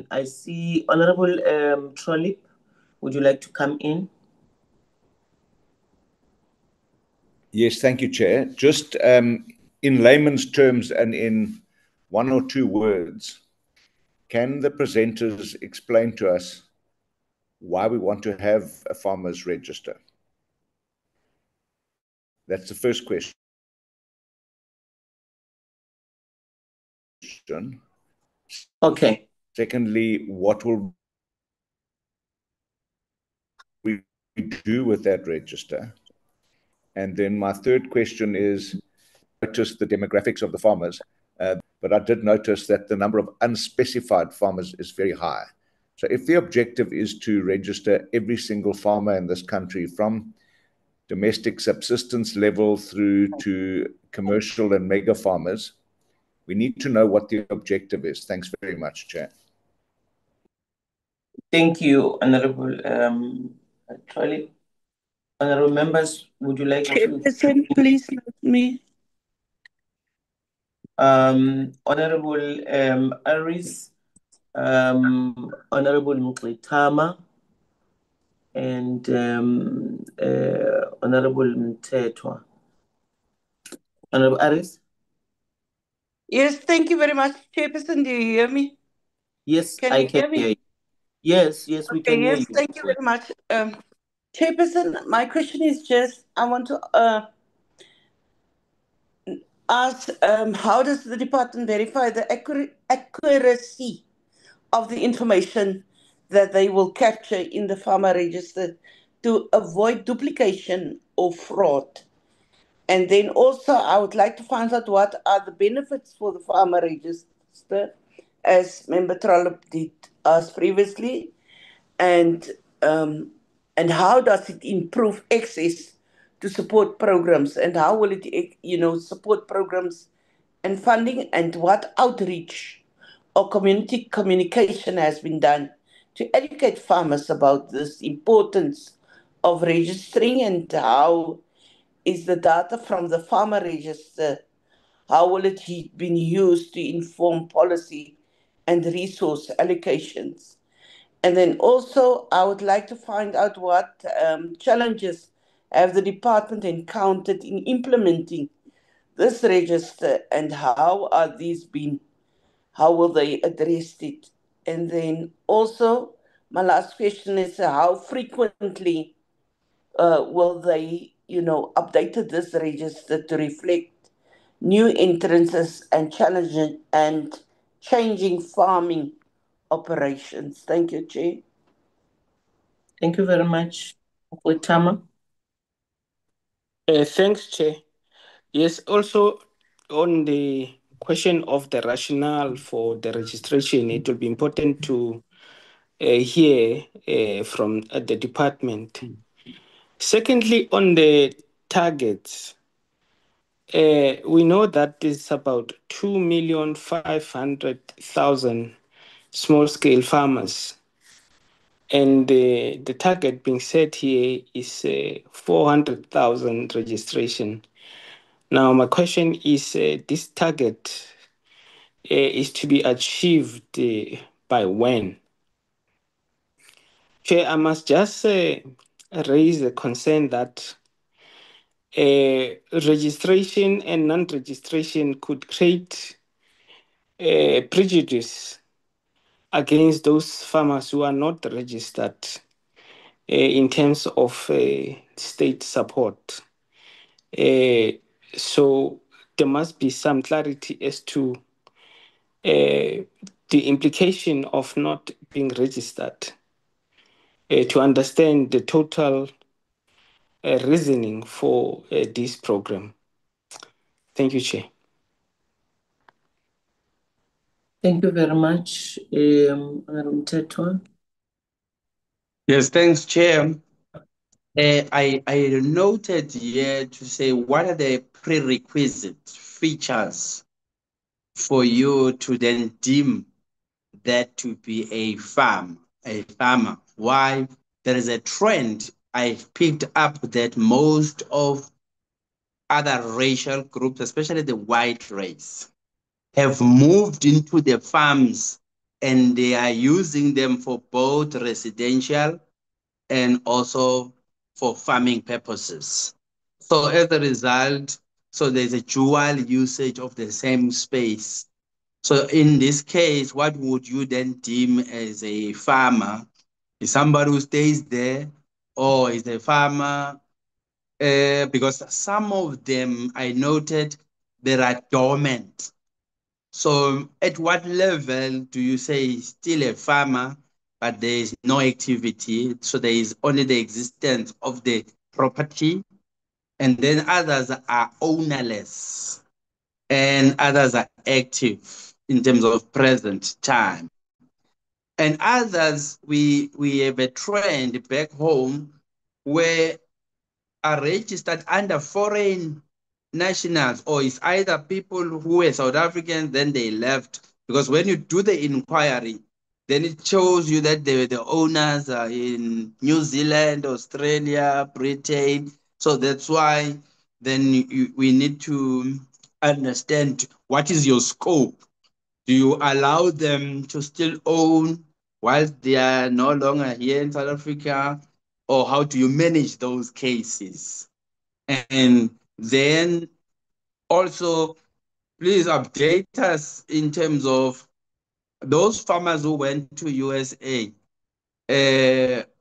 I see Honorable Trollip. Would you like to come in? Yes, thank you, Chair. Just in layman's terms and in one or two words, can the presenters explain to us why we want to have a farmers register? That's the first question. Okay. Secondly, what will we do with that register? And then my third question is, notice the demographics of the farmers, but I did notice that the number of unspecified farmers is very high. So if the objective is to register every single farmer in this country from domestic subsistence level through to commercial and mega farmers, we need to know what the objective is. Thanks very much, Chair. Thank you, Honorable Trolley. Honorable members, would you like to? Chairperson, please let me. Honorable Aris, Honorable Mklitama, and Honorable Mtetwa. Honorable Aris? Yes, thank you very much, Chairperson. Do you hear me? Yes, can I can hear you. Yes, we can hear you. Thank you very much. Chairperson, my question is just, I want to ask, how does the department verify the accuracy of the information that they will capture in the farmer register to avoid duplication or fraud? And then also, I would like to find out what are the benefits for the farmer register, as Member Trollop did ask previously, and how does it improve access to support programs, and how will it, support programs and funding, and what outreach or community communication has been done to educate farmers about this importance of registering, and how is the data from the farmer register, how will it be used to inform policy and resource allocations? And then also, I would like to find out what challenges have the department encountered in implementing this register, and how will they address it? And then also, my last question is, how frequently will they, update this register to reflect new entrances and challenges and changing farming operations? Thank you, Chair. Thank you very much, Tama. Thanks, Chair. Yes, also on the question of the rationale for the registration, it will be important to hear from the department. Secondly, on the targets, we know that it's about 2,500,000 small-scale farmers. And the target being set here is 400,000 registration. Now, my question is, this target is to be achieved by when? Chair, I must just raise a concern that registration and non-registration could create prejudice against those farmers who are not registered in terms of state support. So there must be some clarity as to the implication of not being registered to understand the total reasoning for this program. Thank you, Chair. Thank you very much, Honorable Mthethwa. Yes, thanks, Chair. I noted here to say what are the prerequisite features for you to then deem that to be a farmer. Why? There is a trend I've picked up that most of other racial groups, especially the white race, have moved into the farms and they are using them for both residential and also for farming purposes. So as a result, so there's a dual usage of the same space. So in this case, what would you then deem as a farmer? Is somebody who stays there, or is a farmer? Because some of them I noted they are dormant. So at what level do you say still a farmer, but there is no activity? So there is only the existence of the property, and then others are ownerless, and others are active in terms of present time. And others, we have a trend back home where are registered under foreign nationals, or it's either people who were South Africans, then they left. Because when you do the inquiry, then it shows you that the owners are in New Zealand, Australia, Britain. So that's why then we need to understand what is your scope. Do you allow them to still own whilst they are no longer here in South Africa? Or how do you manage those cases? And then also, please update us in terms of those farmers who went to USA.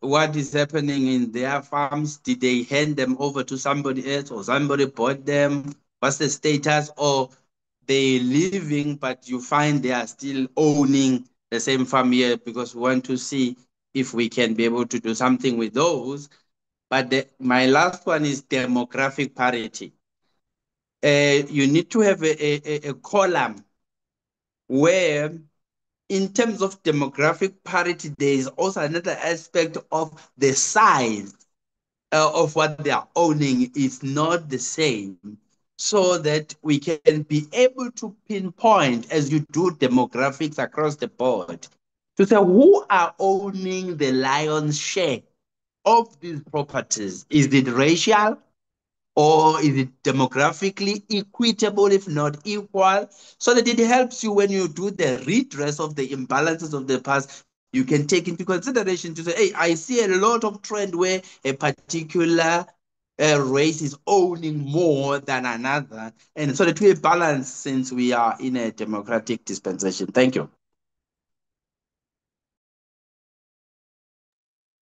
What is happening in their farms? Did they hand them over to somebody else, or somebody bought them? What's the status? Or they living, but you find they are still owning the same farm here, because we want to see if we can be able to do something with those. But my last one is demographic parity. You need to have a column where, in terms of demographic parity, there is also another aspect of the size of what they are owning is not the same, so that we can be able to pinpoint, as you do demographics across the board, to say who are owning the lion's share of these properties. Is it racial? Or is it demographically equitable, if not equal? So that it helps you when you do the redress of the imbalances of the past. You can take into consideration to say, hey, I see a lot of trend where a particular race is owning more than another. And so that we balance, since we are in a democratic dispensation. Thank you.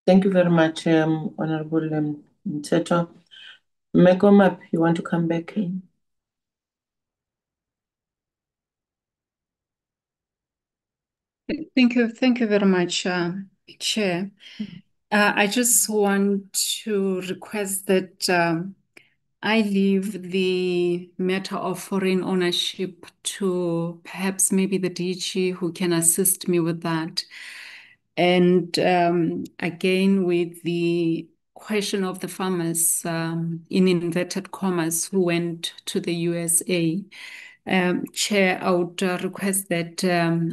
Thank you very much, Honorable Mthethwa. Mekomap, you want to come back in? Thank you very much, Chair. I just want to request that I leave the matter of foreign ownership to perhaps maybe the DG who can assist me with that. And again, with the question of the farmers in inverted commas who went to the USA. Chair, I would request that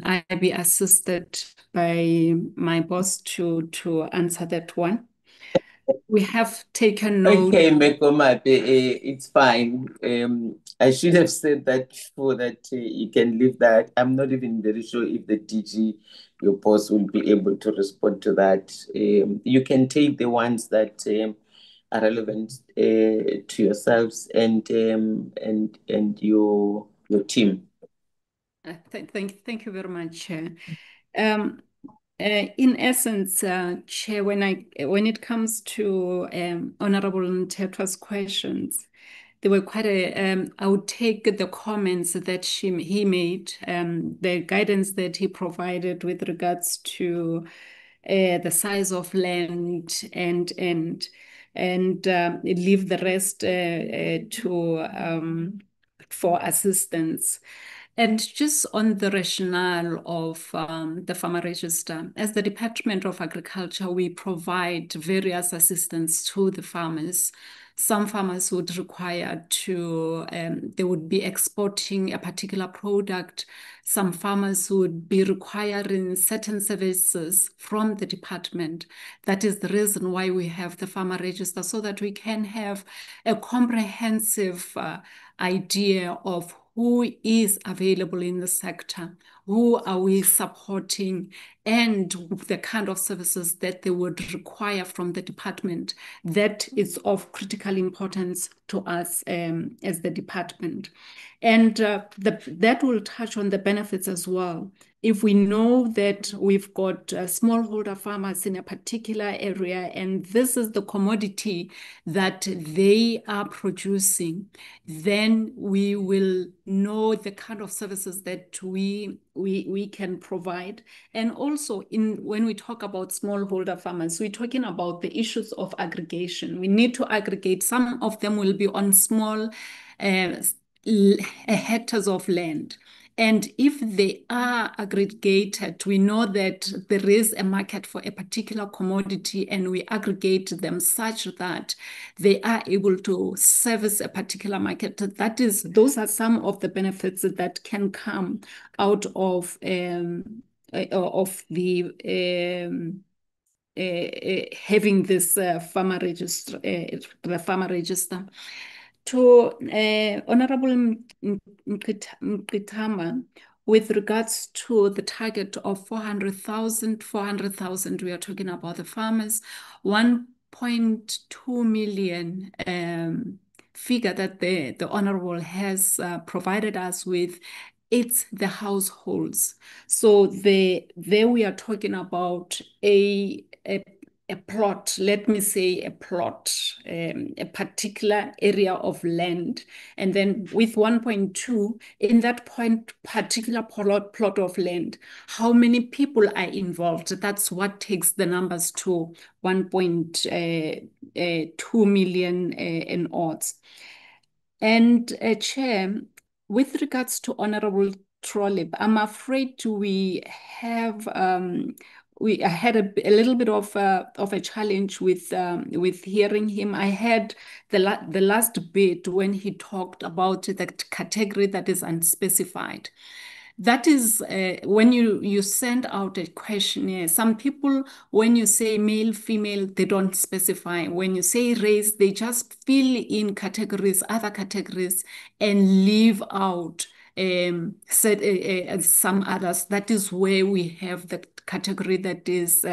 I be assisted by my boss to answer that one. We have taken note. Okay, Mekomape, it's fine. I should have said that before that you can leave that. I'm not even very sure if the DG, your boss, will be able to respond to that. You can take the ones that are relevant to yourselves and your team. Thank you very much, Chair. In essence, Chair, when it comes to Honorable Ntetwa's questions, there were quite I would take the comments that he made, the guidance that he provided with regards to the size of land and leave the rest to for assistance. And just on the rationale of the farmer register, as the Department of Agriculture, we provide various assistance to the farmers. Some farmers would require to, they would be exporting a particular product. Some farmers would be requiring certain services from the department. That is the reason why we have the farmer register, so that we can have a comprehensive idea of who is available in the sector, who are we supporting, and the kind of services that they would require from the department. That is of critical importance to us as the department. And that will touch on the benefits as well. If we know that we've got smallholder farmers in a particular area, and this is the commodity that they are producing, then we will know the kind of services that we can provide. And also, when we talk about smallholder farmers, we're talking about the issues of aggregation. We need to aggregate. Some of them will be on small hectares of land. And if they are aggregated, we know that there is a market for a particular commodity, and we aggregate them such that they are able to service a particular market. Those are some of the benefits that can come out of the having this farmer register, the farmer register. To Honorable Mkitama, with regards to the target of 400,000, we are talking about the farmers, 1.2 million figure that the Honorable has provided us with. It's the households. So there we are talking about a plot, let me say a plot, a particular area of land. And then with 1.2, in that particular plot of land, how many people are involved? That's what takes the numbers to 1.2 million and odds. And Chair, with regards to Honorable Trollip, I'm afraid we have we had a little bit of a challenge with hearing him. I had the last bit when he talked about the category that is unspecified. That is when you send out a questionnaire. Some people, when you say male, female, they don't specify. When you say race, they just fill in categories, other categories, and leave out some others. That is where we have the category that is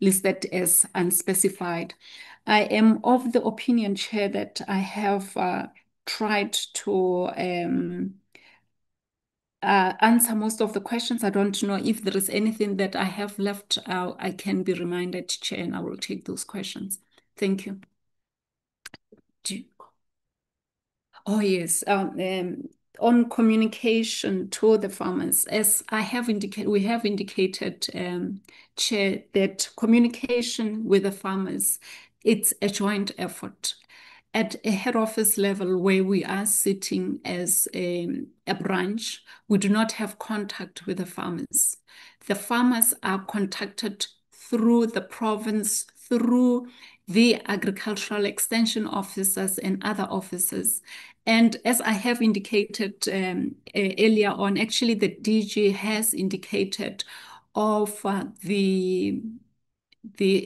listed as unspecified. I am of the opinion, Chair, that I have tried to answer most of the questions. I don't know if there is anything that I have left. I can be reminded, Chair, and I will take those questions. Thank you. Oh, yes. on communication to the farmers, as we have indicated, Chair, that communication with the farmers, it's a joint effort. At a head office level where we are sitting as a branch, we do not have contact with the farmers. The farmers are contacted through the province, through the agricultural extension officers and other officers. And as I have indicated earlier on, actually the DG has indicated of the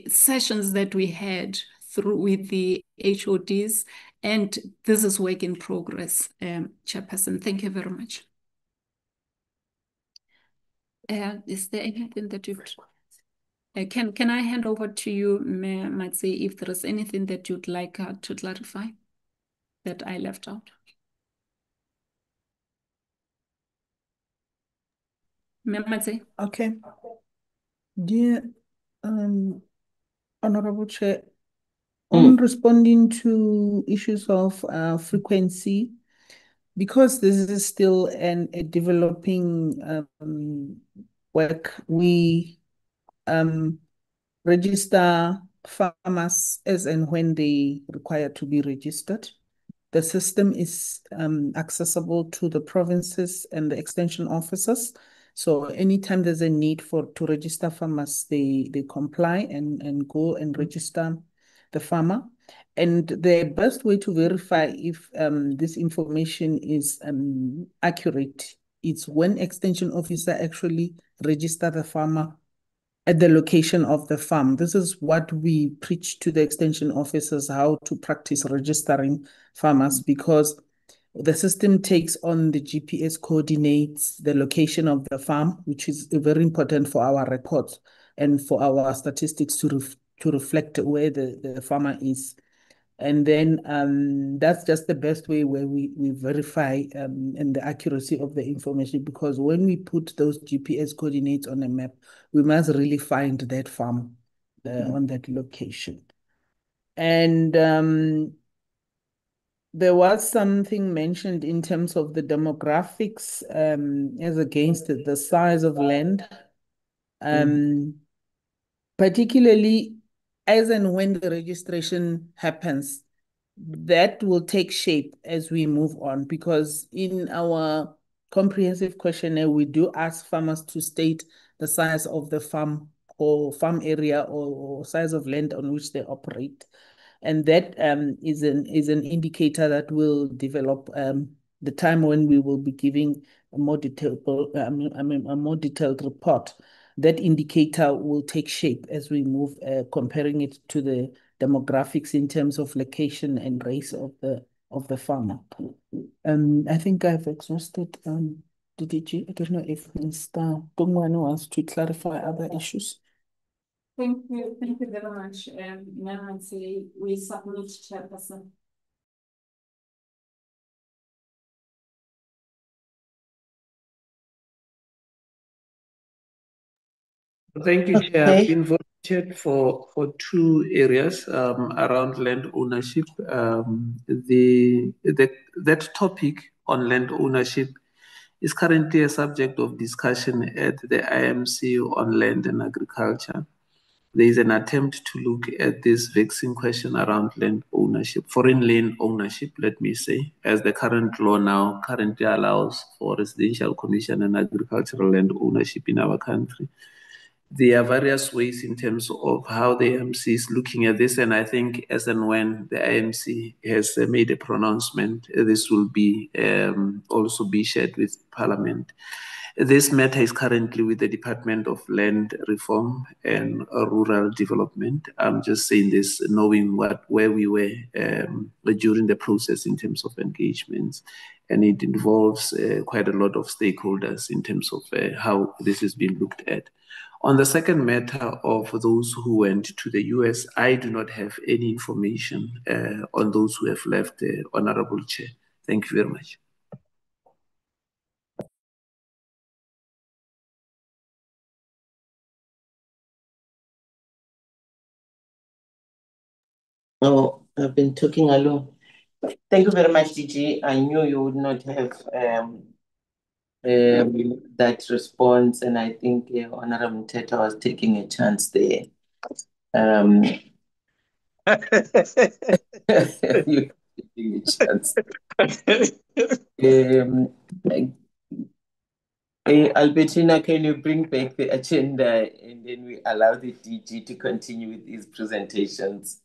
sessions that we had through with the HODs, and this is work in progress, Chairperson. Thank you very much. Is there anything that you'd... can I hand over to you, Mayor Matsi, if there is anything that you'd like to clarify that I left out? Mayor Matsi. Okay. Dear Honorable Chair, on responding to issues of frequency, because this is still a developing work, we register farmers as and when they require to be registered. The system is accessible to the provinces and the extension officers. So anytime there's a need to register farmers, they comply and go and register the farmer. And the best way to verify if this information is accurate is when extension officer actually register the farmer at the location of the farm. This is what we preach to the extension officers, how to practice registering farmers, because the system takes on the GPS coordinates, the location of the farm, which is very important for our records and for our statistics to reflect where the farmer is. And then that's just the best way where we verify and the accuracy of the information, because when we put those GPS coordinates on a map, we must really find that farm on that location. And there was something mentioned in terms of the demographics as against the size of land, particularly as and when the registration happens. That will take shape as we move on, because in our comprehensive questionnaire, we do ask farmers to state the size of the farm or farm area or size of land on which they operate. And that is an indicator that will develop the time when we will be giving a more detailed report. That indicator will take shape as we move, comparing it to the demographics in terms of location and race of the farmer. I think I've exhausted the DG. I don't know if Mr. Bongwane wants to clarify other issues. Thank you very much. Nancy, we submit, Chairperson. Thank you, Chair. I've been volunteered for two areas around land ownership. That topic on land ownership is currently a subject of discussion at the IMC on land and agriculture. There is an attempt to look at this vexing question around land ownership, foreign land ownership, let me say, as the current law now currently allows for residential, commercial and agricultural land ownership in our country. There are various ways in terms of how the IMC is looking at this, and I think as and when the IMC has made a pronouncement, this will be also be shared with Parliament. This matter is currently with the Department of Land Reform and Rural Development. I'm just saying this knowing where we were during the process in terms of engagements, and it involves quite a lot of stakeholders in terms of how this is being looked at. On the second matter of those who went to the US, I do not have any information on those who have left, Honorable Chair. Thank you very much. Oh, I've been talking alone. Thank you very much, DG. I knew you would not have that response, and I think Honorable Teta was taking a chance there. You're taking a chance. Albertina, can you bring back the agenda and then we allow the DG to continue with his presentations?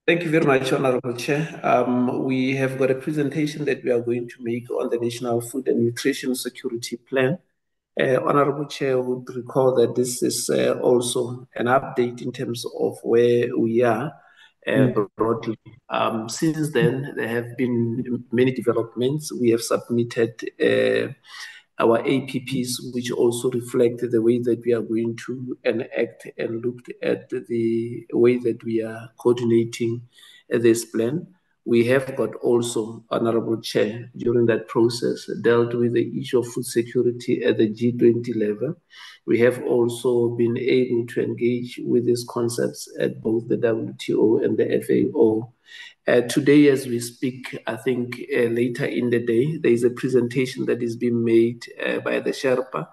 Thank you very much, Honorable Chair. We have got a presentation that we are going to make on the National Food and Nutrition Security Plan. Honorable Chair would recall that this is also an update in terms of where we are broadly. Since then, there have been many developments. We have submitted our APPs, which also reflect the way that we are going to enact and looked at the way that we are coordinating this plan. We have got also, Honorable Chair, during that process, dealt with the issue of food security at the G20 level. We have also been able to engage with these concepts at both the WTO and the FAO. Today, as we speak, I think later in the day, there is a presentation that is being made by the Sherpa,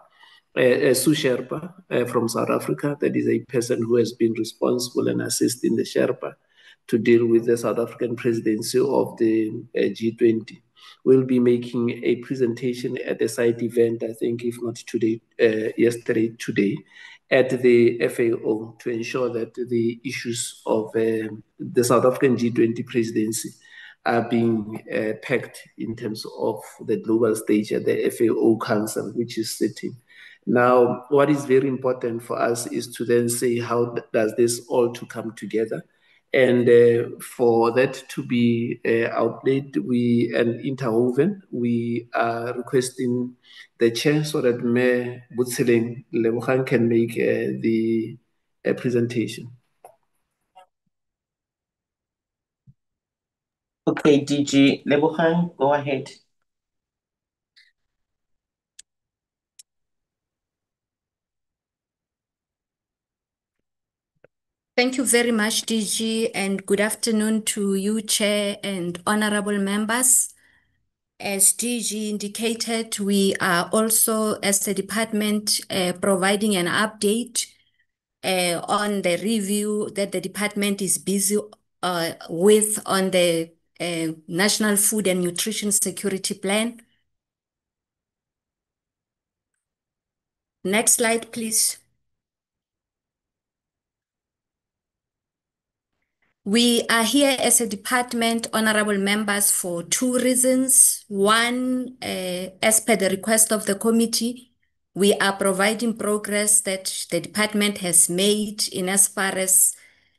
Sue Sherpa from South Africa. That is a person who has been responsible and assisting the Sherpa to deal with the South African presidency of the G20. We'll be making a presentation at a side event, I think, if not today, today, at the FAO to ensure that the issues of the South African G20 presidency are being packed in terms of the global stage at the FAO Council, which is sitting. Now, what is very important for us is to then say, how does this all to come together? And for that to be outlaid and interwoven, we are requesting the chair so that Mayor Butseleng Lebogang can make the presentation. Okay, DG Lebogang, go ahead. Thank you very much, DG, and good afternoon to you, Chair, and honorable members. As DG indicated, we are also, as the department, providing an update on the review that the department is busy with on the National Food and Nutrition Security Plan. Next slide, please. We are here as a department, honorable members, for two reasons. One, as per the request of the committee, we are providing progress that the department has made in as far as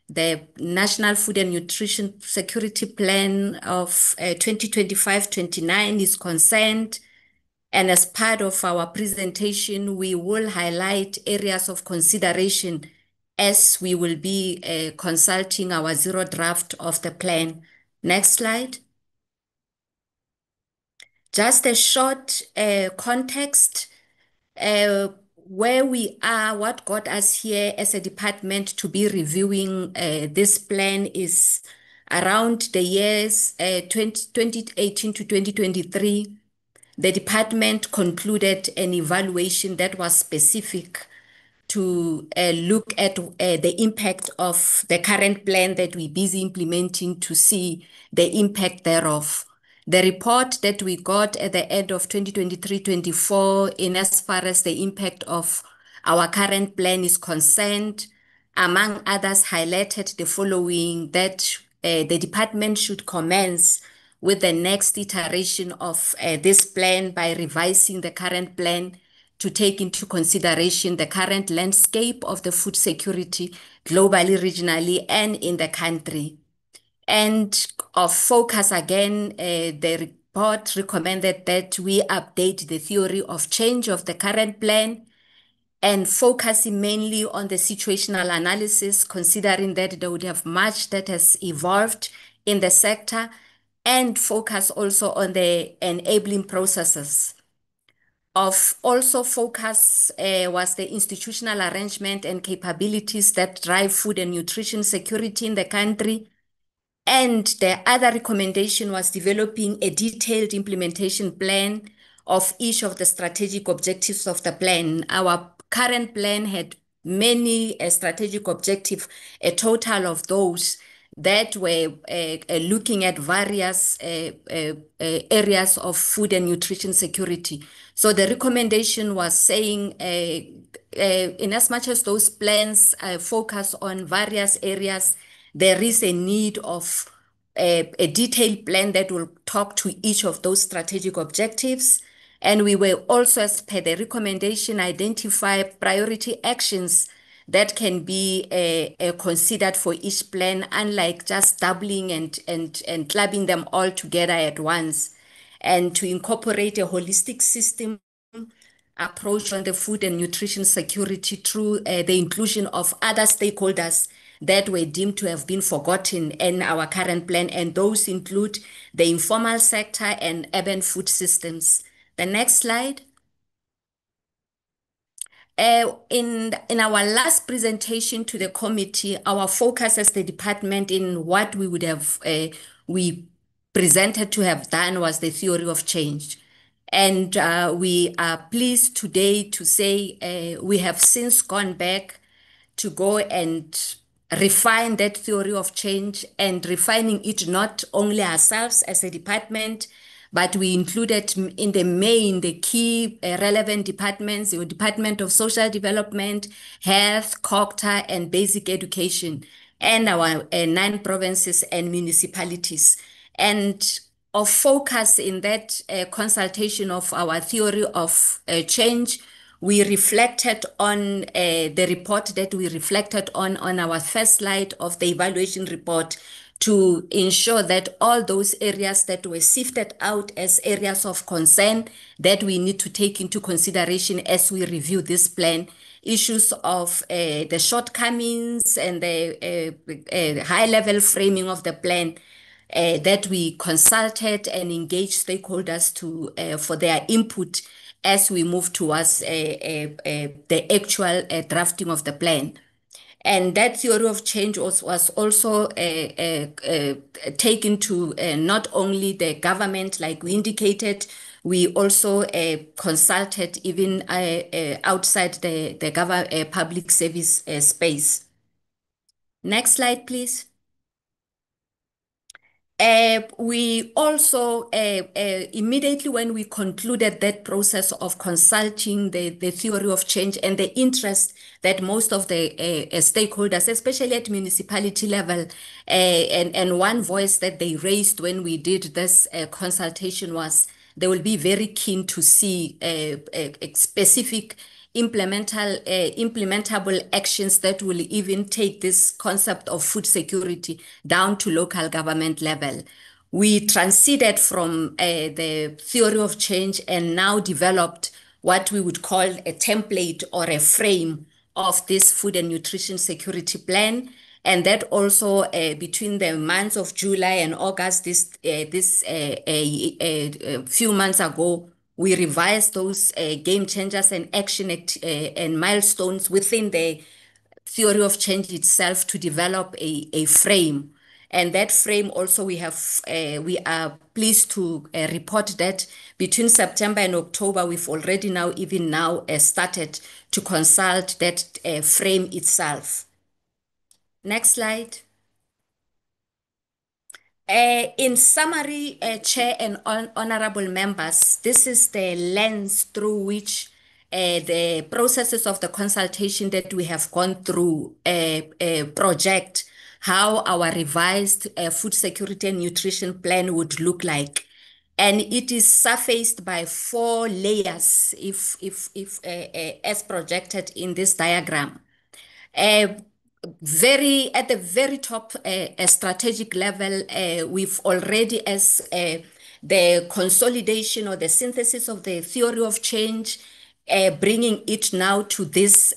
the National Food and Nutrition Security Plan of 2025-29 is concerned. And as part of our presentation, we will highlight areas of consideration as we will be consulting our zero draft of the plan. Next slide. Just a short context where we are, what got us here as a department to be reviewing this plan is around the years 2018 to 2023. The department concluded an evaluation that was specific to look at the impact of the current plan that we're busy implementing to see the impact thereof. The report that we got at the end of 2023-24 in as far as the impact of our current plan is concerned, among others, highlighted the following, that the department should commence with the next iteration of this plan by revising the current plan to take into consideration the current landscape of the food security globally, regionally, and in the country. And of focus again, the report recommended that we update the theory of change of the current plan and focusing mainly on the situational analysis, considering that there would have much that has evolved in the sector, and focus also on the enabling processes. Of also focus was the institutional arrangement and capabilities that drive food and nutrition security in the country. And the other recommendation was developing a detailed implementation plan of each of the strategic objectives of the plan. Our current plan had many strategic objectives, a total of those that were looking at various areas of food and nutrition security. So the recommendation was saying, in as much as those plans focus on various areas, there is a need of a detailed plan that will talk to each of those strategic objectives. And we will also, as per the recommendation, identify priority actions that can be considered for each plan, unlike just doubling and clubbing them all together at once, and to incorporate a holistic system approach on the food and nutrition security through the inclusion of other stakeholders that were deemed to have been forgotten in our current plan, and those include the informal sector and urban food systems. The next slide. In our last presentation to the committee, our focus as the department in what we would have we presented to have done was the theory of change. And we are pleased today to say we have since gone back to go and refine that theory of change, and refining it not only ourselves as a department, but we included in the main the key relevant departments, the Department of Social Development, Health, COGTA, and Basic Education, and our 9 provinces and municipalities. And of focus in that consultation of our theory of change, we reflected on the report that we reflected on our first slide of the evaluation report, to ensure that all those areas that were sifted out as areas of concern that we need to take into consideration as we review this plan, issues of the shortcomings and the high-level framing of the plan, that we consulted and engaged stakeholders to for their input as we move towards the actual drafting of the plan. And that theory of change was also taken to not only the government, like we indicated, we also consulted even outside the public service space. Next slide, please. We also, immediately when we concluded that process of consulting the theory of change and the interest that most of the stakeholders, especially at municipality level, and one voice that they raised when we did this consultation was they will be very keen to see specific implementable actions that will even take this concept of food security down to local government level. We transited from the theory of change and now developed what we would call a template or a frame of this food and nutrition security plan. And that also between the months of July and August, few months ago, we revised those game changers and action and milestones within the theory of change itself to develop a frame. And that frame also we are pleased to report that between September and October, we've already started to consult that frame itself. Next slide. In summary, Chair and honorable members, this is the lens through which the processes of the consultation that we have gone through project how our revised food security and nutrition plan would look like. And it is surfaced by 4 layers if as projected in this diagram. At the very top strategic level, we've already, as the consolidation or the synthesis of the theory of change, bringing it now to this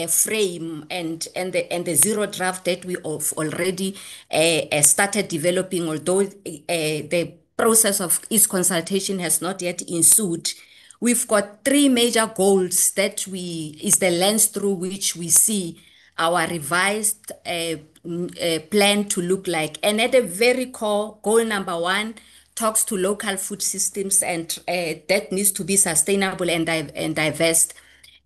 frame and the zero draft that we have already started developing, although the process of its consultation has not yet ensued. we've got three major goals that is the lens through which we see our revised plan to look like. And at the very core, goal number one talks to local food systems, and that needs to be sustainable and diverse.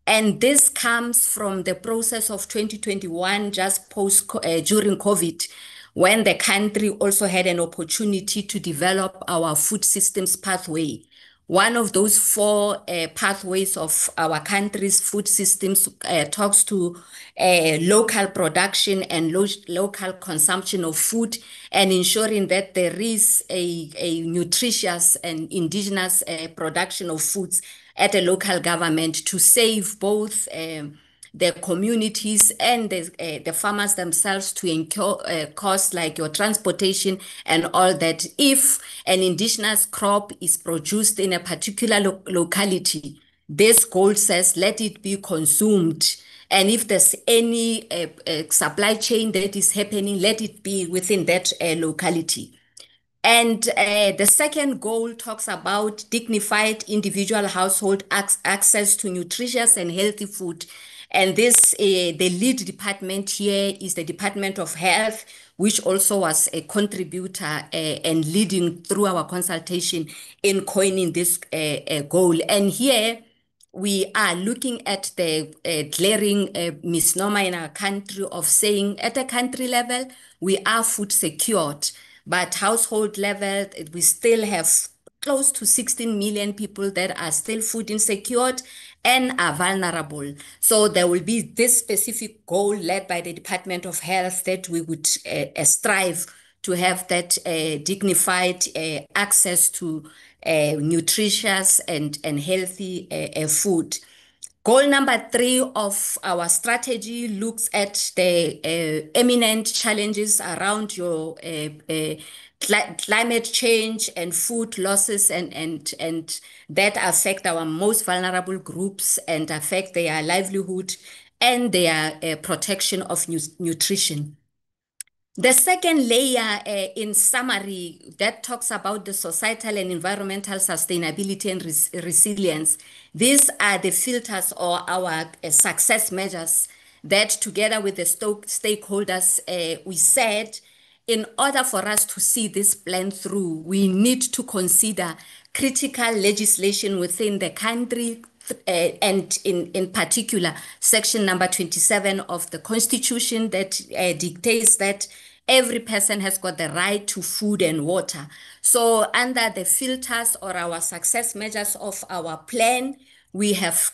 And this comes from the process of 2021, just during COVID, when the country also had an opportunity to develop our food systems pathway. One of those four pathways of our country's food systems talks to local production and local consumption of food, and ensuring that there is a nutritious and indigenous production of foods at a local government to save both the communities and the farmers themselves to incur costs like your transportation and all that. If an indigenous crop is produced in a particular locality, this goal says let it be consumed. And if there's any supply chain that is happening, let it be within that locality. And the second goal talks about dignified individual household access to nutritious and healthy food. And this, the lead department here is the Department of Health, which also was a contributor and leading through our consultation in coining this goal. And here we are looking at the glaring misnomer in our country of saying at a country level, we are food secured. But household level, we still have close to 16 million people that are still food insecure and are vulnerable. So there will be this specific goal led by the Department of Health that we would strive to have that dignified access to nutritious and healthy food. Goal number 3 of our strategy looks at the eminent challenges around your climate change and food losses and that affect our most vulnerable groups and affect their livelihood and their protection of nutrition. The second layer, in summary, that talks about the societal and environmental sustainability and resilience. These are the filters or our success measures that together with the stakeholders, we said, in order for us to see this plan through, we need to consider critical legislation within the country, and in particular, section number 27 of the Constitution that dictates that every person has got the right to food and water. So under the filters or our success measures of our plan, we have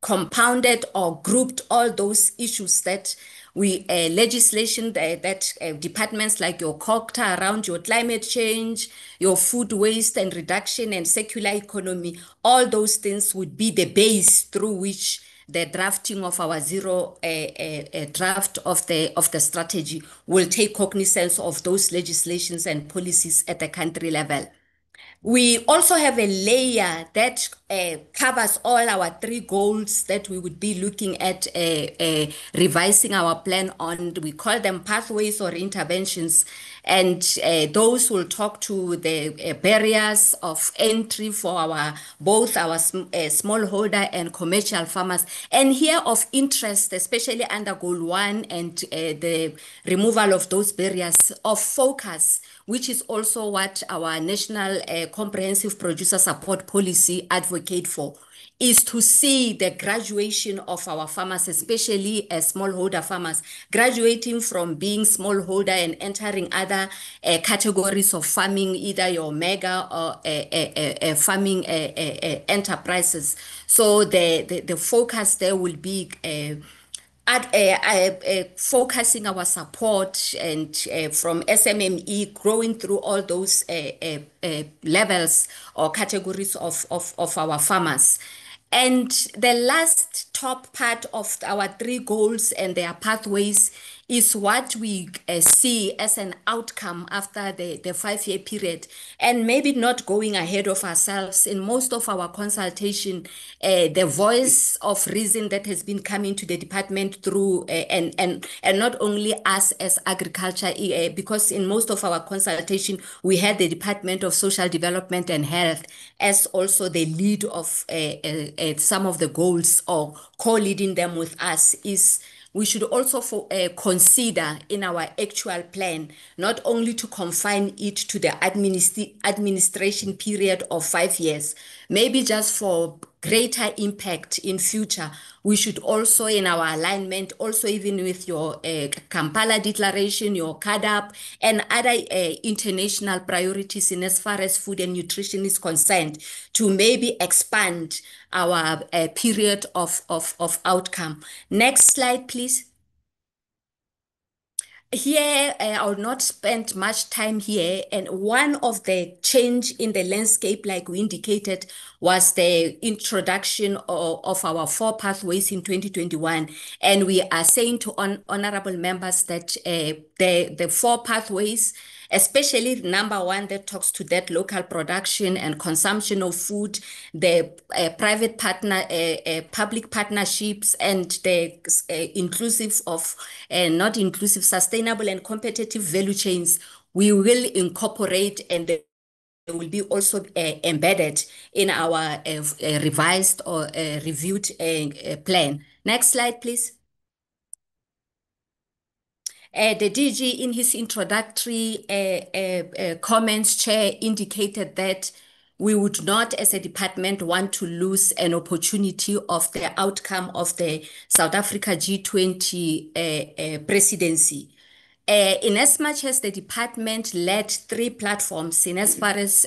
compounded or grouped all those issues that we legislation that departments like your COCTA around your climate change, your food waste and reduction and circular economy, all those things would be the base through which the drafting of our zero draft of the strategy will take cognizance of those legislations and policies at the country level. We also have a layer that covers all our 3 goals that we would be looking at revising our plan on. We call them pathways or interventions. And those will talk to the barriers of entry for both our smallholder and commercial farmers. And here of interest, especially under Goal 1 and the removal of those barriers of focus, which is also what our National Comprehensive Producer Support Policy advocate for, is to see the graduation of our farmers, especially smallholder farmers, graduating from being smallholder and entering other categories of farming, either your mega or farming enterprises. So the focus there will be focusing our support and from SMME growing through all those levels or categories of our farmers. And the last top part of our 3 goals and their pathways is what we see as an outcome after the 5-year period, and maybe not going ahead of ourselves. In most of our consultation, the voice of reason that has been coming to the department through, and not only us as agriculture, because in most of our consultation, we had the Department of Social Development and Health as also the lead of some of the goals, or co-leading them with us, is we should also consider in our actual plan not only to confine it to the administration period of 5 years, maybe just for greater impact in future. We should also, in our alignment, also even with your Kampala Declaration, your CADAP, and other international priorities in as far as food and nutrition is concerned, to maybe expand our period of outcome. Next slide, please. Here, I will not spend much time here, and one of the change in the landscape, like we indicated, was the introduction of our 4 pathways in 2021, and we are saying to honorable members that the 4 pathways, especially number 1 that talks to that local production and consumption of food, the private partner, public partnerships, and the inclusive of not inclusive, sustainable and competitive value chains, we will incorporate, and they will be also embedded in our revised or reviewed plan. Next slide, please. The DG, in his introductory comments, Chair, indicated that we would not, as a department, want to lose an opportunity of the outcome of the South Africa G20 presidency. In as much as the department led 3 platforms in as far as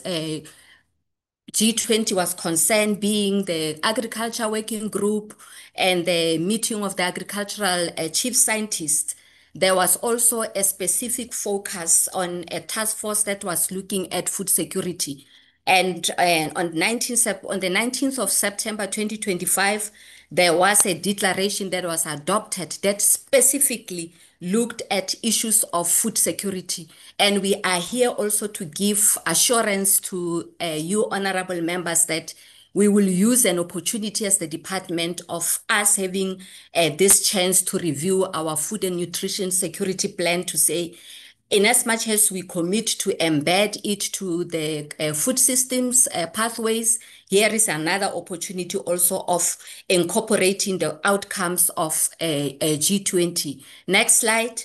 G20 was concerned, being the Agriculture Working Group and the meeting of the agricultural chief scientists, there was also a specific focus on a task force that was looking at food security. And on the 19th of September 2025, there was a declaration that was adopted that specifically looked at issues of food security. And we are here also to give assurance to you honorable members that we will use an opportunity as the department of us having this chance to review our food and nutrition security plan, to say, in as much as we commit to embed it to the food systems pathways, here is another opportunity also of incorporating the outcomes of G20. Next slide.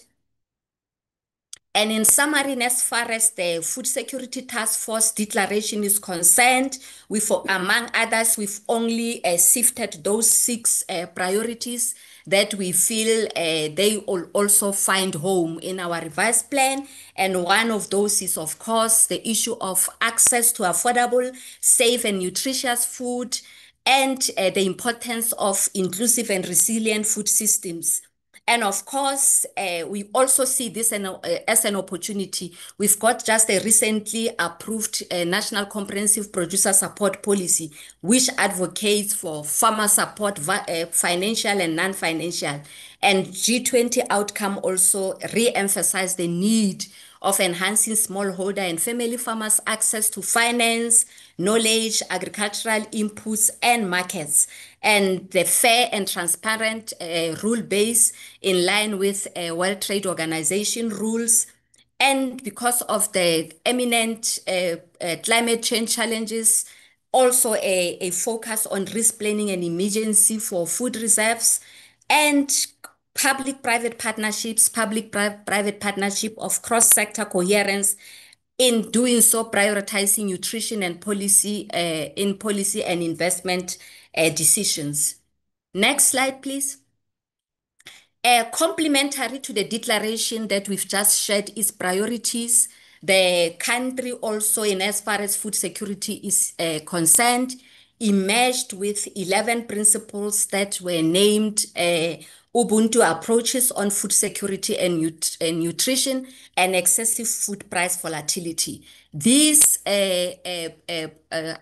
And in summary, as far as the Food Security Task Force declaration is concerned, among others, we've only sifted those 6 priorities that we feel they will also find home in our revised plan. And one of those is, of course, the issue of access to affordable, safe and nutritious food, and the importance of inclusive and resilient food systems. And of course, we also see this as an opportunity. We've got just a recently approved National Comprehensive Producer Support Policy, which advocates for farmer support, financial and non-financial. And G20 outcome also re-emphasized the need of enhancing smallholder and family farmers' access to finance, knowledge, agricultural inputs, and markets, and the fair and transparent rule base in line with World Trade Organization rules. And because of the imminent climate change challenges, also a focus on risk planning and emergency for food reserves, and public-private partnerships, public-private partnership of cross-sector coherence, in doing so prioritizing nutrition and policy in policy and investment decisions. Next slide, please. Complementary to the declaration that we've just shared is priorities. The country also, in as far as food security is concerned, emerged with 11 principles that were named Ubuntu approaches on food security and nutrition, and excessive food price volatility. These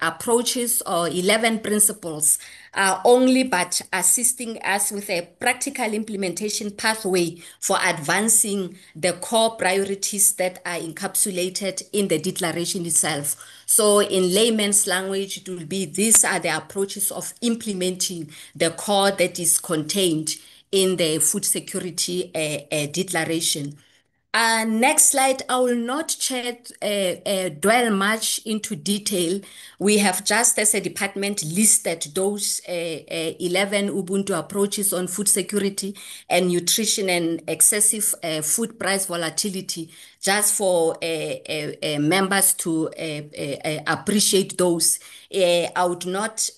approaches, or 11 principles, are only but assisting us with a practical implementation pathway for advancing the core priorities that are encapsulated in the declaration itself. So in layman's language, it will be, these are the approaches of implementing the core that is contained in the food security declaration. Next slide, I will not dwell much into detail. We have just, as a department, listed those 11 Ubuntu approaches on food security and nutrition and excessive food price volatility, just for members to appreciate those. I would not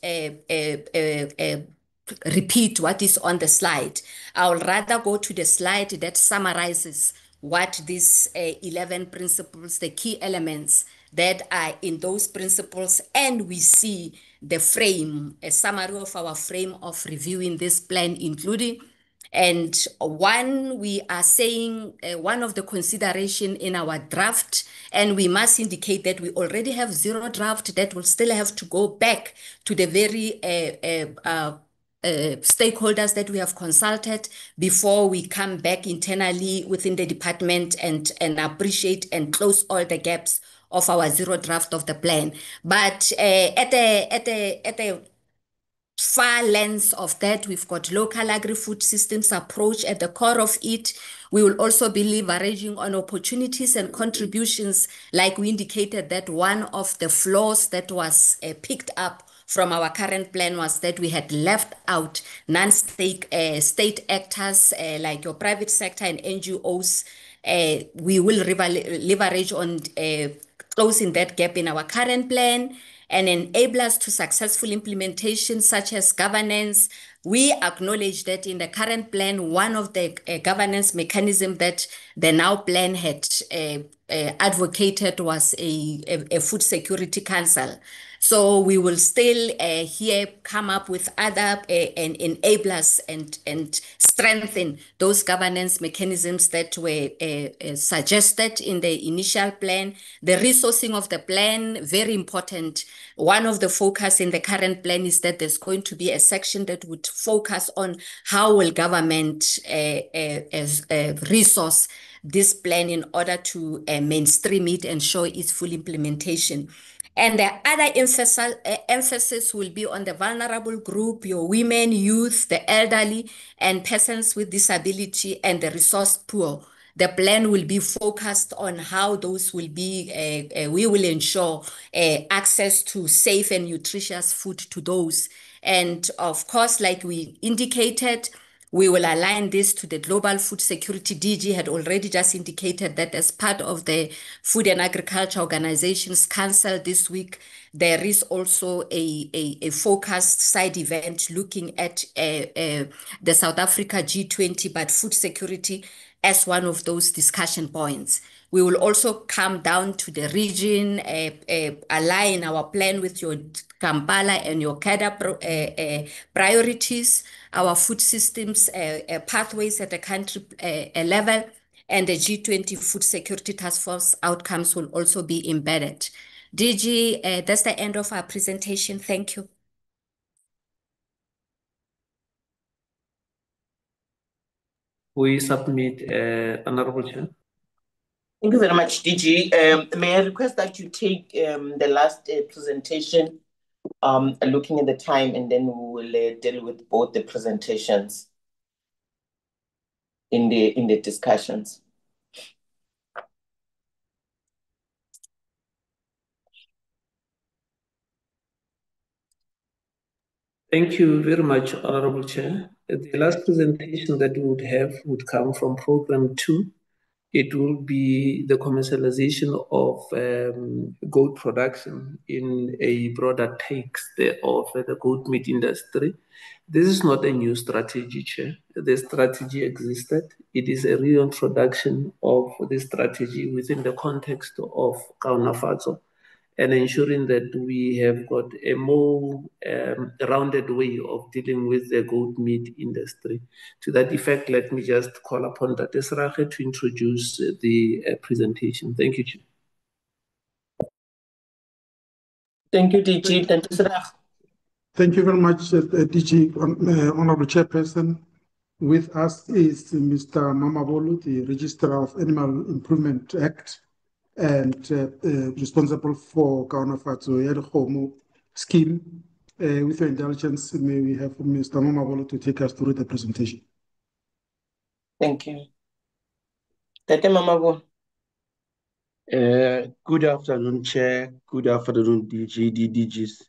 repeat what is on the slide. I will rather go to the slide that summarizes what these 11 principles, the key elements that are in those principles, and we see the frame, a summary of our frame of reviewing this plan, including. And one, we are saying one of the consideration in our draft, and we must indicate that we already have zero draft that will still have to go back to the very stakeholders that we have consulted before we come back internally within the department and appreciate and close all the gaps of our zero draft of the plan. But at the far lens of that, we've got local agri-food systems approach at the core of it. We will also be leveraging on opportunities and contributions, like we indicated that one of the flaws that was picked up from our current plan was that we had left out non-state state actors like your private sector and NGOs. We will leverage on closing that gap in our current plan and enable us to successful implementation, such as governance. We acknowledge that in the current plan, one of the governance mechanism that the now plan had advocated was a food security council. So we will still here come up with other enablers and strengthen those governance mechanisms that were suggested in the initial plan. The resourcing of the plan, very important. One of the focus in the current plan is that there's going to be a section that would focus on how will government resource this plan in order to mainstream it and show its full implementation. And the other emphasis will be on the vulnerable group, your women, youth, the elderly, and persons with disability, and the resource poor. The plan will be focused on how those will be, we will ensure access to safe and nutritious food to those. And of course, like we indicated, we will align this to the Global Food Security. DG had already just indicated that as part of the Food and Agriculture Organizations Council this week, there is also a focused side event looking at the South Africa G20, but food security as one of those discussion points. We will also come down to the region, align our plan with your Kampala and your CADA priorities, our food systems pathways at the country level, and the G20 Food Security Task Force outcomes will also be embedded. DG, that's the end of our presentation. Thank you. We submit, Honorable Chair. Thank you very much, DG. May I request that you take the last presentation, looking at the time, and then we will deal with both the presentations in the discussions. Thank you very much, Honorable Chair. The last presentation that we would have would come from Program 2. It will be the commercialization of goat production in a broader take of the goat meat industry. This is not a new strategy, Chair. The strategy existed. It is a reintroduction of the strategy within the context of Kaunafatso. and ensuring that we have got a more rounded way of dealing with the goat meat industry. To that effect, let me just call upon Dr. Srache to introduce the presentation. Thank you, Chair. Thank you, DG. Dr. Srache. Thank you very much, DG, Honorable Chairperson. With us is Mr. Mamabolo, the Registrar of Animal Improvement Act, and responsible for Kaunafatso Yadhomo scheme. With your indulgence, may we have Mr. Mamabolo to take us through the presentation. Thank you. Dr. Mamabolo. Good afternoon, Chair. Good afternoon, DG, DDGs,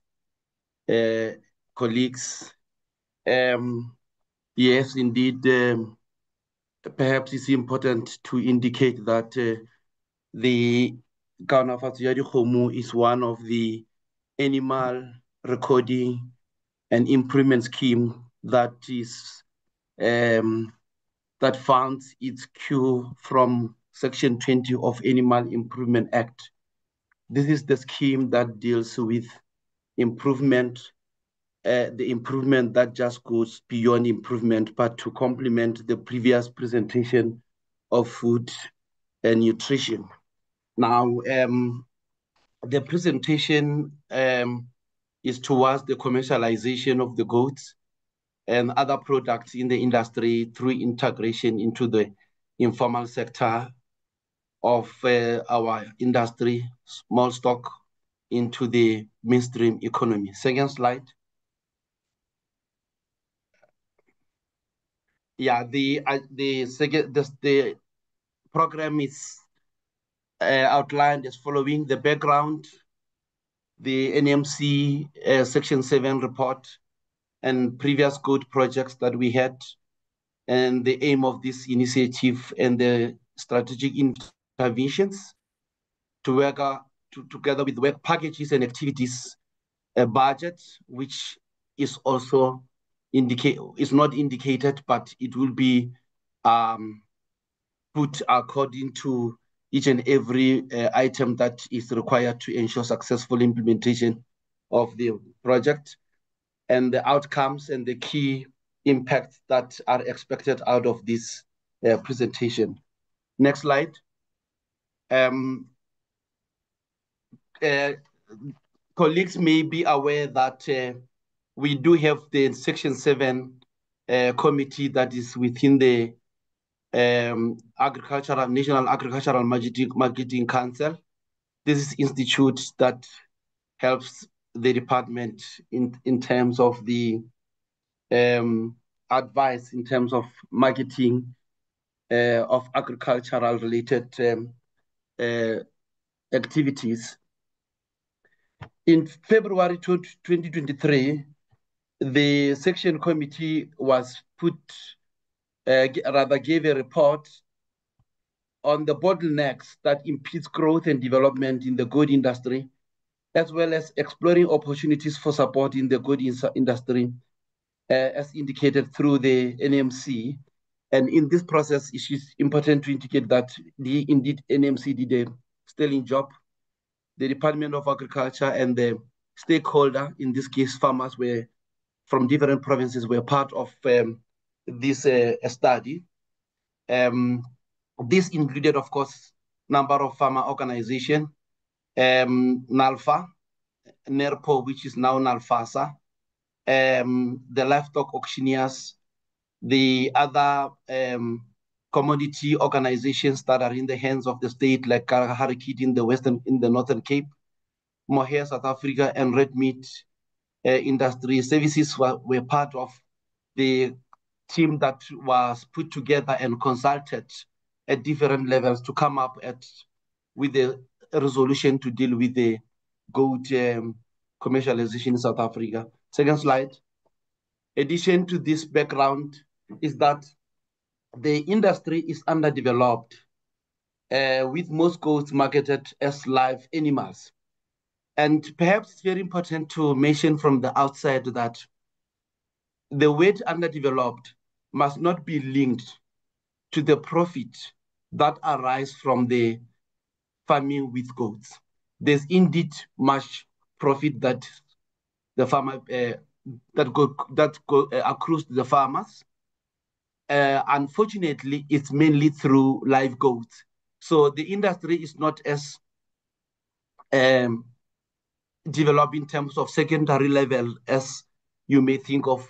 colleagues. Yes, indeed, perhaps it's important to indicate that the Kaunafatso ya Dikgomo is one of the animal recording and improvement scheme that is that funds its cue from Section 20 of Animal Improvement Act. This is the scheme that deals with improvement, the improvement that just goes beyond improvement, but to complement the previous presentation of food and nutrition. Now, the presentation is towards the commercialization of the goats and other products in the industry through integration into the informal sector of our industry, small stock, into the mainstream economy. Second slide. Yeah, the program is outlined as following: the background, the NMC Section 7 report, and previous good projects that we had, and the aim of this initiative and the strategic interventions to work together with work packages and activities, a budget which is also not indicated, but it will be put according to each and every item that is required to ensure successful implementation of the project, and the outcomes and the key impacts that are expected out of this presentation. Next slide. Colleagues may be aware that we do have the Section 7 committee that is within the National Agricultural Marketing Council. This is institute that helps the department in terms of the advice in terms of marketing of agricultural related activities. In February 2023, the section committee was gave a report on the bottlenecks that impedes growth and development in the goat industry, as well as exploring opportunities for support in the goat industry, as indicated through the NMC. And in this process, it is important to indicate that indeed NMC did a sterling job. The Department of Agriculture and the stakeholder, in this case farmers, were from different provinces, were part of this study. This included, of course, number of farmer organizations, NALFA, NERPO, which is now NALFASA, the livestock auctioneers, the other commodity organizations that are in the hands of the state, like Harikit in the Northern Cape, Mohair South Africa, and Red Meat Industry Services were part of the team that was put together and consulted at different levels to come up with a resolution to deal with the goat commercialization in South Africa. Second slide. Addition to this background is that the industry is underdeveloped, with most goats marketed as live animals. And perhaps it's very important to mention from the outside that the word underdeveloped must not be linked to the profit that arise from the farming with goats. there's indeed much profit that the farmer accrues to the farmers. Unfortunately, it's mainly through live goats. So the industry is not as developed in terms of secondary level as you may think of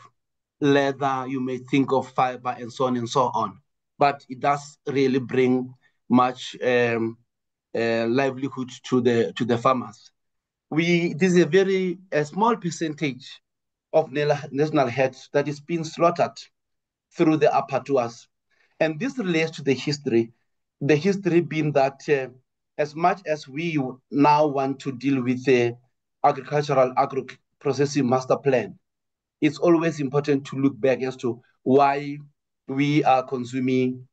leather, you may think of fiber, and so on and so on. But it does really bring much livelihood to the farmers. This is a small percentage of national heads that is being slaughtered through the abattoirs. And this relates to the history being that as much as we now want to deal with the agricultural agro-processing master plan, it's always important to look back as to why we are consuming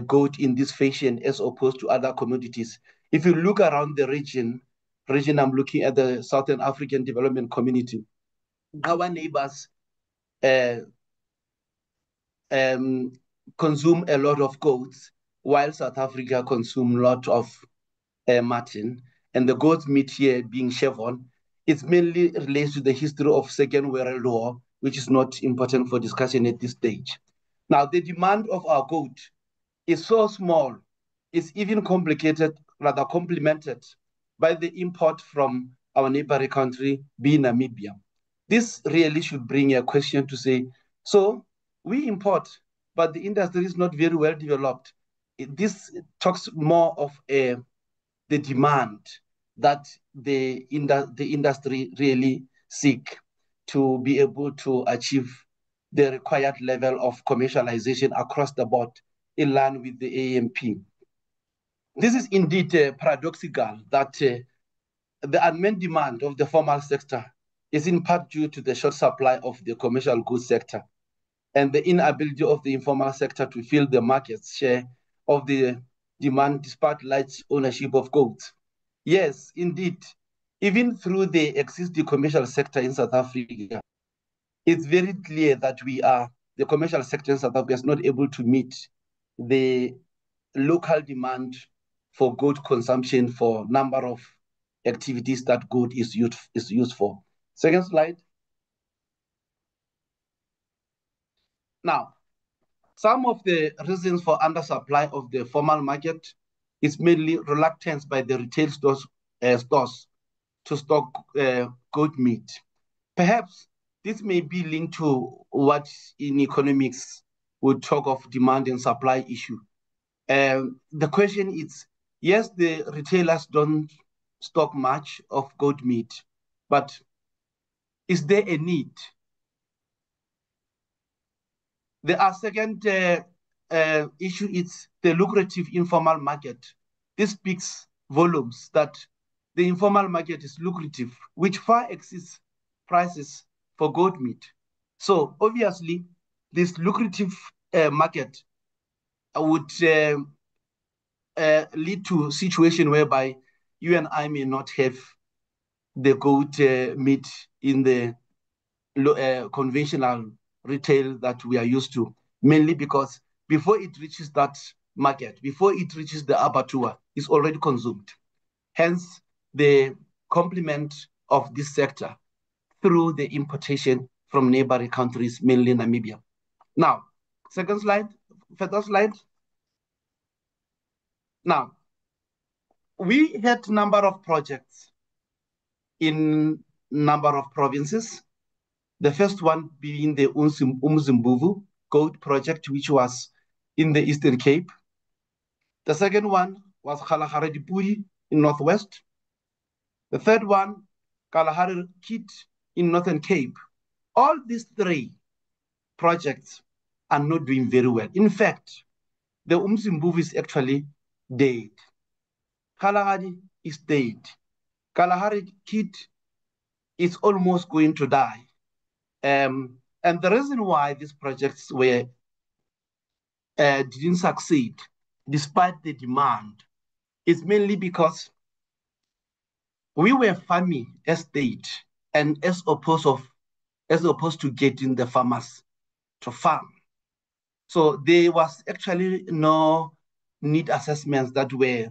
goat in this fashion as opposed to other commodities. If you look around the region I'm looking at the Southern African Development Community, our neighbors consume a lot of goats, while South Africa consume a lot of mutton, and the goat's meat here being chevron, it mainly relates to the history of Second World War, which is not important for discussion at this stage. Now, the demand of our goat is so small, it's even rather complemented by the import from our neighboring country, being Namibia. This really should bring a question to say, so we import, but the industry is not very well developed. This talks more of the demand that the industry really seek to be able to achieve the required level of commercialization across the board in line with the AMP. This is indeed paradoxical that the unmet demand of the formal sector is in part due to the short supply of the commercial goods sector and the inability of the informal sector to fill the market share of the demand despite large ownership of goods. Yes, indeed, even through the existing commercial sector in South Africa, it's very clear that the commercial sector in South Africa is not able to meet the local demand for goat consumption for number of activities that goat is used for. Second slide. Now, some of the reasons for undersupply of the formal market is mainly reluctance by the retail stores to stock goat meat. Perhaps this may be linked to what in economics would talk of demand and supply issue. The question is, yes, the retailers don't stock much of goat meat, but is there a need? The second issue is the lucrative informal market. This speaks volumes that the informal market is lucrative, which far exceeds prices for goat meat. So obviously, this lucrative market would lead to a situation whereby you and I may not have the goat meat in the conventional retail that we are used to, mainly because before it reaches that market, before it reaches the abattoir, it's already consumed. Hence, the complement of this sector through the importation from neighboring countries, mainly Namibia. Now, second slide, further slide. Now, we had number of projects in number of provinces. The first one being the Umzimbuvu goat project, which was in the Eastern Cape. The second one was Kalahari Dipuri in Northwest. The third one, Kalahari Kit in Northern Cape. All these three projects are not doing very well. In fact, the Umzimbuvu is actually dead. Kalahari is dead. Kalahari Kit is almost going to die. And the reason why these projects didn't succeed, despite the demand, is mainly because we were farming estate, and as opposed to getting the farmers to farm. So there was actually no need assessments that were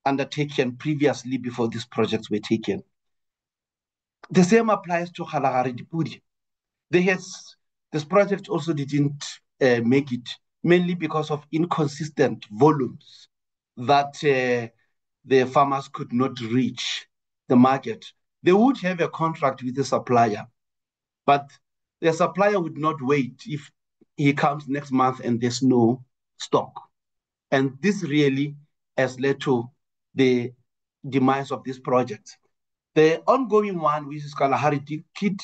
undertaken previously before these projects were taken. The same applies to Kalahari Dipudi. This project also didn't make it, mainly because of inconsistent volumes that the farmers could not reach the market. They would have a contract with the supplier, but the supplier would not wait if he comes next month and there's no stock. And this really has led to the demise of this project. The ongoing one, which is Kalahari Kit,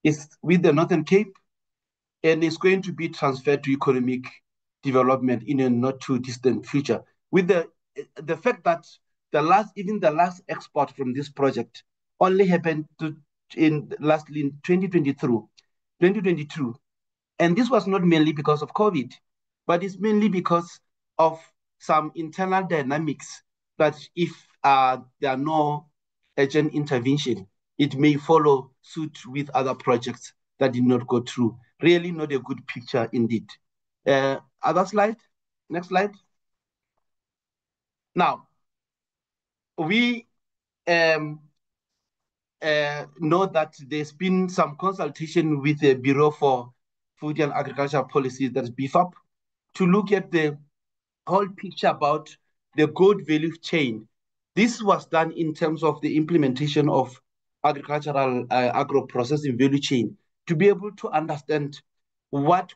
is with the Northern Cape, and is going to be transferred to economic development in a not too distant future. With the fact that the last export from this project only happened in 2022, and this was not mainly because of COVID, but it's mainly because of some internal dynamics that if there are no urgent intervention, it may follow suit with other projects that did not go through. Really not a good picture indeed. Other slide, next slide. Now, we know that there's been some consultation with the Bureau for Food and Agriculture Policy, that's BFAP, to look at the whole picture about the goat value chain. This was done in terms of the implementation of agricultural agro-processing value chain to be able to understand what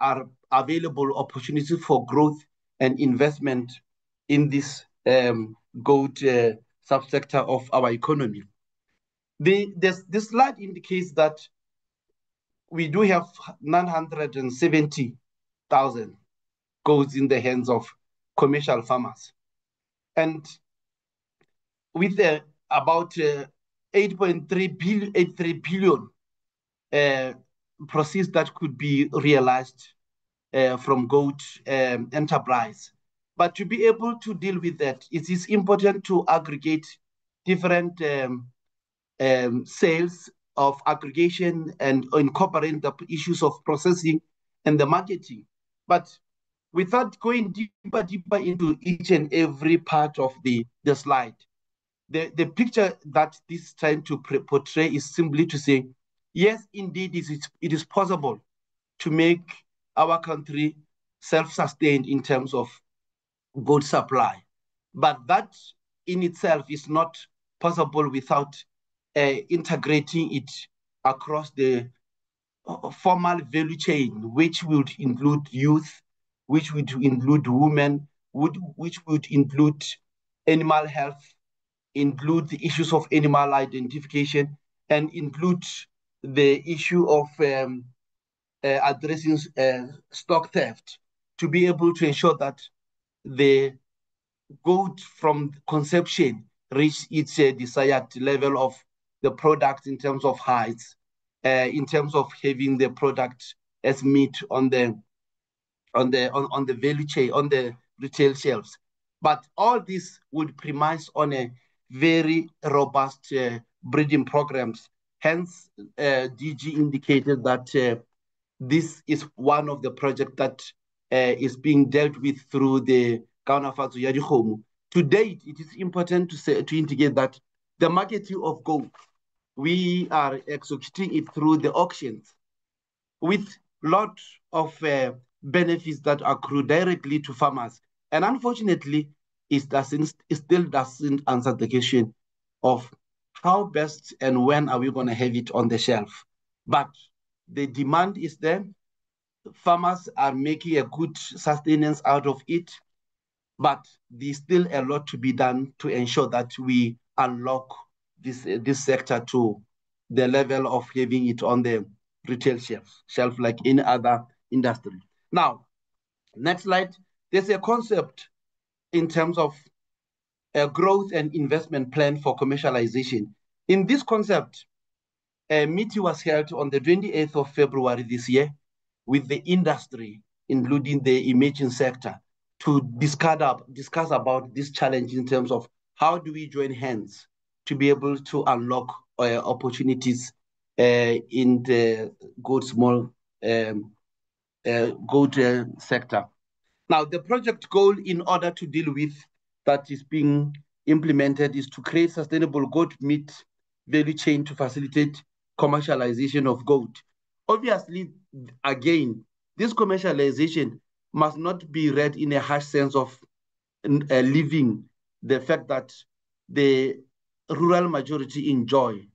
are available opportunities for growth and investment in this goat subsector of our economy. This slide indicates that we do have 970,000 goats in the hands of commercial farmers. And with about 8.3 billion proceeds that could be realized from goat enterprise. But to be able to deal with that, it is important to aggregate different sales of aggregation and incorporate the issues of processing and the marketing. But without going deeper into each and every part of the slide, the picture that this is trying to portray is simply to say, yes, indeed, it is possible to make our country self-sustained in terms of goat supply. But that in itself is not possible without integrating it across the formal value chain, which would include youth, which would include women, which would include animal health, include the issues of animal identification, and include the issue of addressing stock theft, to be able to ensure that the goat from conception reach its desired level of the product in terms of heights, in terms of having the product as meat on the value chain, on the retail shelves. But all this would premise on a very robust breeding programs. Hence, DG indicated that this is one of the projects that is being dealt with through the Kaunafatso ya Dikgomo. To date, it is important to indicate that the marketing of goat, we are executing it through the auctions with lot of benefits that accrue directly to farmers. And unfortunately, it still doesn't answer the question of how best and when are we going to have it on the shelf. But the demand is there. Farmers are making a good sustenance out of it, but there's still a lot to be done to ensure that we unlock this sector to the level of having it on the retail shelf like any other industry. Now, next slide. There's a concept in terms of a growth and investment plan for commercialization. In this concept, a meeting was held on the 28th of February this year with the industry, including the emerging sector, to discuss about this challenge in terms of how do we join hands to be able to unlock opportunities in the good small good sector. Now, the project goal in order to deal with that is being implemented is to create sustainable goat meat value chain to facilitate commercialization of goat. Obviously, again, this commercialization must not be read in a harsh sense of leaving the fact that the rural majority enjoy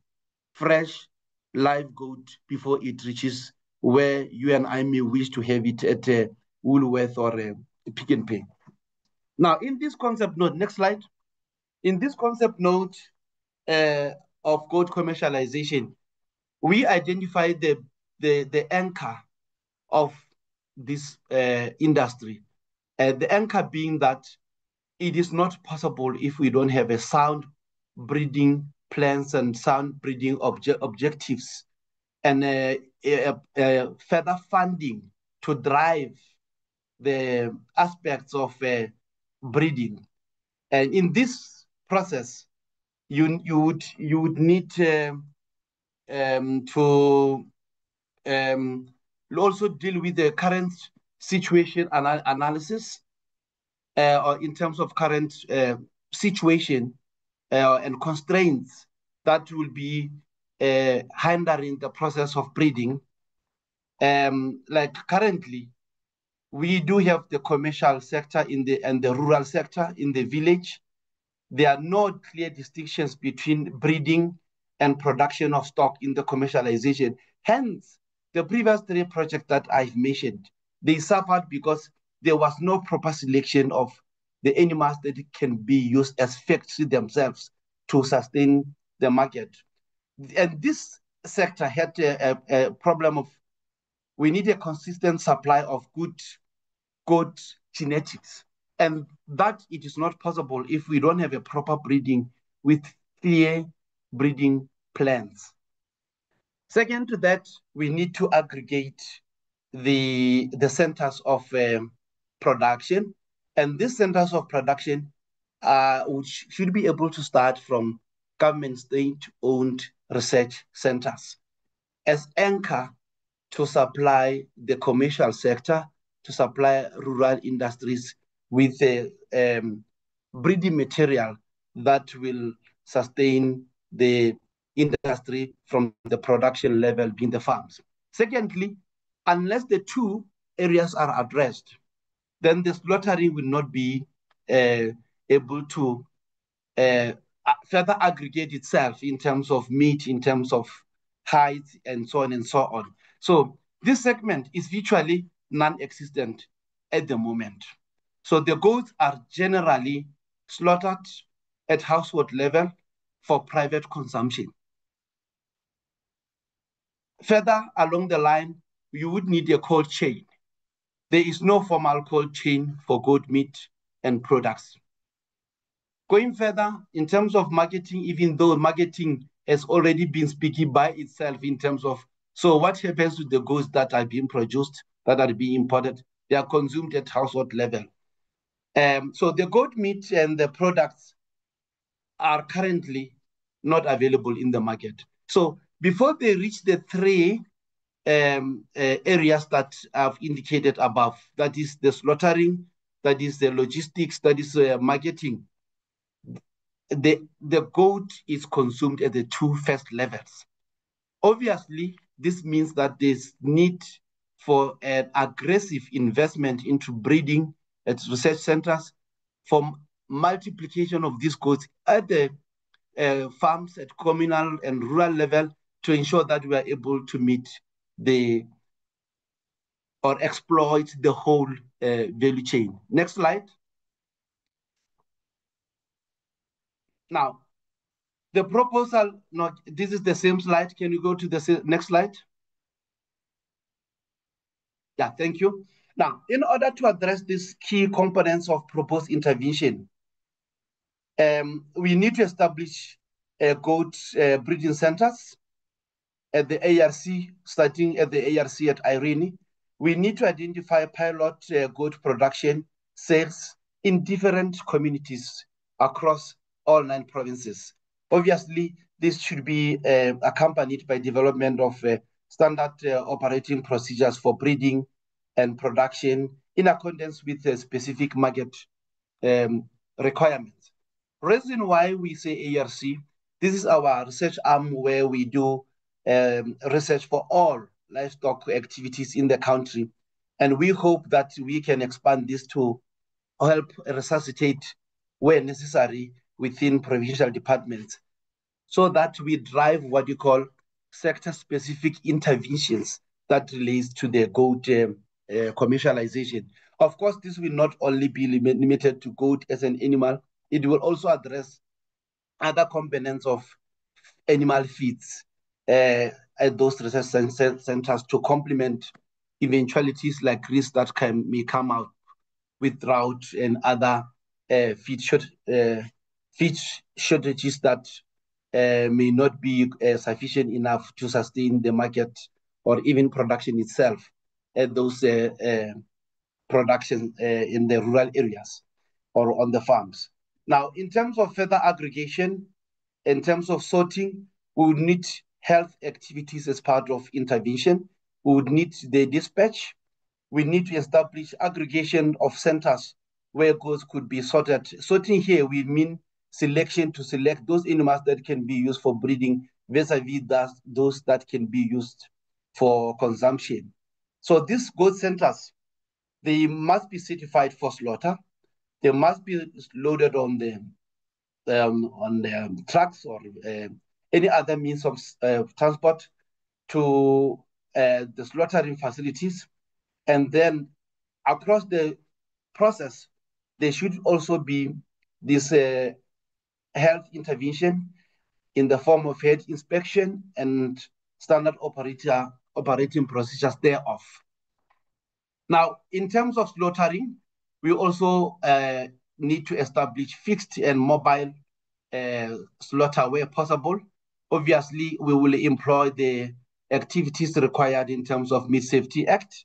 fresh live goat before it reaches where you and I may wish to have it at Woolworth or Pick n Pay. Now, in this concept note, next slide. In this concept note of goat commercialization, we identify the anchor of this industry. The anchor being that it is not possible if we don't have a sound breeding plans and sound breeding objectives and further funding to drive the aspects of breeding. And in this process, you would need to also deal with the current situation analysis or in terms of current situation and constraints that will be hindering the process of breeding. Like currently, we do have the commercial sector and the rural sector in the village. There are no clear distinctions between breeding and production of stock in the commercialization. Hence, the previous 3 projects that I've mentioned, they suffered because there was no proper selection of the animals that can be used as factories themselves to sustain the market. And this sector had a problem of, we need a consistent supply of good genetics. And that it is not possible if we don't have a proper breeding with clear breeding plans. Second to that, we need to aggregate the centers of production. And these centers of production which should be able to start from government state-owned research centers as anchor to supply the commercial sector, to supply rural industries with breeding material that will sustain the industry from the production level being the farms. Secondly, unless the 2 areas are addressed, then the slaughtering will not be able to further aggregate itself in terms of meat, in terms of height, and so on and so on. So this segment is virtually non-existent at the moment. So the goats are generally slaughtered at household level for private consumption. Further along the line, you would need a cold chain. There is no formal cold chain for goat meat and products. Going further, in terms of marketing, even though marketing has already been speaking by itself in terms of, so what happens to the goods that are being produced, that are being imported? They are consumed at household level. So the goat meat and the products are currently not available in the market. So before they reach the 3 areas that I've indicated above, that is the slaughtering, that is the logistics, that is marketing, the goat is consumed at the 2 first levels. Obviously, this means that there's need for an aggressive investment into breeding at research centers, for multiplication of these goats at the farms at communal and rural level to ensure that we are able to meet or exploit the whole value chain. Next slide. Now, the proposal, no, this is the same slide. Can you go to the next slide? Yeah, thank you. Now, in order to address these key components of proposed intervention, we need to establish goat breeding centers at the ARC, starting at the ARC at Irene. We need to identify pilot goat production sales in different communities across all 9 provinces. Obviously, this should be accompanied by development of standard operating procedures for breeding and production in accordance with the specific market requirements. Reason why we say ARC, this is our research arm where we do research for all livestock activities in the country. And we hope that we can expand this to help resuscitate where necessary within provincial departments, so that we drive what you call sector-specific interventions that relates to the goat commercialization. Of course, this will not only be limited to goat as an animal, it will also address other components of animal feeds at those research centers to complement eventualities like risks that may come out with drought and other feed shortages that may not be sufficient enough to sustain the market or even production itself at those production in the rural areas or on the farms. Now, in terms of further aggregation, in terms of sorting, we would need health activities as part of intervention. We would need the dispatch. We need to establish aggregation of centers where goats could be sorted. Sorting here, we mean selection to select those animals that can be used for breeding vis-a-vis those that can be used for consumption. So these goat centers, they must be certified for slaughter. They must be loaded on the trucks or any other means of transport to the slaughtering facilities. And then across the process, there should also be this health intervention in the form of head inspection and standard operating procedures thereof. Now, in terms of slaughtering, we also need to establish fixed and mobile slaughter where possible. Obviously, we will employ the activities required in terms of Meat Safety Act,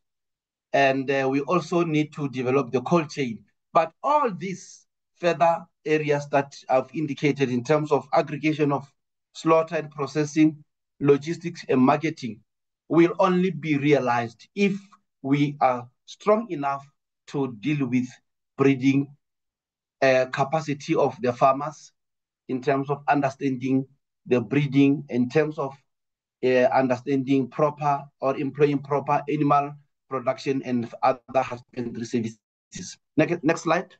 and we also need to develop the cold chain. But all these further areas that I've indicated in terms of aggregation of slaughter and processing, logistics and marketing will only be realized if we are strong enough to deal with breeding capacity of the farmers in terms of understanding the breeding, in terms of understanding proper or employing proper animal production and other husbandry services. Next slide.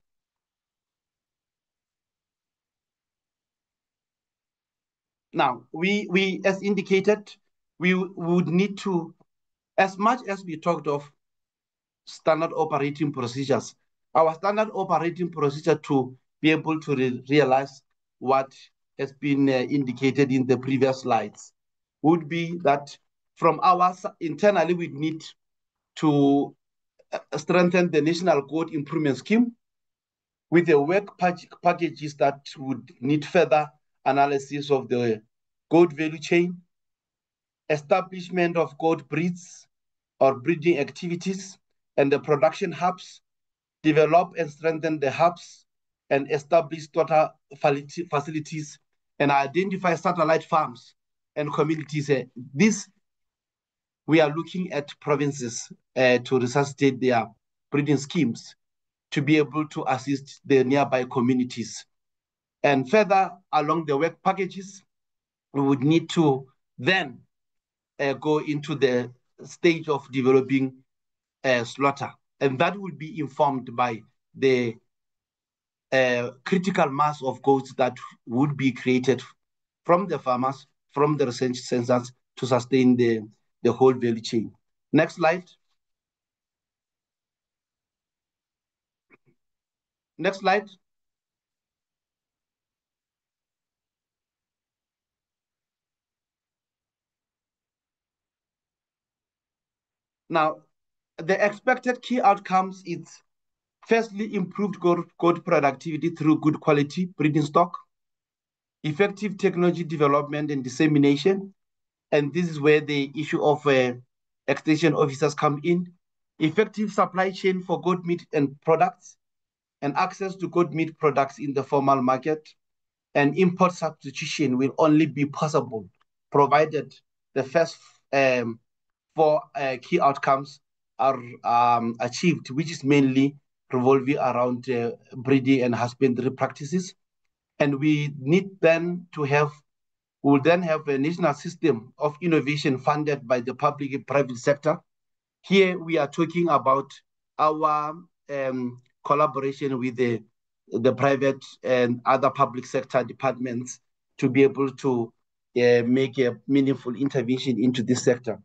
Now, we as indicated, we would need to, as much as we talked of standard operating procedures, our standard operating procedure to be able to realize what has been indicated in the previous slides would be that from our internally, we need to strengthen the National Goat Improvement Scheme with the work packages that would need further analysis of the goat value chain, establishment of goat breeds or breeding activities and the production hubs, develop and strengthen the hubs and establish slaughter facilities and identify satellite farms and communities. This, we are looking at provinces to resuscitate their breeding schemes to be able to assist the nearby communities. And further along the work packages, we would need to then go into the stage of developing slaughter. And that will be informed by the critical mass of goats that would be created from the farmers, from the research centers to sustain the whole value chain. Next slide. Next slide. Now, the expected key outcomes is firstly, improved goat productivity through good quality breeding stock, effective technology development and dissemination. And this is where the issue of extension officers come in, effective supply chain for goat meat and products, and access to goat meat products in the formal market, and import substitution will only be possible provided the first four key outcomes are achieved, which is mainly revolving around breeding and husbandry practices. And we need then to have, we will then have a national system of innovation funded by the public and private sector. Here we are talking about our collaboration with the private and other public sector departments to be able to make a meaningful intervention into this sector.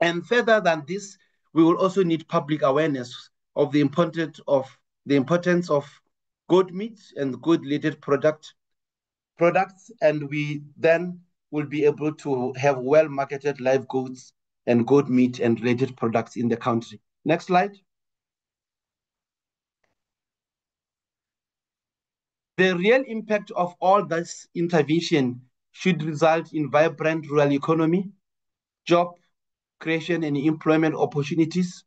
And further than this, we will also need public awareness of the importance of goat meat and goat-related products, and we then will be able to have well-marketed live goats and goat meat and related products in the country. Next slide. The real impact of all this intervention should result in vibrant rural economy, job creation and employment opportunities,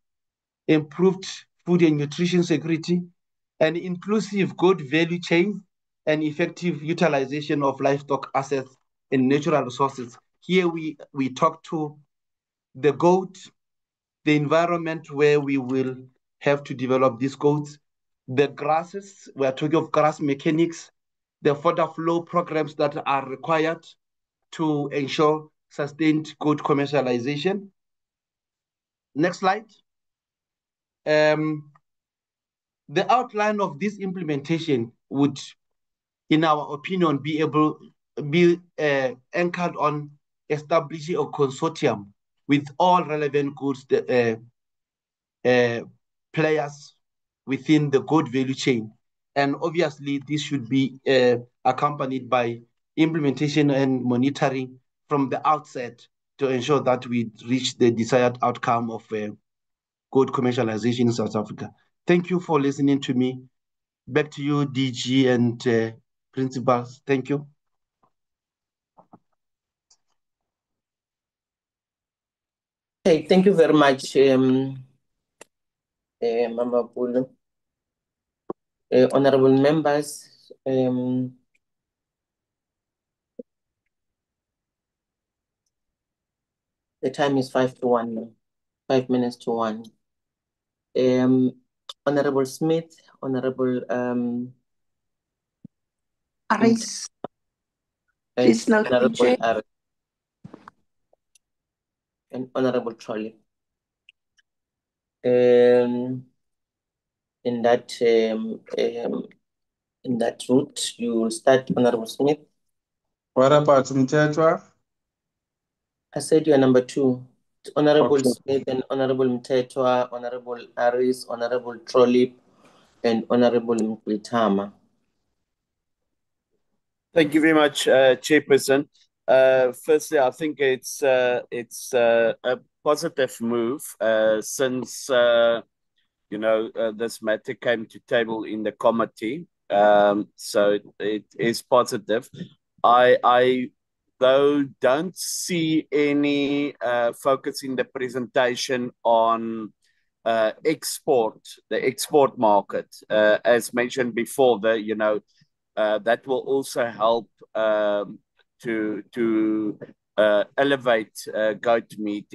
improved food and nutrition security, an inclusive goat value chain, and effective utilization of livestock assets and natural resources. Here we talk to the goat, the environment where we will have to develop these goats, the grasses, we are talking of grass mechanics, the fodder flow programs that are required to ensure sustained goat commercialization. Next slide. The outline of this implementation would, in our opinion, be anchored on establishing a consortium with all relevant goods players within the goat value chain. And obviously, this should be accompanied by implementation and monitoring from the outset to ensure that we reach the desired outcome of goat commercialization in South Africa. Thank you for listening to me. Back to you, DG and principals. Thank you. Okay, thank you very much, Mama Pulu. Honorable members, the time is 5 to 1 now, 5 minutes to 1. Honorable Smith, Honorable Aris. and Please note, Honorable Chair. Aris and Honorable Trolley. In that route, you will start, Honorable Smith. What about Mtetwa? I said you are number 2. Honorable Okay. Smith and Honorable Mtetwa, Honorable Aris, Honorable Trolley, and Honorable Mkwitama. Thank you very much, Chairperson. Firstly, I think it's a positive move since this matter came to table in the committee. So it is positive. I though don't see any focus in the presentation on the export market. As mentioned before, that will also help to elevate goat meat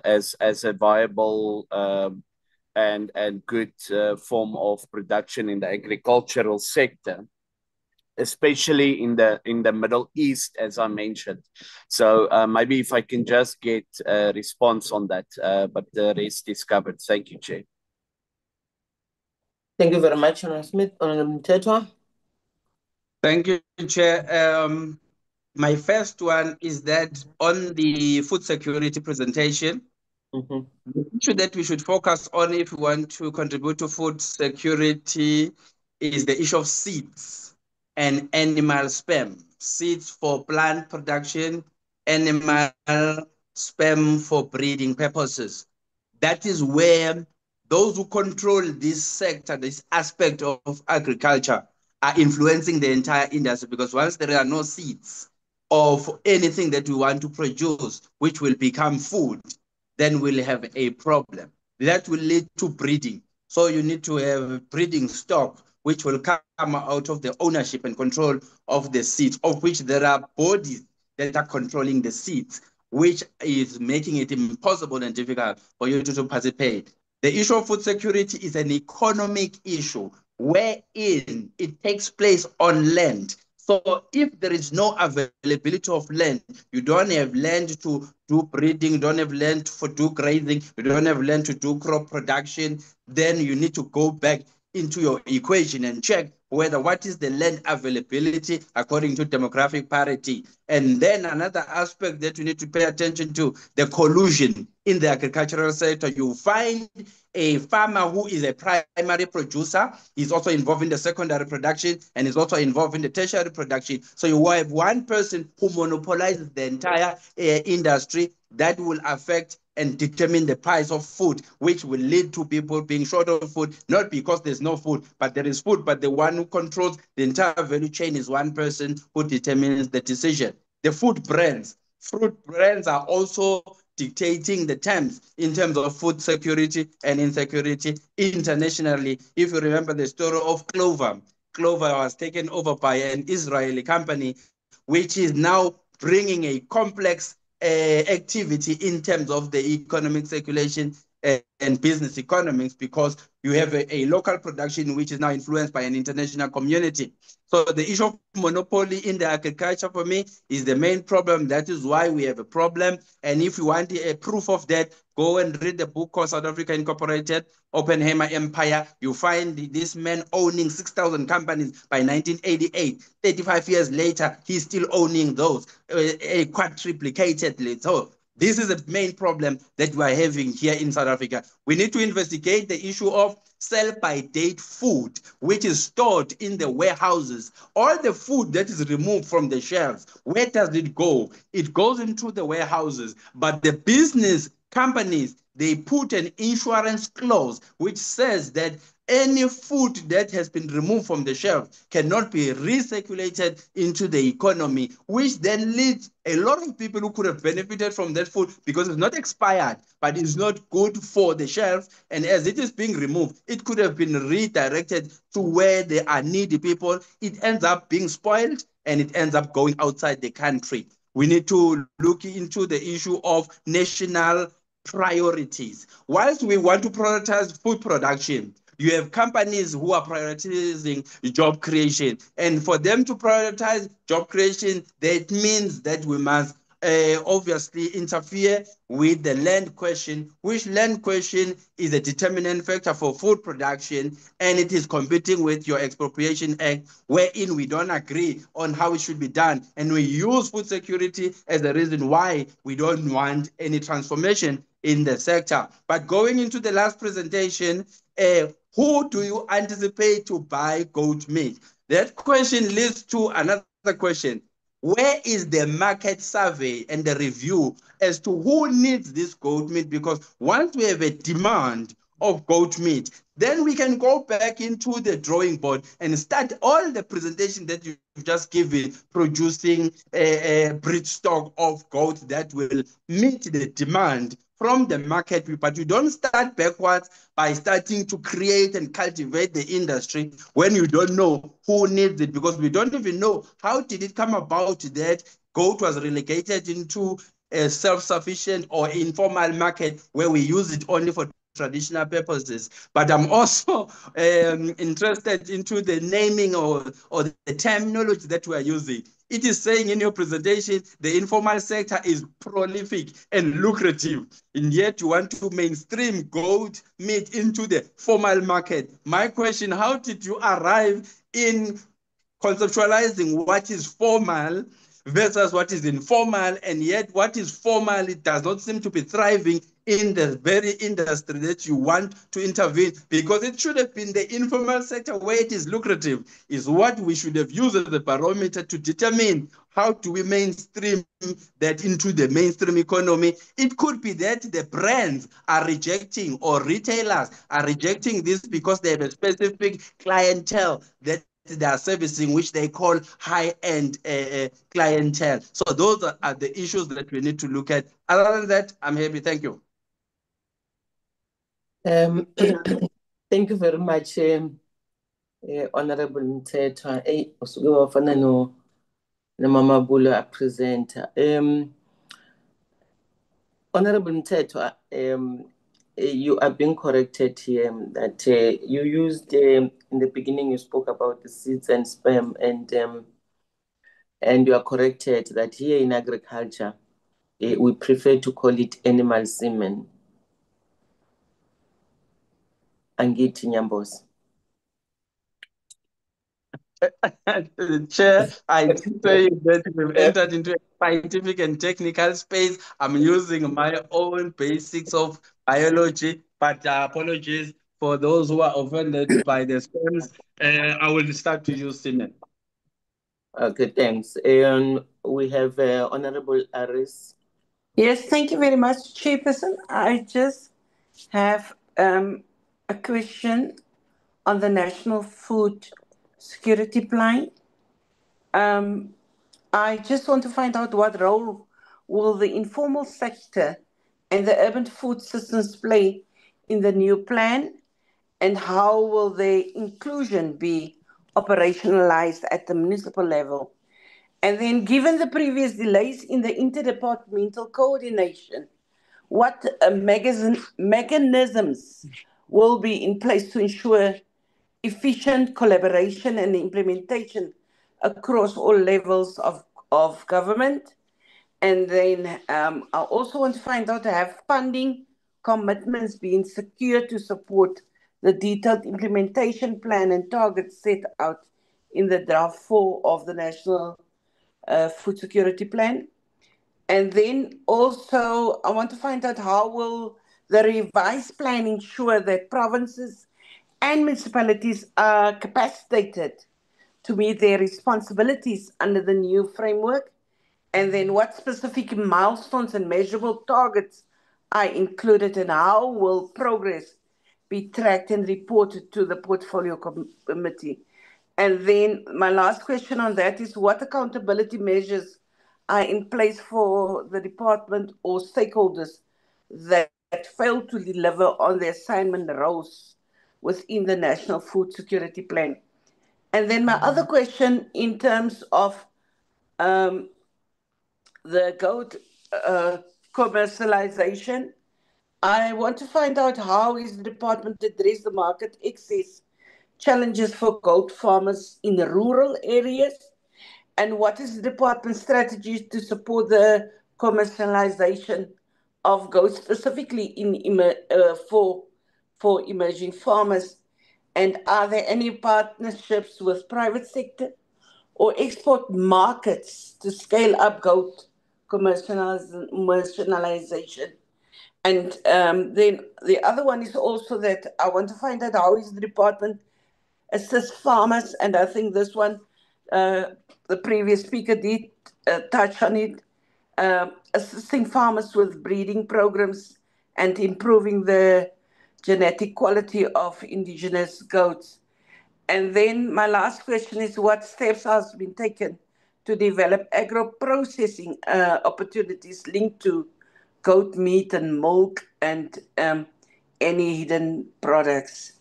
as a viable and good form of production in the agricultural sector, especially in the Middle East, as I mentioned. So maybe if I can just get a response on that, but the rest is covered. Thank you, Chair. Thank you very much, Honorable Smith. Honorable Mtetwa. Thank you, Chair. My first one is that on the food security presentation, the issue that we should focus on if we want to contribute to food security is the issue of seeds and animal sperm. Seeds for plant production, animal sperm for breeding purposes. That is where those who control this sector, this aspect of agriculture, are influencing the entire industry, because once there are no seeds of anything that we want to produce, which will become food, then we'll have a problem. That will lead to breeding. So you need to have breeding stock, which will come out of the ownership and control of the seeds, of which there are bodies that are controlling the seeds, which is making it impossible and difficult for you to participate. The issue of food security is an economic issue wherein it takes place on land. So if there is no availability of land, you don't have land to do breeding, you don't have land for do grazing, you don't have land to do crop production, then you need to go back into your equation and check whether what is the land availability according to demographic parity. And then another aspect that you need to pay attention to, the collusion in the agricultural sector. You find a farmer who is a primary producer, is also involved in the secondary production and is also involved in the tertiary production. So you have one person who monopolizes the entire industry. That will affect and determine the price of food, which will lead to people being short of food, not because there's no food, but there is food, but the one who controls the entire value chain is one person who determines the decision. The food brands. Fruit brands are also dictating the terms in terms of food security and insecurity internationally. If you remember the story of Clover, Clover was taken over by an Israeli company, which is now bringing a complex activity in terms of the economic circulation and business economics, because you have a local production which is now influenced by an international community. So the issue of monopoly in the agriculture for me is the main problem. That is why we have a problem. And if you want a proof of that, go and read the book called South Africa Incorporated, Oppenheimer Empire. You find this man owning 6,000 companies by 1988. 35 years later, he's still owning those quadruplicatedly. So this is the main problem that we are having here in South Africa. We need to investigate the issue of sell-by-date food, which is stored in the warehouses. All the food that is removed from the shelves, where does it go? It goes into the warehouses, but the business companies, they put an insurance clause which says that any food that has been removed from the shelf cannot be recirculated into the economy, which then leads a lot of people who could have benefited from that food because it's not expired, but it's not good for the shelf. And as it is being removed, it could have been redirected to where there are needy people. It ends up being spoiled and it ends up going outside the country. We need to look into the issue of national priorities. Whilst we want to prioritize food production, you have companies who are prioritizing job creation. And for them to prioritize job creation, that means that we must obviously interfere with the land question, which land question is a determinant factor for food production, and it is competing with your Expropriation Act, wherein we don't agree on how it should be done. And we use food security as the reason why we don't want any transformation in the sector. But going into the last presentation, who do you anticipate to buy goat meat? That question leads to another question. Where is the market survey and the review as to who needs this goat meat? Because once we have a demand of goat meat, then we can go back into the drawing board and start all the presentation that you've just given, producing a breed stock of goats that will meet the demand from the market. But you don't start backwards by starting to create and cultivate the industry when you don't know who needs it, because we don't even know how did it come about that goat was relegated into a self-sufficient or informal market where we use it only for traditional purposes. But I'm also interested into the naming or the terminology that we are using. It is saying in your presentation, the informal sector is prolific and lucrative, and yet you want to mainstream goat meat into the formal market. My question, how did you arrive in conceptualizing what is formal versus what is informal, and yet what is formal, it does not seem to be thriving in the very industry that you want to intervene, because it should have been the informal sector where it is lucrative, is what we should have used as a barometer to determine how do we mainstream that into the mainstream economy. It could be that the brands are rejecting or retailers are rejecting this because they have a specific clientele that they are servicing, which they call high-end clientele. So those are the issues that we need to look at. Other than that, I'm happy. Thank you. Thank you very much, Honorable Mthethwa. Usuke wafana Mama Bula presenter. Honorable Mthethwa, you are being corrected here that you used in the beginning you spoke about the seeds and sperm and you are corrected that here in agriculture we prefer to call it animal semen. Angithi Nyambos. Chair, I did say that we've entered into a scientific and technical space. I'm using my own basics of biology, but apologies for those who are offended by the terms. I will start to use semen. Okay, thanks. We have Honorable Aris. Yes, thank you very much, Chairperson. I just have a question on the National Food Security Plan. I just want to find out what role will the informal sector and the urban food systems play in the new plan, and how will their inclusion be operationalized at the municipal level? And then, given the previous delays in the interdepartmental coordination, what mechanisms will be in place to ensure efficient collaboration and implementation across all levels of government? And then I also want to find out, have funding commitments been secured to support the detailed implementation plan and targets set out in the draft 4 of the National Food Security Plan? And then also, I want to find out how will the revised plan ensure that provinces and municipalities are capacitated to meet their responsibilities under the new framework? And then what specific milestones and measurable targets are included, and how will progress be tracked and reported to the portfolio committee? And then my last question on that is, what accountability measures are in place for the department or stakeholders that fail to deliver on their assignment roles within the National Food Security Plan? And then my other question in terms of the goat commercialization, I want to find out how is the department address the market access challenges for goat farmers in the rural areas, and what is the department's strategy to support the commercialization of goats specifically for emerging farmers? And are there any partnerships with private sector or export markets to scale up goat commercialization? And then the other one is also that I want to find out how is the department assist farmers, and I think this one, the previous speaker did touch on it, assisting farmers with breeding programs and improving the genetic quality of indigenous goats. And then my last question is, what steps has been taken to develop agro-processing opportunities linked to goat meat and milk and any hidden products?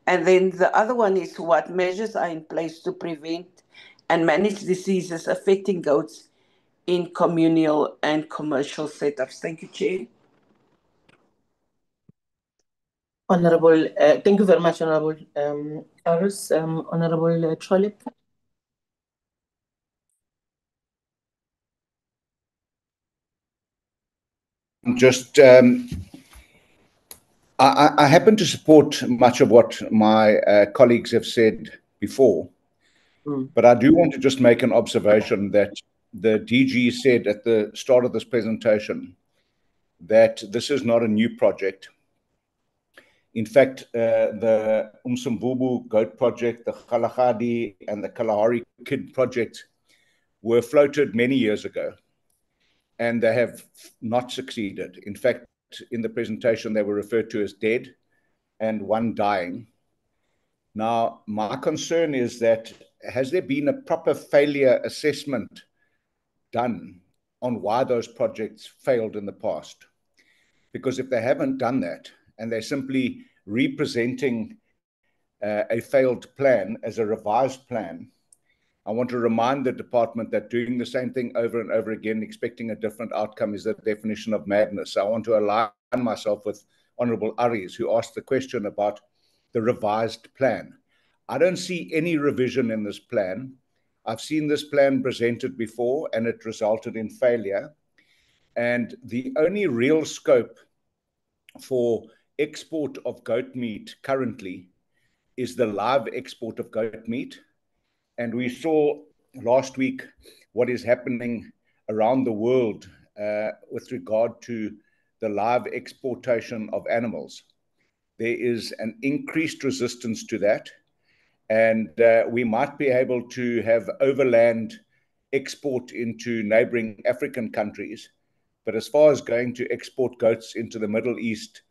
And then the other one is, what measures are in place to prevent and manage diseases affecting goats in communal and commercial setups? Thank you, Chair. Honorable, thank you very much, Honorable Aris. Honorable Trollip. Just, I happen to support much of what my colleagues have said before, but I do want to just make an observation that the DG said at the start of this presentation that this is not a new project. In fact, the Umsumbubu goat project, the Kgalagadi and the Kalahari kid project were floated many years ago, and they have not succeeded. In fact, in the presentation, they were referred to as dead and one dying. Now, my concern is that, has there been a proper failure assessment done on why those projects failed in the past? Because if they haven't done that, and they're simply representing a failed plan as a revised plan, I want to remind the department that doing the same thing over and over again, expecting a different outcome, is the definition of madness. I want to align myself with Honorable Aries, who asked the question about the revised plan. I don't see any revision in this plan. I've seen this plan presented before, and it resulted in failure. And the only real scope for export of goat meat currently is the live export of goat meat. And we saw last week what is happening around the world with regard to the live exportation of animals. There is an increased resistance to that. And we might be able to have overland export into neighboring African countries. But as far as going to export goats into the Middle East,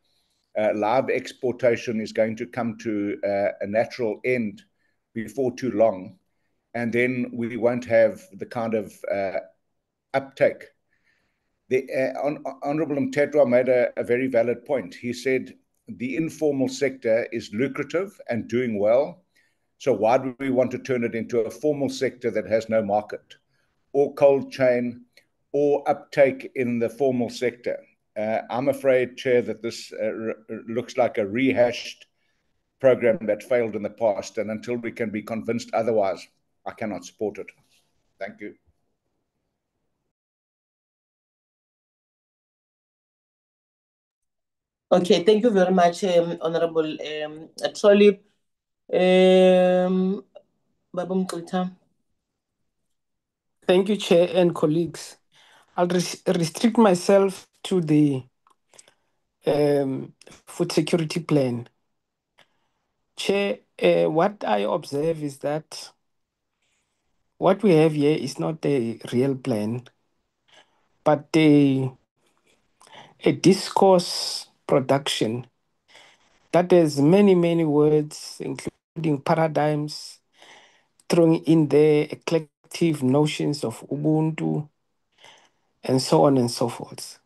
live exportation is going to come to a natural end before too long. And then we won't have the kind of uptake. The Honorable Mthethwa made a very valid point. He said the informal sector is lucrative and doing well. So why do we want to turn it into a formal sector that has no market or cold chain or uptake in the formal sector? I'm afraid, Chair, that this looks like a rehashed program that failed in the past. And until we can be convinced otherwise, I cannot support it. Thank you. Okay, thank you very much, Honorable Trolley. Baba Mqutha. Thank you, Chair and colleagues. I'll restrict myself to the food security plan. Chair, what I observe is that what we have here is not a real plan, but a discourse production that has many, many words, including paradigms, throwing in there collective notions of Ubuntu, and so on and so forth.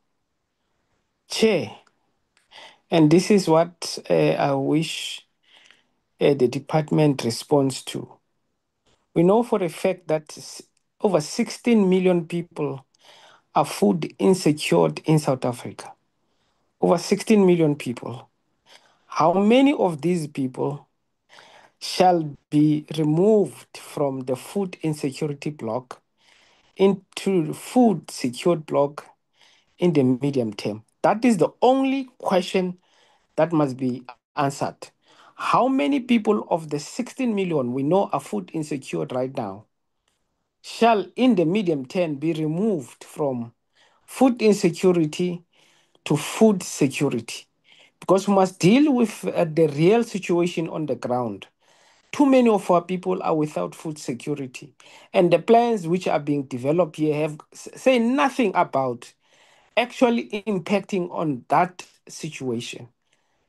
Chair, and this is what I wish the department responds to. We know for a fact that over 16 million people are food insecure in South Africa. Over 16 million people. How many of these people shall be removed from the food insecurity block into the food secured block in the medium term? That is the only question that must be answered. How many people of the 16 million we know are food insecure right now shall in the medium term be removed from food insecurity to food security? Because we must deal with the real situation on the ground. Too many of our people are without food security. And the plans which are being developed here have say nothing about actually impacting on that situation.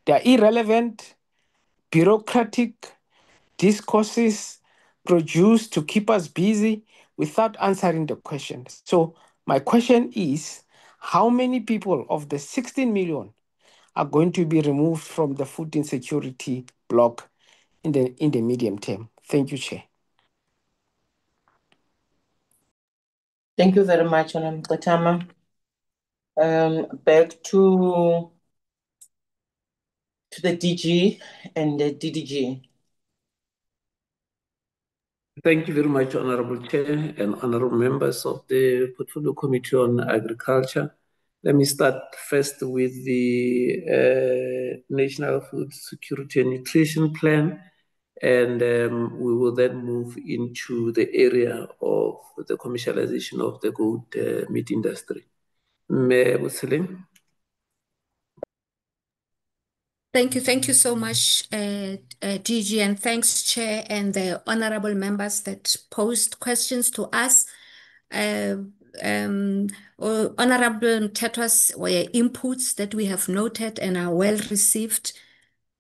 They are irrelevant, bureaucratic discourses produced to keep us busy without answering the question. So my question is, how many people of the 16 million are going to be removed from the food insecurity block in the medium term? Thank you, Chair. Thank you very much, Honorable Mqutha. Back to the DG and the DDG. Thank you very much, Honorable Chair and honorable members of the Portfolio Committee on Agriculture. Let me start first with the National Food Security and Nutrition Plan, and we will then move into the area of the commercialization of the goat meat industry. Thank you so much, DG, and thanks, Chair, and the honorable members that posed questions to us. Honorable Mthethwa's inputs that we have noted and are well received.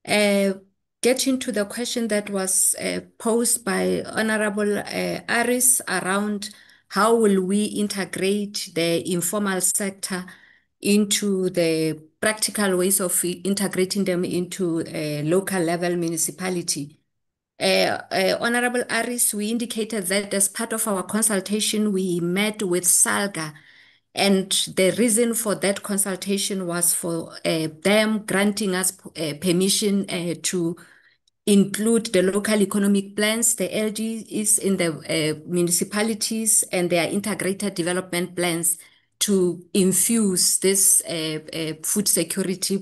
Getting to the question that was posed by Honorable Aris around how will we integrate the informal sector into the practical ways of integrating them into a local level municipality. Honorable Aris, we indicated that as part of our consultation, we met with SALGA And the reason for that consultation was for them granting us permission to include the local economic plans, the LGs in the municipalities, and their integrated development plans to infuse this food security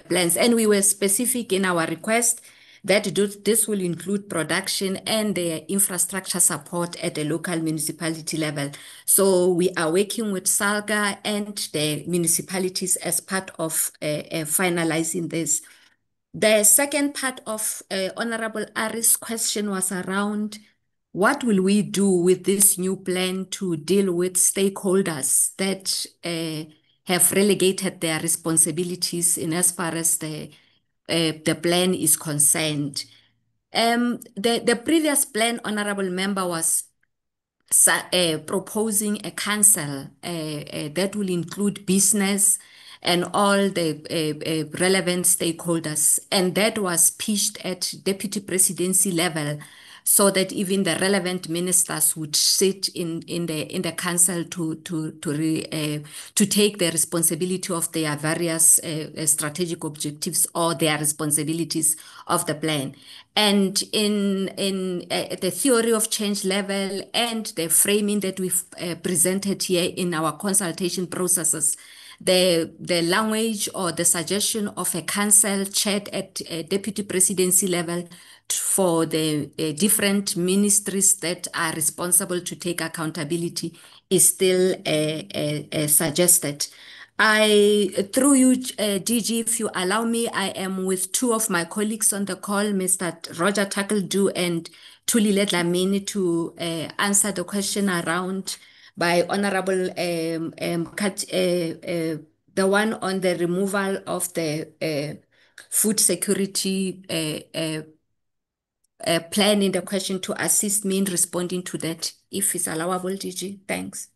plans. And we were specific in our request that this will include production and the infrastructure support at the local municipality level. So we are working with SALGA and the municipalities as part of finalizing this. The second part of Honorable Ari's question was around what will we do with this new plan to deal with stakeholders that have relegated their responsibilities in as far as the plan is concerned. The previous plan, Honorable Member, was proposing a council that will include business and all the relevant stakeholders. And that was pitched at deputy presidency level so that even the relevant ministers would sit in the council to take the responsibility of their various strategic objectives or their responsibilities of the plan. And in the theory of change level and the framing that we've presented here in our consultation processes, the language or the suggestion of a council chaired at deputy presidency level for the different ministries that are responsible to take accountability is still suggested. Through you, DG, if you allow me, I am with two of my colleagues on the call, Mr. Roger Tackledo and Thulile Dlamini, to answer the question around by Honorable the one on the removal of the food security plan in the question, to assist me in responding to that, if it's allowable, DG. Thanks.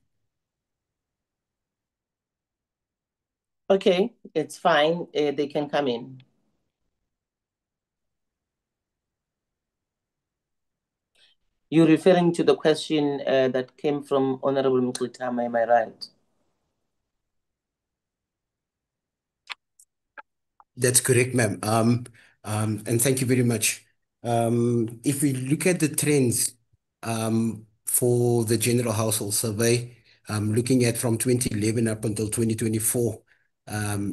Okay, it's fine. They can come in. You're referring to the question that came from Honorable Mkutama, am I right? That's correct, ma'am. And thank you very much. If we look at the trends for the General Household Survey, looking at from 2011 up until 2024,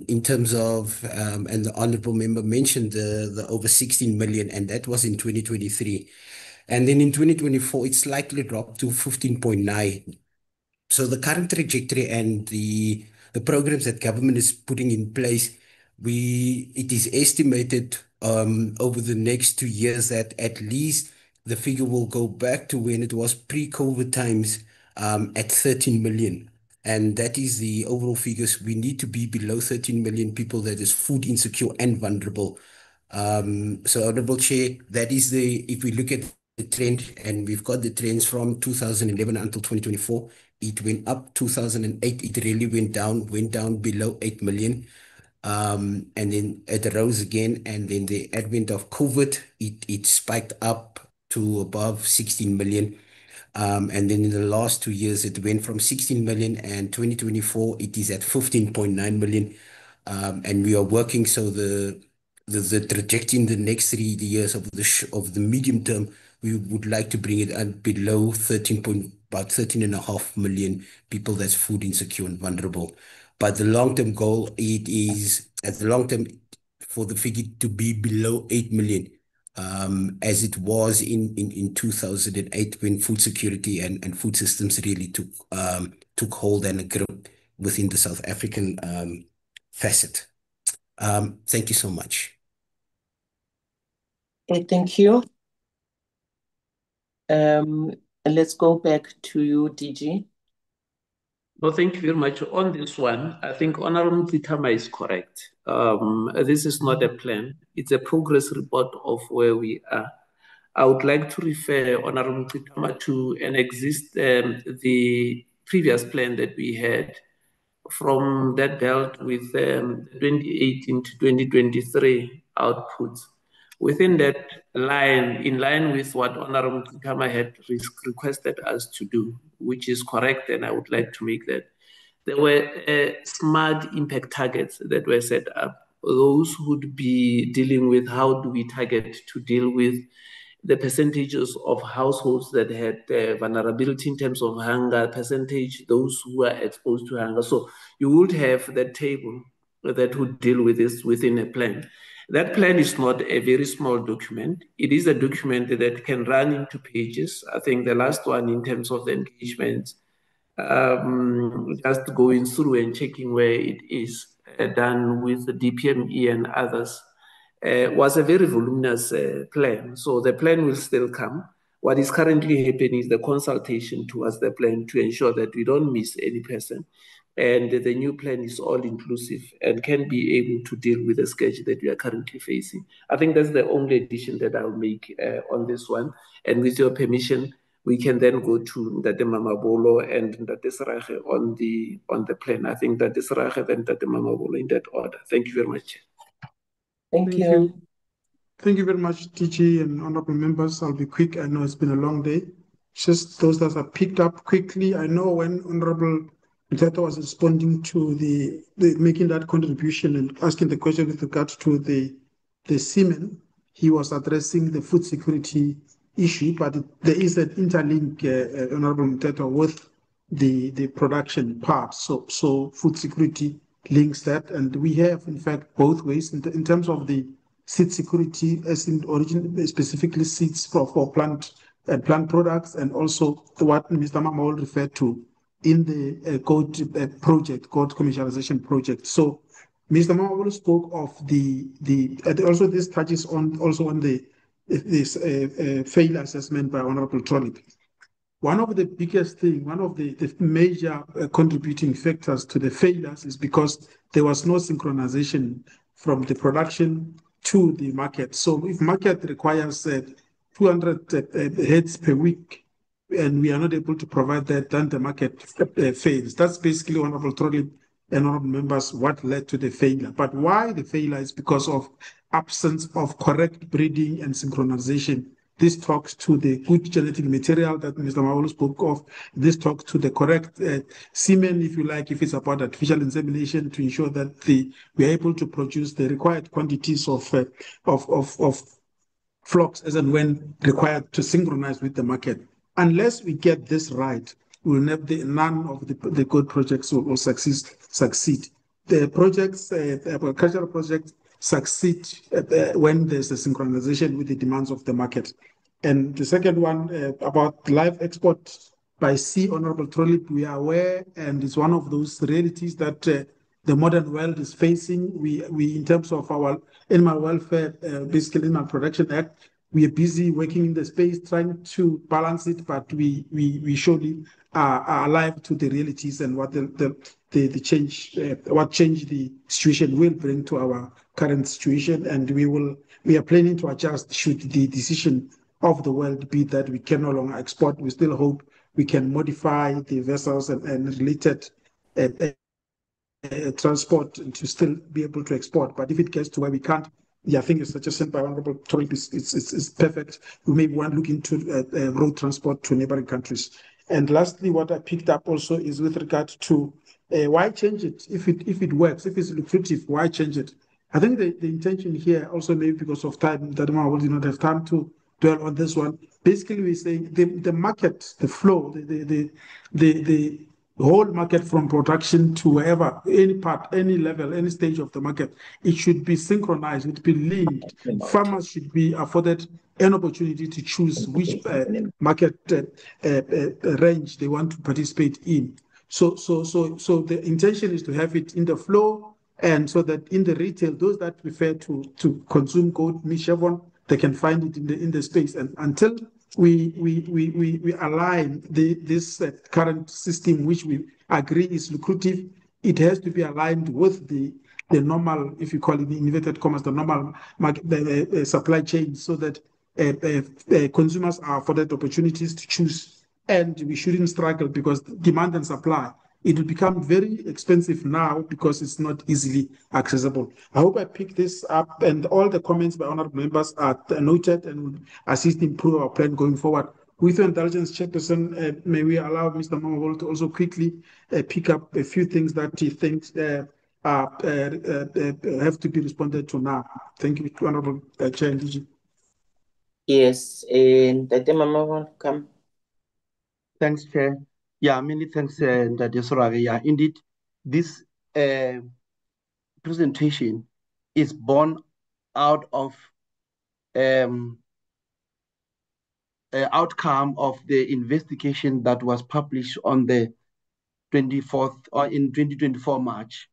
in terms of, and the Honorable Member mentioned the over 16 million, and that was in 2023. And then in 2024, it slightly dropped to 15.9. So the current trajectory and the programs that government is putting in place, it is estimated over the next 2 years that at least the figure will go back to when it was pre-COVID times at 13 million. And that is the overall figures. We need to be below 13 million people that is food insecure and vulnerable. So Honorable Chair, that is if we look at the trend, and we've got the trends from 2011 until 2024, it went up. 2008, it really went down below 8 million. And then it rose again. And then the advent of COVID, it spiked up to above 16 million. And then in the last 2 years, it went from 16 million, and 2024, it is at 15.9 million. And we are working, so the trajectory in the next 3 years of the medium term, we would like to bring it below about 13.5 million people that's food insecure and vulnerable. But the long-term goal, it is at the long term for the figure to be below 8 million, as it was in 2008 when food security and food systems really took hold and a grip within the South African facet. Thank you so much. Okay, thank you. Let's go back to you, DG. No, thank you very much. On this one, I think Honorable Mkutama is correct. This is not a plan. It's a progress report of where we are. I would like to refer Honorable Mkutama to the previous plan that we had from that dealt with 2018 to 2023 outputs. Within that line, in line with what Honorable Mkutama had requested us to do, which is correct, and I would like to make that. there were smart impact targets that were set up. Those would be dealing with how do we target to deal with the percentages of households that had vulnerability in terms of hunger, percentage, those who are exposed to hunger. So you would have that table that would deal with this within a plan. That plan is not a very small document. It is a document that can run into pages. I think the last one in terms of the engagement, just going through and checking where it is done with the DPME and others, was a very voluminous plan. So the plan will still come. What is currently happening is the consultation towards the plan to ensure that we don't miss any person. And the new plan is all inclusive and can be able to deal with the sketch that we are currently facing. I think that's the only addition that I'll make on this one. And with your permission, we can then go to Ndate Mamabolo and Ndate Serache on the plan. I think Ndate Serache then Ndate Mamabolo in that order. Thank you very much. Thank you. Thank you very much, DG and honorable members. I'll be quick. I know it's been a long day. Just those that are picked up quickly. I know when Honorable Mthetho was responding to the making that contribution and asking the question with regard to the semen, he was addressing the food security issue, but there is an interlink, Honorable Mthetho, with the production part. So food security links that, and we have, in fact, both ways in terms of the seed security, as in origin, specifically seeds for plant products, and also what Mr. Mamawolo referred to in the goat project, goat commercialization project. So Mr. Mamawolo spoke of and also this touches on this failure assessment by Honorable Trolip. One of the biggest thing, one of the major contributing factors to the failures is because there was no synchronization from the production to the market. So if market requires 200 heads per week, and we are not able to provide that, then the market fails. That's basically, Honorable Trolip and honorable members, what led to the failure. But why the failure is because of absence of correct breeding and synchronization. This talks to the good genetic material that Mr. Mawolo spoke of. This talks to the correct semen, if you like, if it's about artificial insemination, to ensure that we are able to produce the required quantities of flocks as and when required to synchronize with the market. Unless we get this right, we'll none of the good projects will succeed. The projects, the agricultural projects, succeed when there's a synchronization with the demands of the market. And the second one about live export by sea, Honorable Trolip, we are aware, and it's one of those realities that the modern world is facing. We in terms of our animal welfare, basically Animal Production Act, we are busy working in the space trying to balance it, but we surely are alive to the realities and what the change, what change the situation will bring to our current situation, and we are planning to adjust should the decision of the world be that we can no longer export. We still hope we can modify the vessels and related transport to still be able to export. But if it gets to where we can't, I think it's suggestion by Honorable Trolip is perfect. We may want to look into road transport to neighboring countries. And lastly, what I picked up also is with regard to why change it? If it works, if it's lucrative, why change it? I think the intention here also, maybe because of time, that I will not have time to dwell on this one. Basically, we're saying the market, the flow, the whole market from production to wherever, any part, any level, any stage of the market, it should be synchronized, it should be linked. Farmers should be afforded an opportunity to choose which market range they want to participate in. So the intention is to have it in the flow, and so that in the retail, those that prefer to consume goat meat chevron, they can find it in the space. And until we align this current system, which we agree is lucrative, it has to be aligned with the normal, if you call it in inverted commas, the normal market, supply chain, so that consumers are afforded opportunities to choose. And we shouldn't struggle because demand and supply, it will become very expensive now because it's not easily accessible. I hope I picked this up, and all the comments by honorable members are noted and will assist improve our plan going forward. With your indulgence, Chairperson, may we allow Mr. Mamabolo to also quickly pick up a few things that he thinks have to be responded to now. Thank you, Honorable Chair and DG. Yes, and Dr. Mamabolo, come. Thanks, Chair. Yeah, many thanks, Dr. Sorage. Yeah, indeed, this presentation is born out of outcome of the investigation that was published on the 24th or in 2024 March.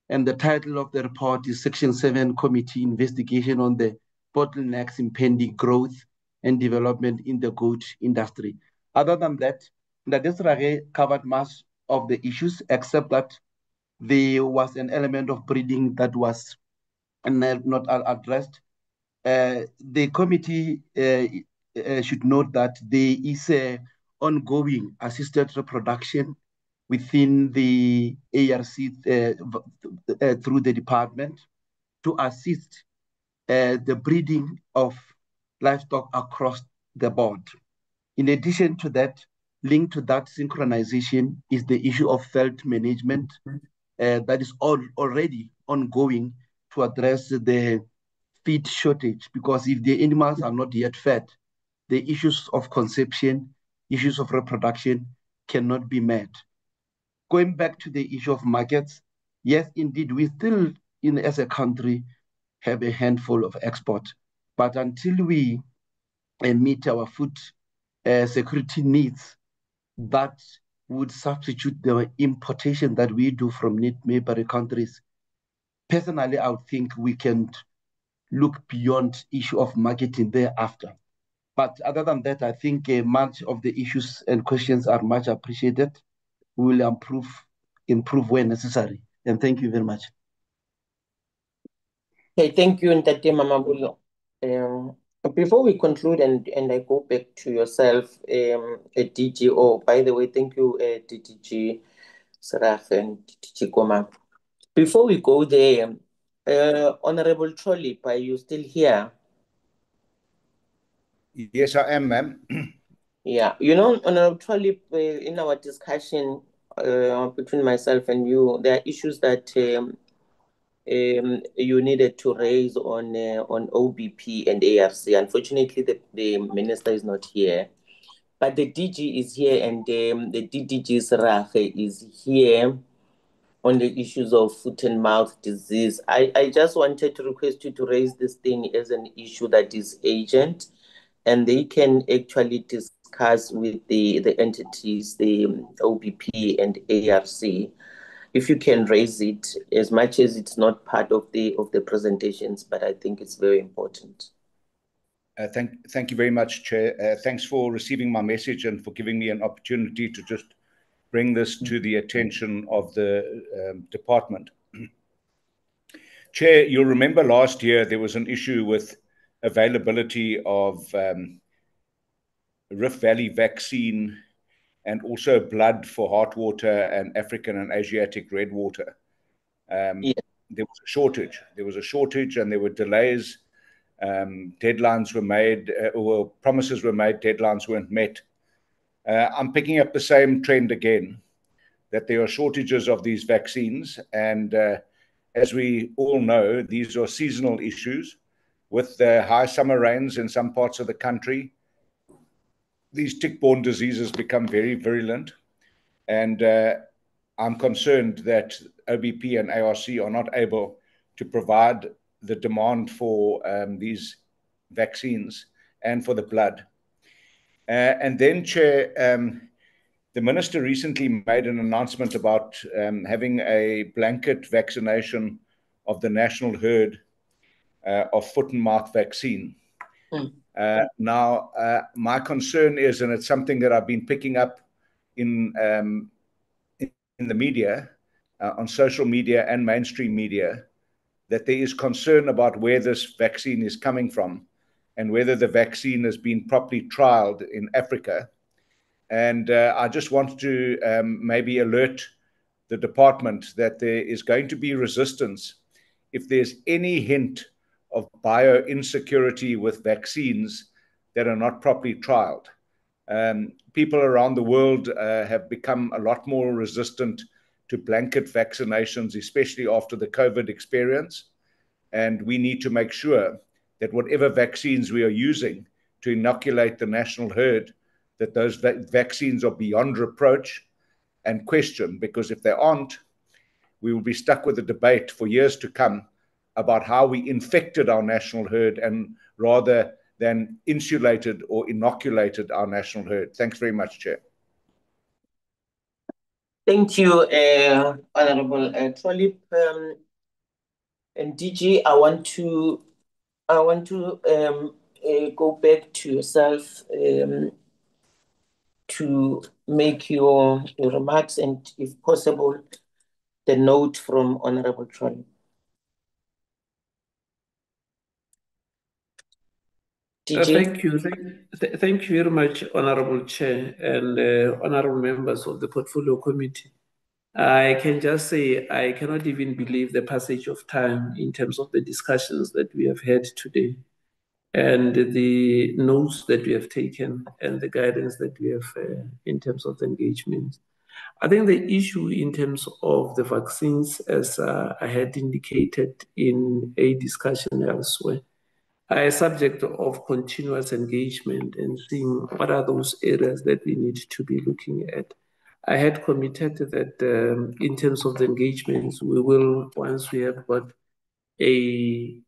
And the title of the report is Section 7 Committee Investigation on the Bottlenecks Impending Growth and Development in the Goat Industry. Other than that, Dr. Sorage covered much of the issues, except that there was an element of breeding that was not addressed. The committee should note that there is a ongoing assisted reproduction within the ARC through the department to assist the breeding of livestock across the board. In addition to that, linked to that synchronization is the issue of felt management that is already ongoing to address the feed shortage, because if the animals are not yet fed, the issues of conception, issues of reproduction cannot be met. Going back to the issue of markets, yes, indeed, we still, as a country, have a handful of export. But until we meet our food security needs, that would substitute the importation that we do from neighboring countries. Personally, I would think we can look beyond issue of marketing thereafter. But other than that, I think much of the issues and questions are much appreciated. We will improve where necessary. And thank you very much. Okay, thank you, Ntate Mamabolo. Before we conclude and I go back to yourself, DG, by the way, thank you, DDG Saraf and DDG Goma. Before we go there, Honorable Trollip, are you still here? Yes, I am, ma'am. Yeah, you know, Honorable Trollip, in our discussion between myself and you, there are issues that you needed to raise on OBP and ARC. Unfortunately, the minister is not here, but the DG is here, and the DDG Rafe is here on the issues of foot and mouth disease. I just wanted to request you to raise this thing as an issue that is urgent, and they can actually discuss with the entities, the OBP and ARC, if you can raise it, as much as it's not part of the presentations, but I think it's very important. Thank you very much, Chair. Thanks for receiving my message and for giving me an opportunity to just bring this to the attention of the department. Chair, you'll remember last year there was an issue with availability of Rift Valley vaccine and also blood for Heartwater and African and Asiatic Redwater. Yeah. There was a shortage. There was a shortage and there were delays. Deadlines were made, or promises were made, deadlines weren't met. I'm picking up the same trend again, that there are shortages of these vaccines. And as we all know, these are seasonal issues. With the high summer rains in some parts of the country, these tick-borne diseases become very virulent. And I'm concerned that OBP and ARC are not able to provide the demand for these vaccines and for the blood. And then, Chair, the Minister recently made an announcement about having a blanket vaccination of the national herd of foot and mouth vaccine. Now, my concern is, and it's something that I've been picking up in the media, on social media and mainstream media, that there is concern about where this vaccine is coming from and whether the vaccine has been properly trialed in Africa. And I just want to maybe alert the department that there is going to be resistance if there's any hint of bio insecurity with vaccines that are not properly trialed. People around the world have become a lot more resistant to blanket vaccinations, especially after the COVID experience. And we need to make sure that whatever vaccines we are using to inoculate the national herd, that those vaccines are beyond reproach and question, because if they aren't, we will be stuck with a debate for years to come about how we infected our national herd and rather than insulated or inoculated our national herd. Thanks very much, Chair. Thank you, Honorable Trolip. And DG, I want to go back to yourself to make your remarks and, if possible, the note from Honorable Trolip. Thank you. Thank you very much, Honorable Chair and honorable members of the Portfolio Committee. I can just say I cannot even believe the passage of time in terms of the discussions that we have had today and the notes that we have taken and the guidance that we have in terms of the engagement. I think the issue in terms of the vaccines, as I had indicated in a discussion elsewhere, are a subject of continuous engagement and seeing what are those areas that we need to be looking at. I had committed that in terms of the engagements, we will, once we have got a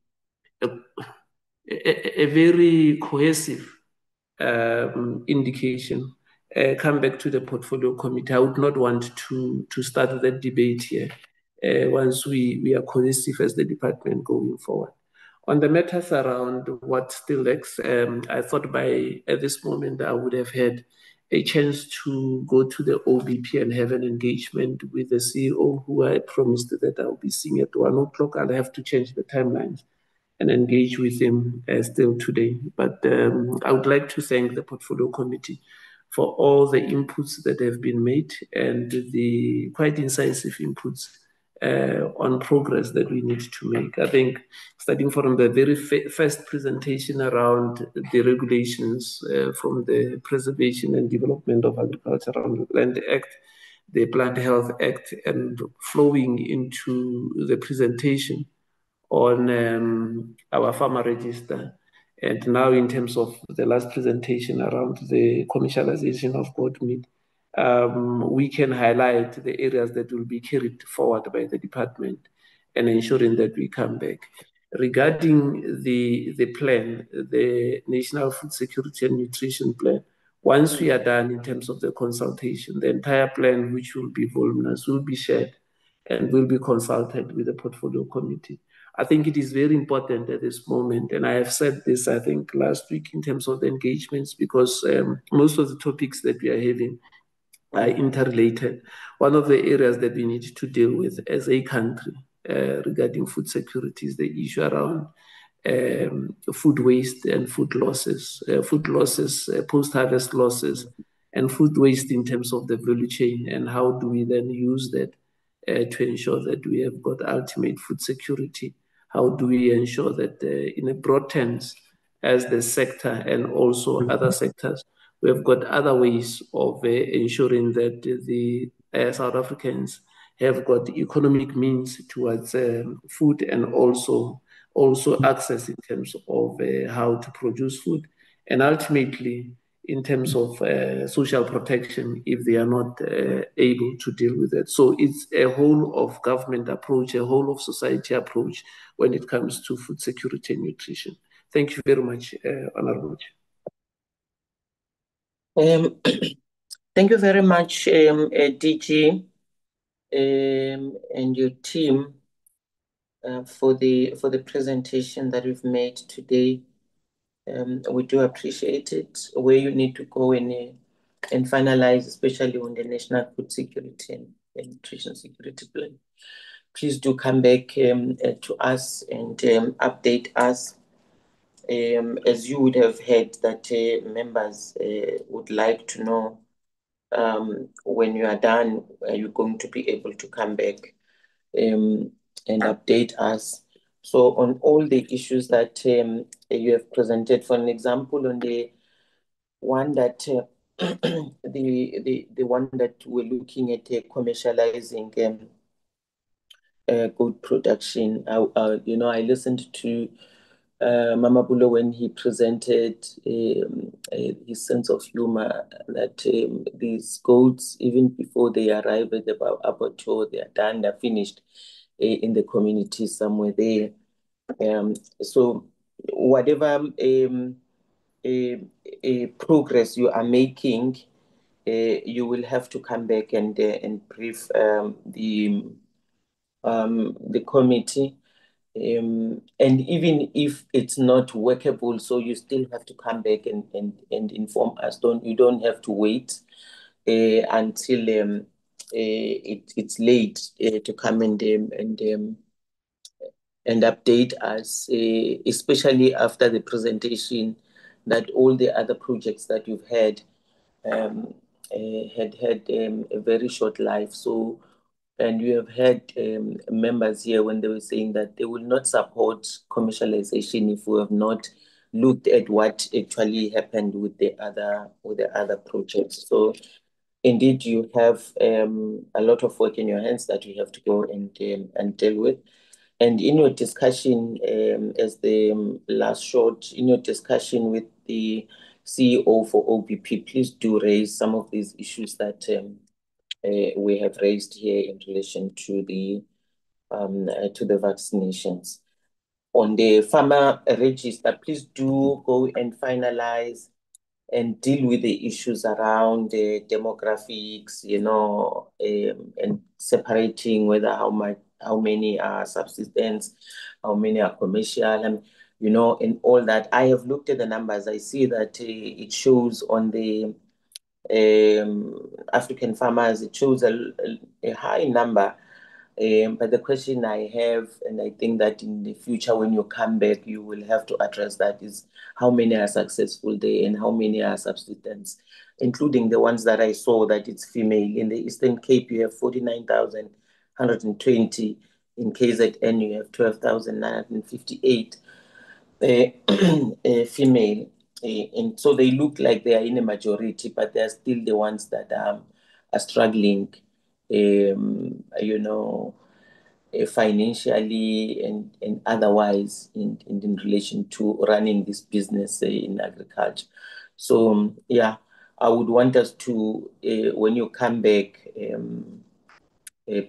very cohesive indication, come back to the Portfolio Committee. I would not want to start that debate here once we are cohesive as the department going forward. On the matters around what still lacks, I thought at this moment I would have had a chance to go to the OBP and have an engagement with the CEO, who I promised that I'll be seeing at 1 o'clock. I'll have to change the timelines and engage with him still today. But I would like to thank the Portfolio Committee for all the inputs that have been made and the quite incisive inputs on progress that we need to make. I think starting from the very first presentation around the regulations from the Preservation and Development of Agriculture and Land Act, the Plant Health Act, and flowing into the presentation on our farmer register. And now in terms of the last presentation around the commercialization of goat meat, we can highlight the areas that will be carried forward by the department and ensuring that we come back. Regarding the plan, the National Food Security and Nutrition Plan, once we are done in terms of the consultation, the entire plan, which will be voluminous, will be shared and will be consulted with the Portfolio Committee. I think it is very important at this moment, and I have said this, I think, last week in terms of the engagements, because most of the topics that we are having are interrelated. One of the areas that we need to deal with as a country regarding food security is the issue around food waste and food losses, post-harvest losses, and food waste in terms of the value chain, and how do we then use that to ensure that we have got ultimate food security. How do we ensure that in a broad terms, as the sector and also other sectors, we have got other ways of ensuring that the South Africans have got economic means towards food and also access in terms of how to produce food, and ultimately in terms of social protection if they are not able to deal with it. So it's a whole of government approach, a whole of society approach when it comes to food security and nutrition. Thank you very much, Honorable Chair. Thank you very much, DG, and your team for the presentation that we've made today. We do appreciate it. Where you need to go and finalize, especially on the National Food Security and Nutrition Security Plan, please do come back to us and update us. As you would have heard that members would like to know when you are done, are you going to be able to come back and update us? So on all the issues that you have presented, for an example, on the one that the one that we're looking at commercializing goat production. I listened to Mama Bulo when he presented his sense of humor that these goats, even before they arrive at the abattoir, they are done, they're finished in the community somewhere there. So whatever progress you are making, you will have to come back and brief the committee. And even if it's not workable, so you still have to come back and inform us. You don't have to wait until it's late to come and update us, especially after the presentation, that all the other projects that you've had had a very short life. So, and you have had members here when they were saying that they will not support commercialization if we have not looked at what actually happened with the other projects. So, indeed, you have a lot of work in your hands that you have to go and deal with. And in your discussion, as the last short, in your discussion with the CEO for OBP, please do raise some of these issues that we have raised here in relation to the vaccinations. On the farmer register, please do go and finalize and deal with the issues around the demographics, and separating whether how many are subsistence, how many are commercial, and and all that. I have looked at the numbers. I see that it shows on the African farmers, it shows a high number. But the question I have, and I think that in the future when you come back, you will have to address that, is how many are successful there and how many are subsistence, including the ones that I saw that it's female. In the Eastern Cape, you have 49,120. In KZN, you have 12,958 female. And so they look like they are in a majority, but they're still the ones that are struggling, financially and otherwise in relation to running this business in agriculture. So, yeah, I would want us to, when you come back,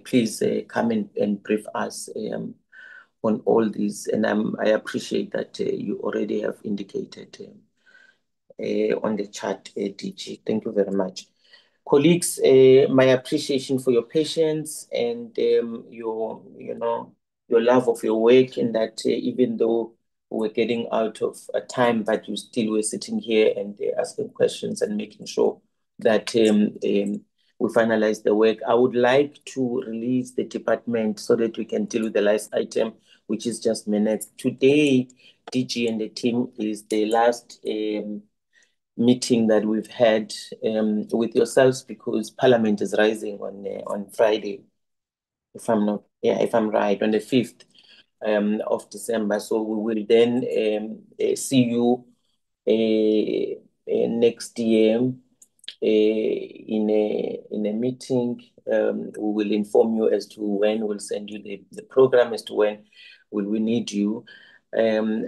please come and brief us on all these. And I appreciate that you already have indicated on the chat, DG. Thank you very much. Colleagues, my appreciation for your patience and your love of your work, and that even though we're getting out of time, but you still were sitting here and asking questions and making sure that we finalize the work. I would like to release the department so that we can deal with the last item, which is just minutes. Today, DG and the team is the last meeting that we've had with yourselves, because Parliament is rising on Friday, if I'm right, on the 5th of December. So we will then see you next year in a meeting. We will inform you as to when we'll send you the program, as to when will we need you.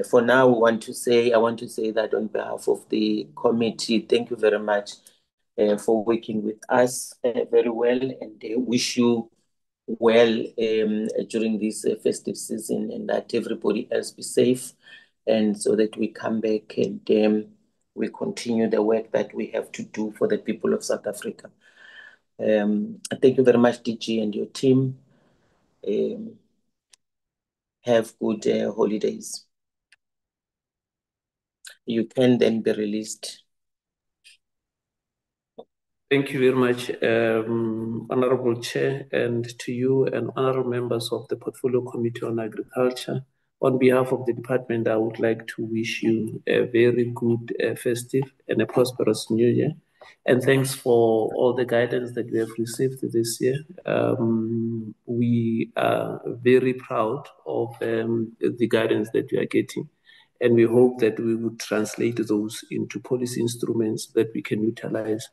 For now, I want to say that on behalf of the committee, thank you very much for working with us very well, and wish you well during this festive season, and that everybody else be safe, and so that we come back and we continue the work that we have to do for the people of South Africa. Thank you very much, DG and your team. Have good holidays. You can then be released. Thank you very much, Honorable Chair, and to you and honorable members of the Portfolio Committee on Agriculture. On behalf of the department, I would like to wish you a very good festive and a prosperous new year. And thanks for all the guidance that we have received this year. We are very proud of the guidance that we are getting. And we hope that we would translate those into policy instruments that we can utilize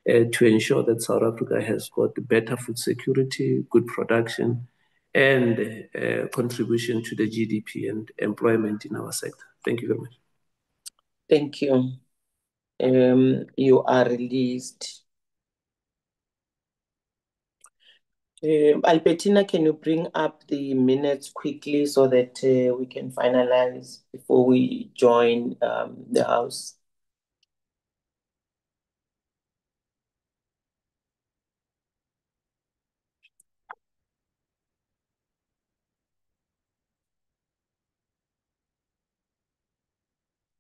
to ensure that South Africa has got better food security, good production, and contribution to the GDP and employment in our sector. Thank you very much. Thank you. You are released. Albertina, can you bring up the minutes quickly so that we can finalize before we join the House?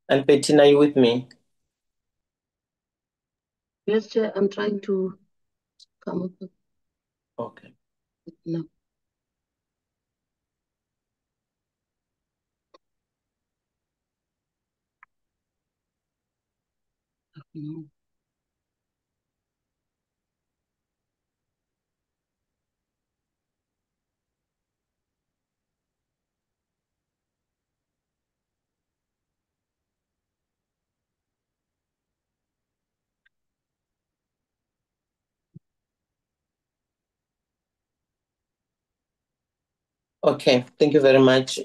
Albertina, are you with me? Yes, Chair, I'm trying to come up with. Okay. No. No. Okay, thank you very much.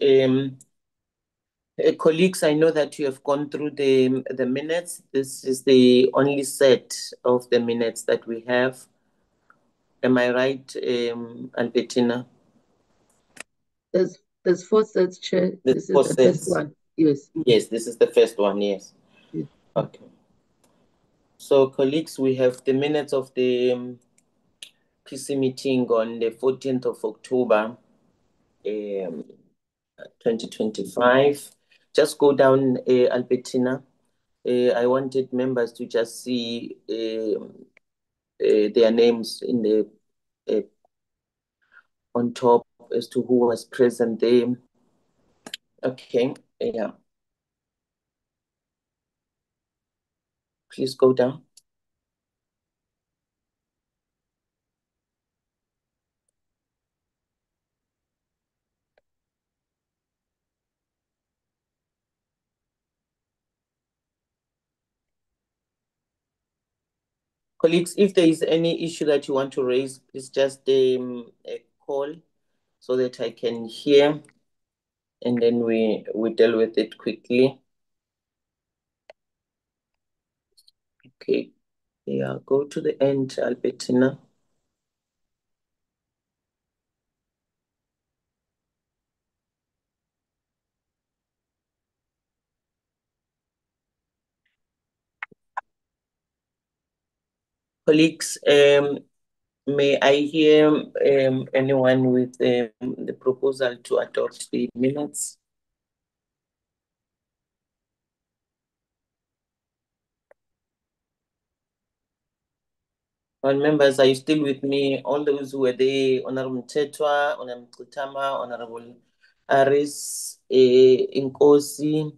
Colleagues, I know that you have gone through the minutes. This is the only set of the minutes that we have. Am I right, Albertina? There's 4 sets, Chair. This is the first one. Yes. Yes, this is the first one, yes. Yes. Okay. So, colleagues, we have the minutes of the PC meeting on the 14th of October, 2025. Just go down, Albertina. I wanted members to just see their names in the on top as to who was present there. Okay, yeah. Please go down. Colleagues, if there is any issue that you want to raise, please just call so that I can hear, and then we deal with it quickly. Okay, yeah, go to the end, Albertina. Colleagues, may I hear anyone with the proposal to adopt the minutes? All members, are you still with me? All those who were there, Honorable Mtetwa, Honorable Kutama, Honorable Aris, Inkosi,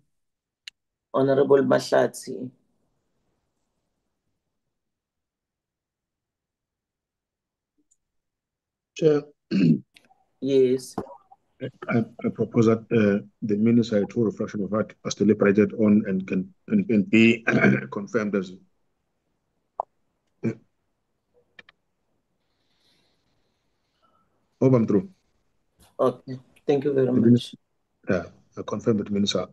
Honorable Mahlatsi. Chair, Yes. I propose that the minutes are a true reflection of what was deliberated on and can be confirmed as. Hope I'm through. Okay, thank you very much. Yeah, I confirm that the minutes are.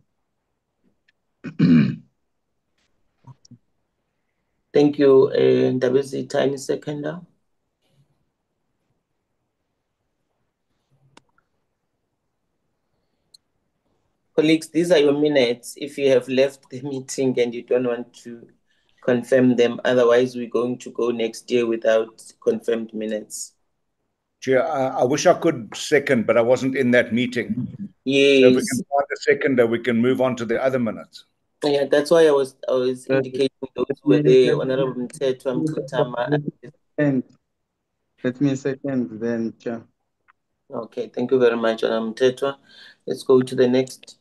Thank you, Ndabezi Tiny Seconder. Colleagues, these are your minutes. If you have left the meeting and you don't want to confirm them, otherwise we're going to go next year without confirmed minutes. Chair, I wish I could second, but I wasn't in that meeting. Yes. So if we can find a seconder, we can move on to the other minutes. Yeah, that's why I was indicating those who were there, Honorable Mtetwa, Mkutama. Let me second then, Chair. Okay, thank you very much, Honorable Mtetwa. Let's go to the next.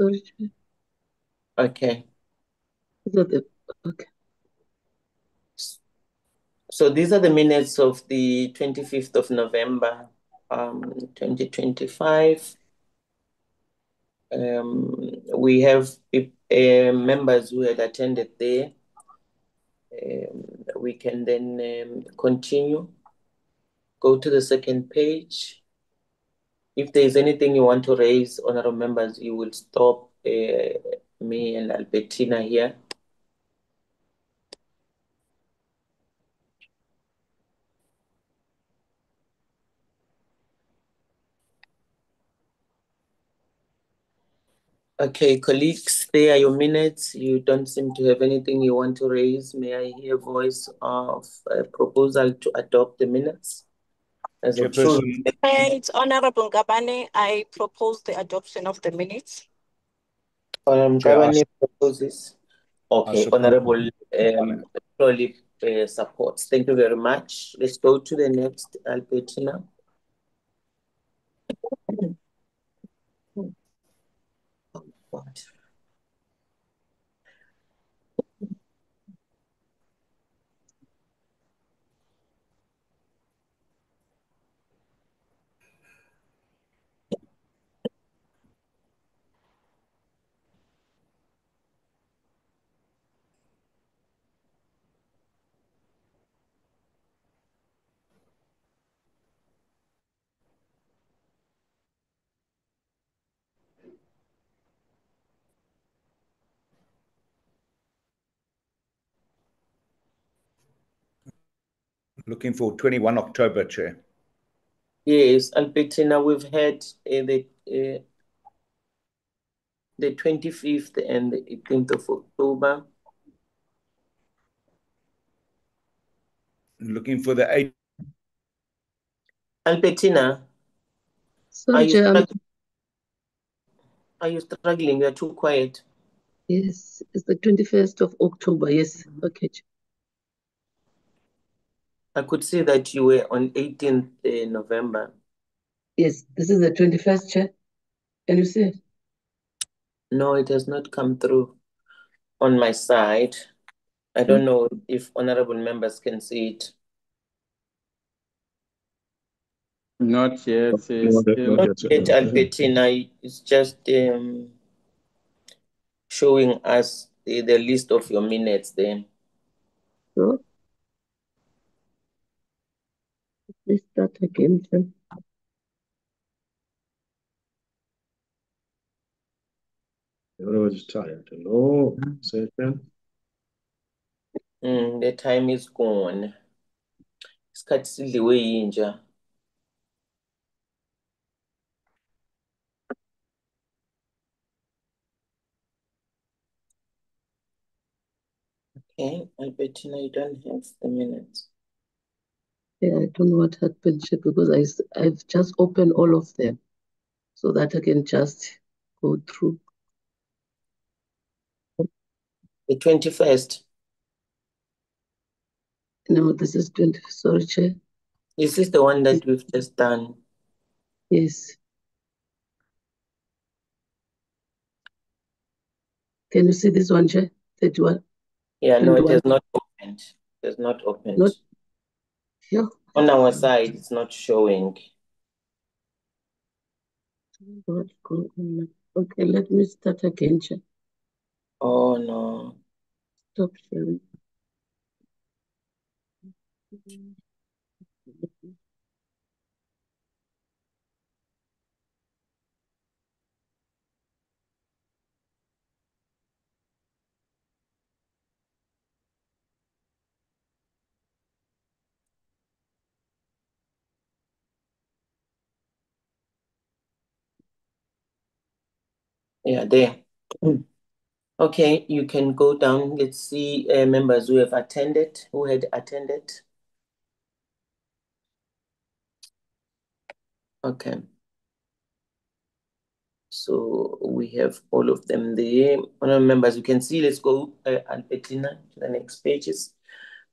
Sorry. Okay. Okay. So these are the minutes of the 25th of November, 2025. We have members who had attended there. We can then continue. Go to the second page. If there is anything you want to raise, honorable members, you will stop me and Albertina here. Okay, colleagues, there are your minutes. You don't seem to have anything you want to raise. May I hear a voice of a proposal to adopt the minutes? As a Chairperson. It's Honorable Gabane. I propose the adoption of the minutes. Gabane proposes. Okay, Honorable Trolley supports. Thank you very much. Let's go to the next, Albertina. Oh, God. Looking for 21 October, Chair. Yes, Albertina, we've had the 25th and the 18th of October. Looking for the 8th. Albertina, sorry, Chair, are you struggling? You're too quiet. Yes, it's the 21st of October. Yes, okay. I could see that you were on 18th November. Yes, this is the 21st, Chair. Can you see it? No, it has not come through on my side. I don't know if honorable members can see it. Not yet. Not yet, Albertina. It's just showing us the list of your minutes there. So, let's start again, Chair. Everybody's tired. Hello, second. The time is gone. Isikhathi sidliwe yinja. Okay, Albertina, you don't have the minutes. Yeah, I don't know what happened, Chair, because I've just opened all of them so that I can just go through. The 21st. No, this is 20. Sorry, Chair. This is the one that we've just done. Yes. Can you see this one, Chair? 31. Yeah, no, it 21. has not opened. It has not opened. Not here. On our side, it's not showing. What's going on? Okay, let me start again, Chair. Oh, no. Stop sharing. Yeah, there. Okay, you can go down. Let's see members who have attended, who had attended. Okay. So we have all of them there. Honorable members, you can see, let's go, Albertina, to the next pages.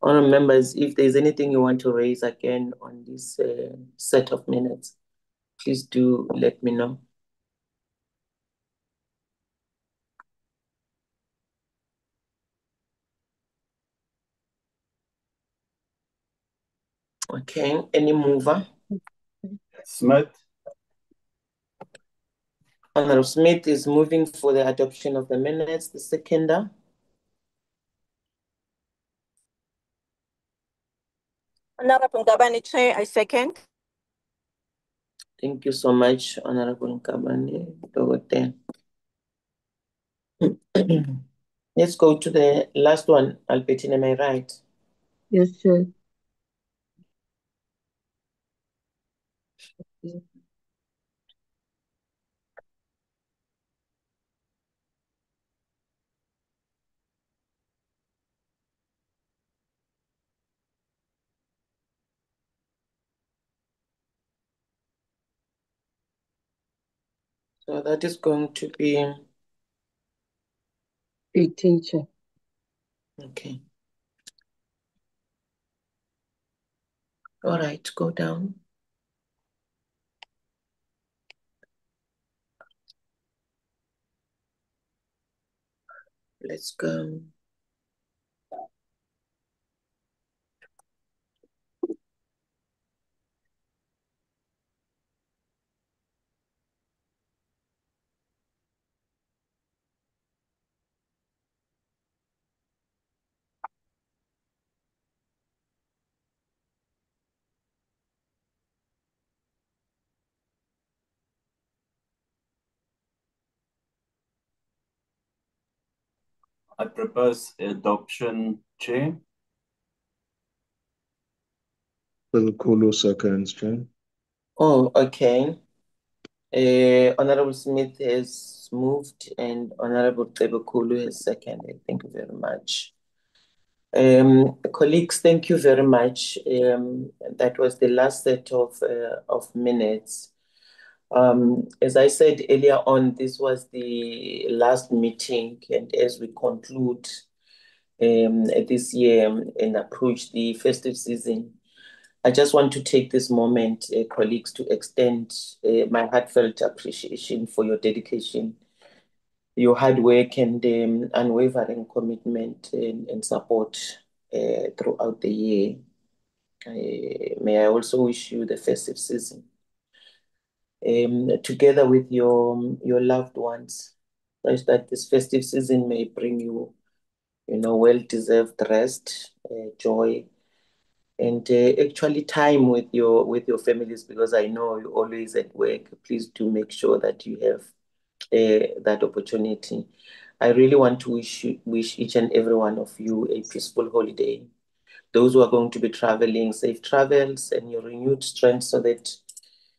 Honorable members, if there's anything you want to raise again on this set of minutes, please do let me know. Okay, any mover? Smith. Honorable Smith is moving for the adoption of the minutes. The seconder? Honorable Ngabane, Chair, I second. Thank you so much, Honorable Nkabane. Let's go to the last one. Albertine, am I right? Yes, Chair. So that is going to be 18, Chair. okay. All right, go down. Let's go. I propose adoption, Chair. Kulu seconds, Chair. Oh, okay. Honorable Smith has moved and Honorable Tebekulu has seconded. Thank you very much. Colleagues, thank you very much. That was the last set of minutes. As I said earlier on, this was the last meeting, and as we conclude this year and approach the festive season, I just want to take this moment, colleagues, to extend my heartfelt appreciation for your dedication, your hard work, and unwavering commitment and support throughout the year. May I also wish you the festive season together with your loved ones, such that this festive season may bring you, well-deserved rest, joy, and actually time with your families, because I know you're always at work. Please do make sure that you have that opportunity. I really want to wish each and every one of you a peaceful holiday. Those who are going to be traveling, safe travels and your renewed strength, so that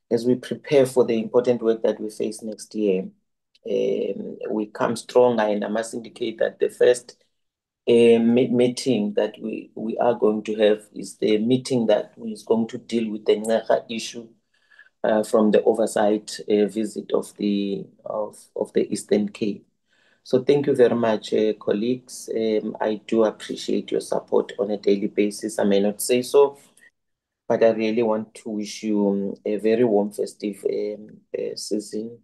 as we prepare for the important work that we face next year, we come stronger. And I must indicate that the first meeting that we are going to have is the meeting that is going to deal with the Ngaka issue from the oversight visit of the Eastern Cape. So thank you very much, colleagues. I do appreciate your support on a daily basis. I may not say so, but I really want to wish you a very warm festive season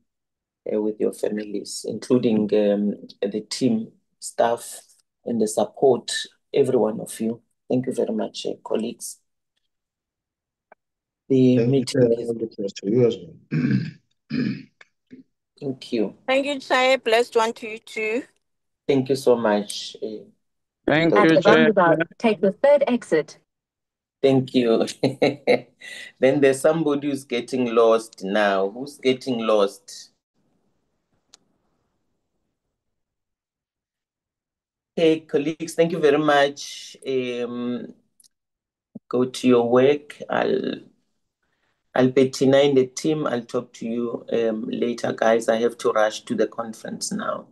with your families, including the team, staff, and the support, every one of you. Thank you very much, colleagues. The meeting is... All the best to you as well. Thank you. Thank you, Chair. Blessed one to you too. Thank you so much. Thank Dr. you, At Chair. the roundabout, take the third exit. Thank you. Then there's somebody who's getting lost now. Who's getting lost? Okay, colleagues, thank you very much. Go to your work. Albertina in the team, I'll talk to you later, guys. I have to rush to the conference now.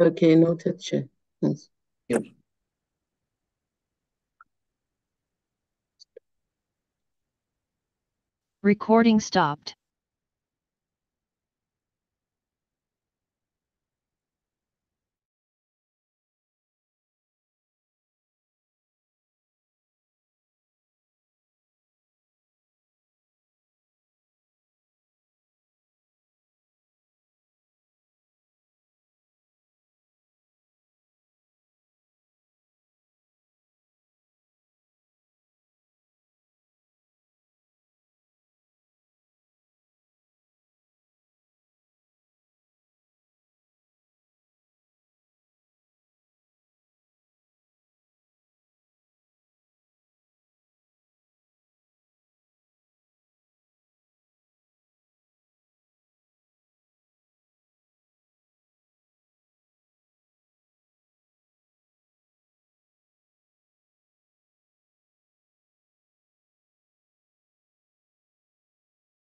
Okay, noted, Chair. Yes. Thank you. Recording stopped.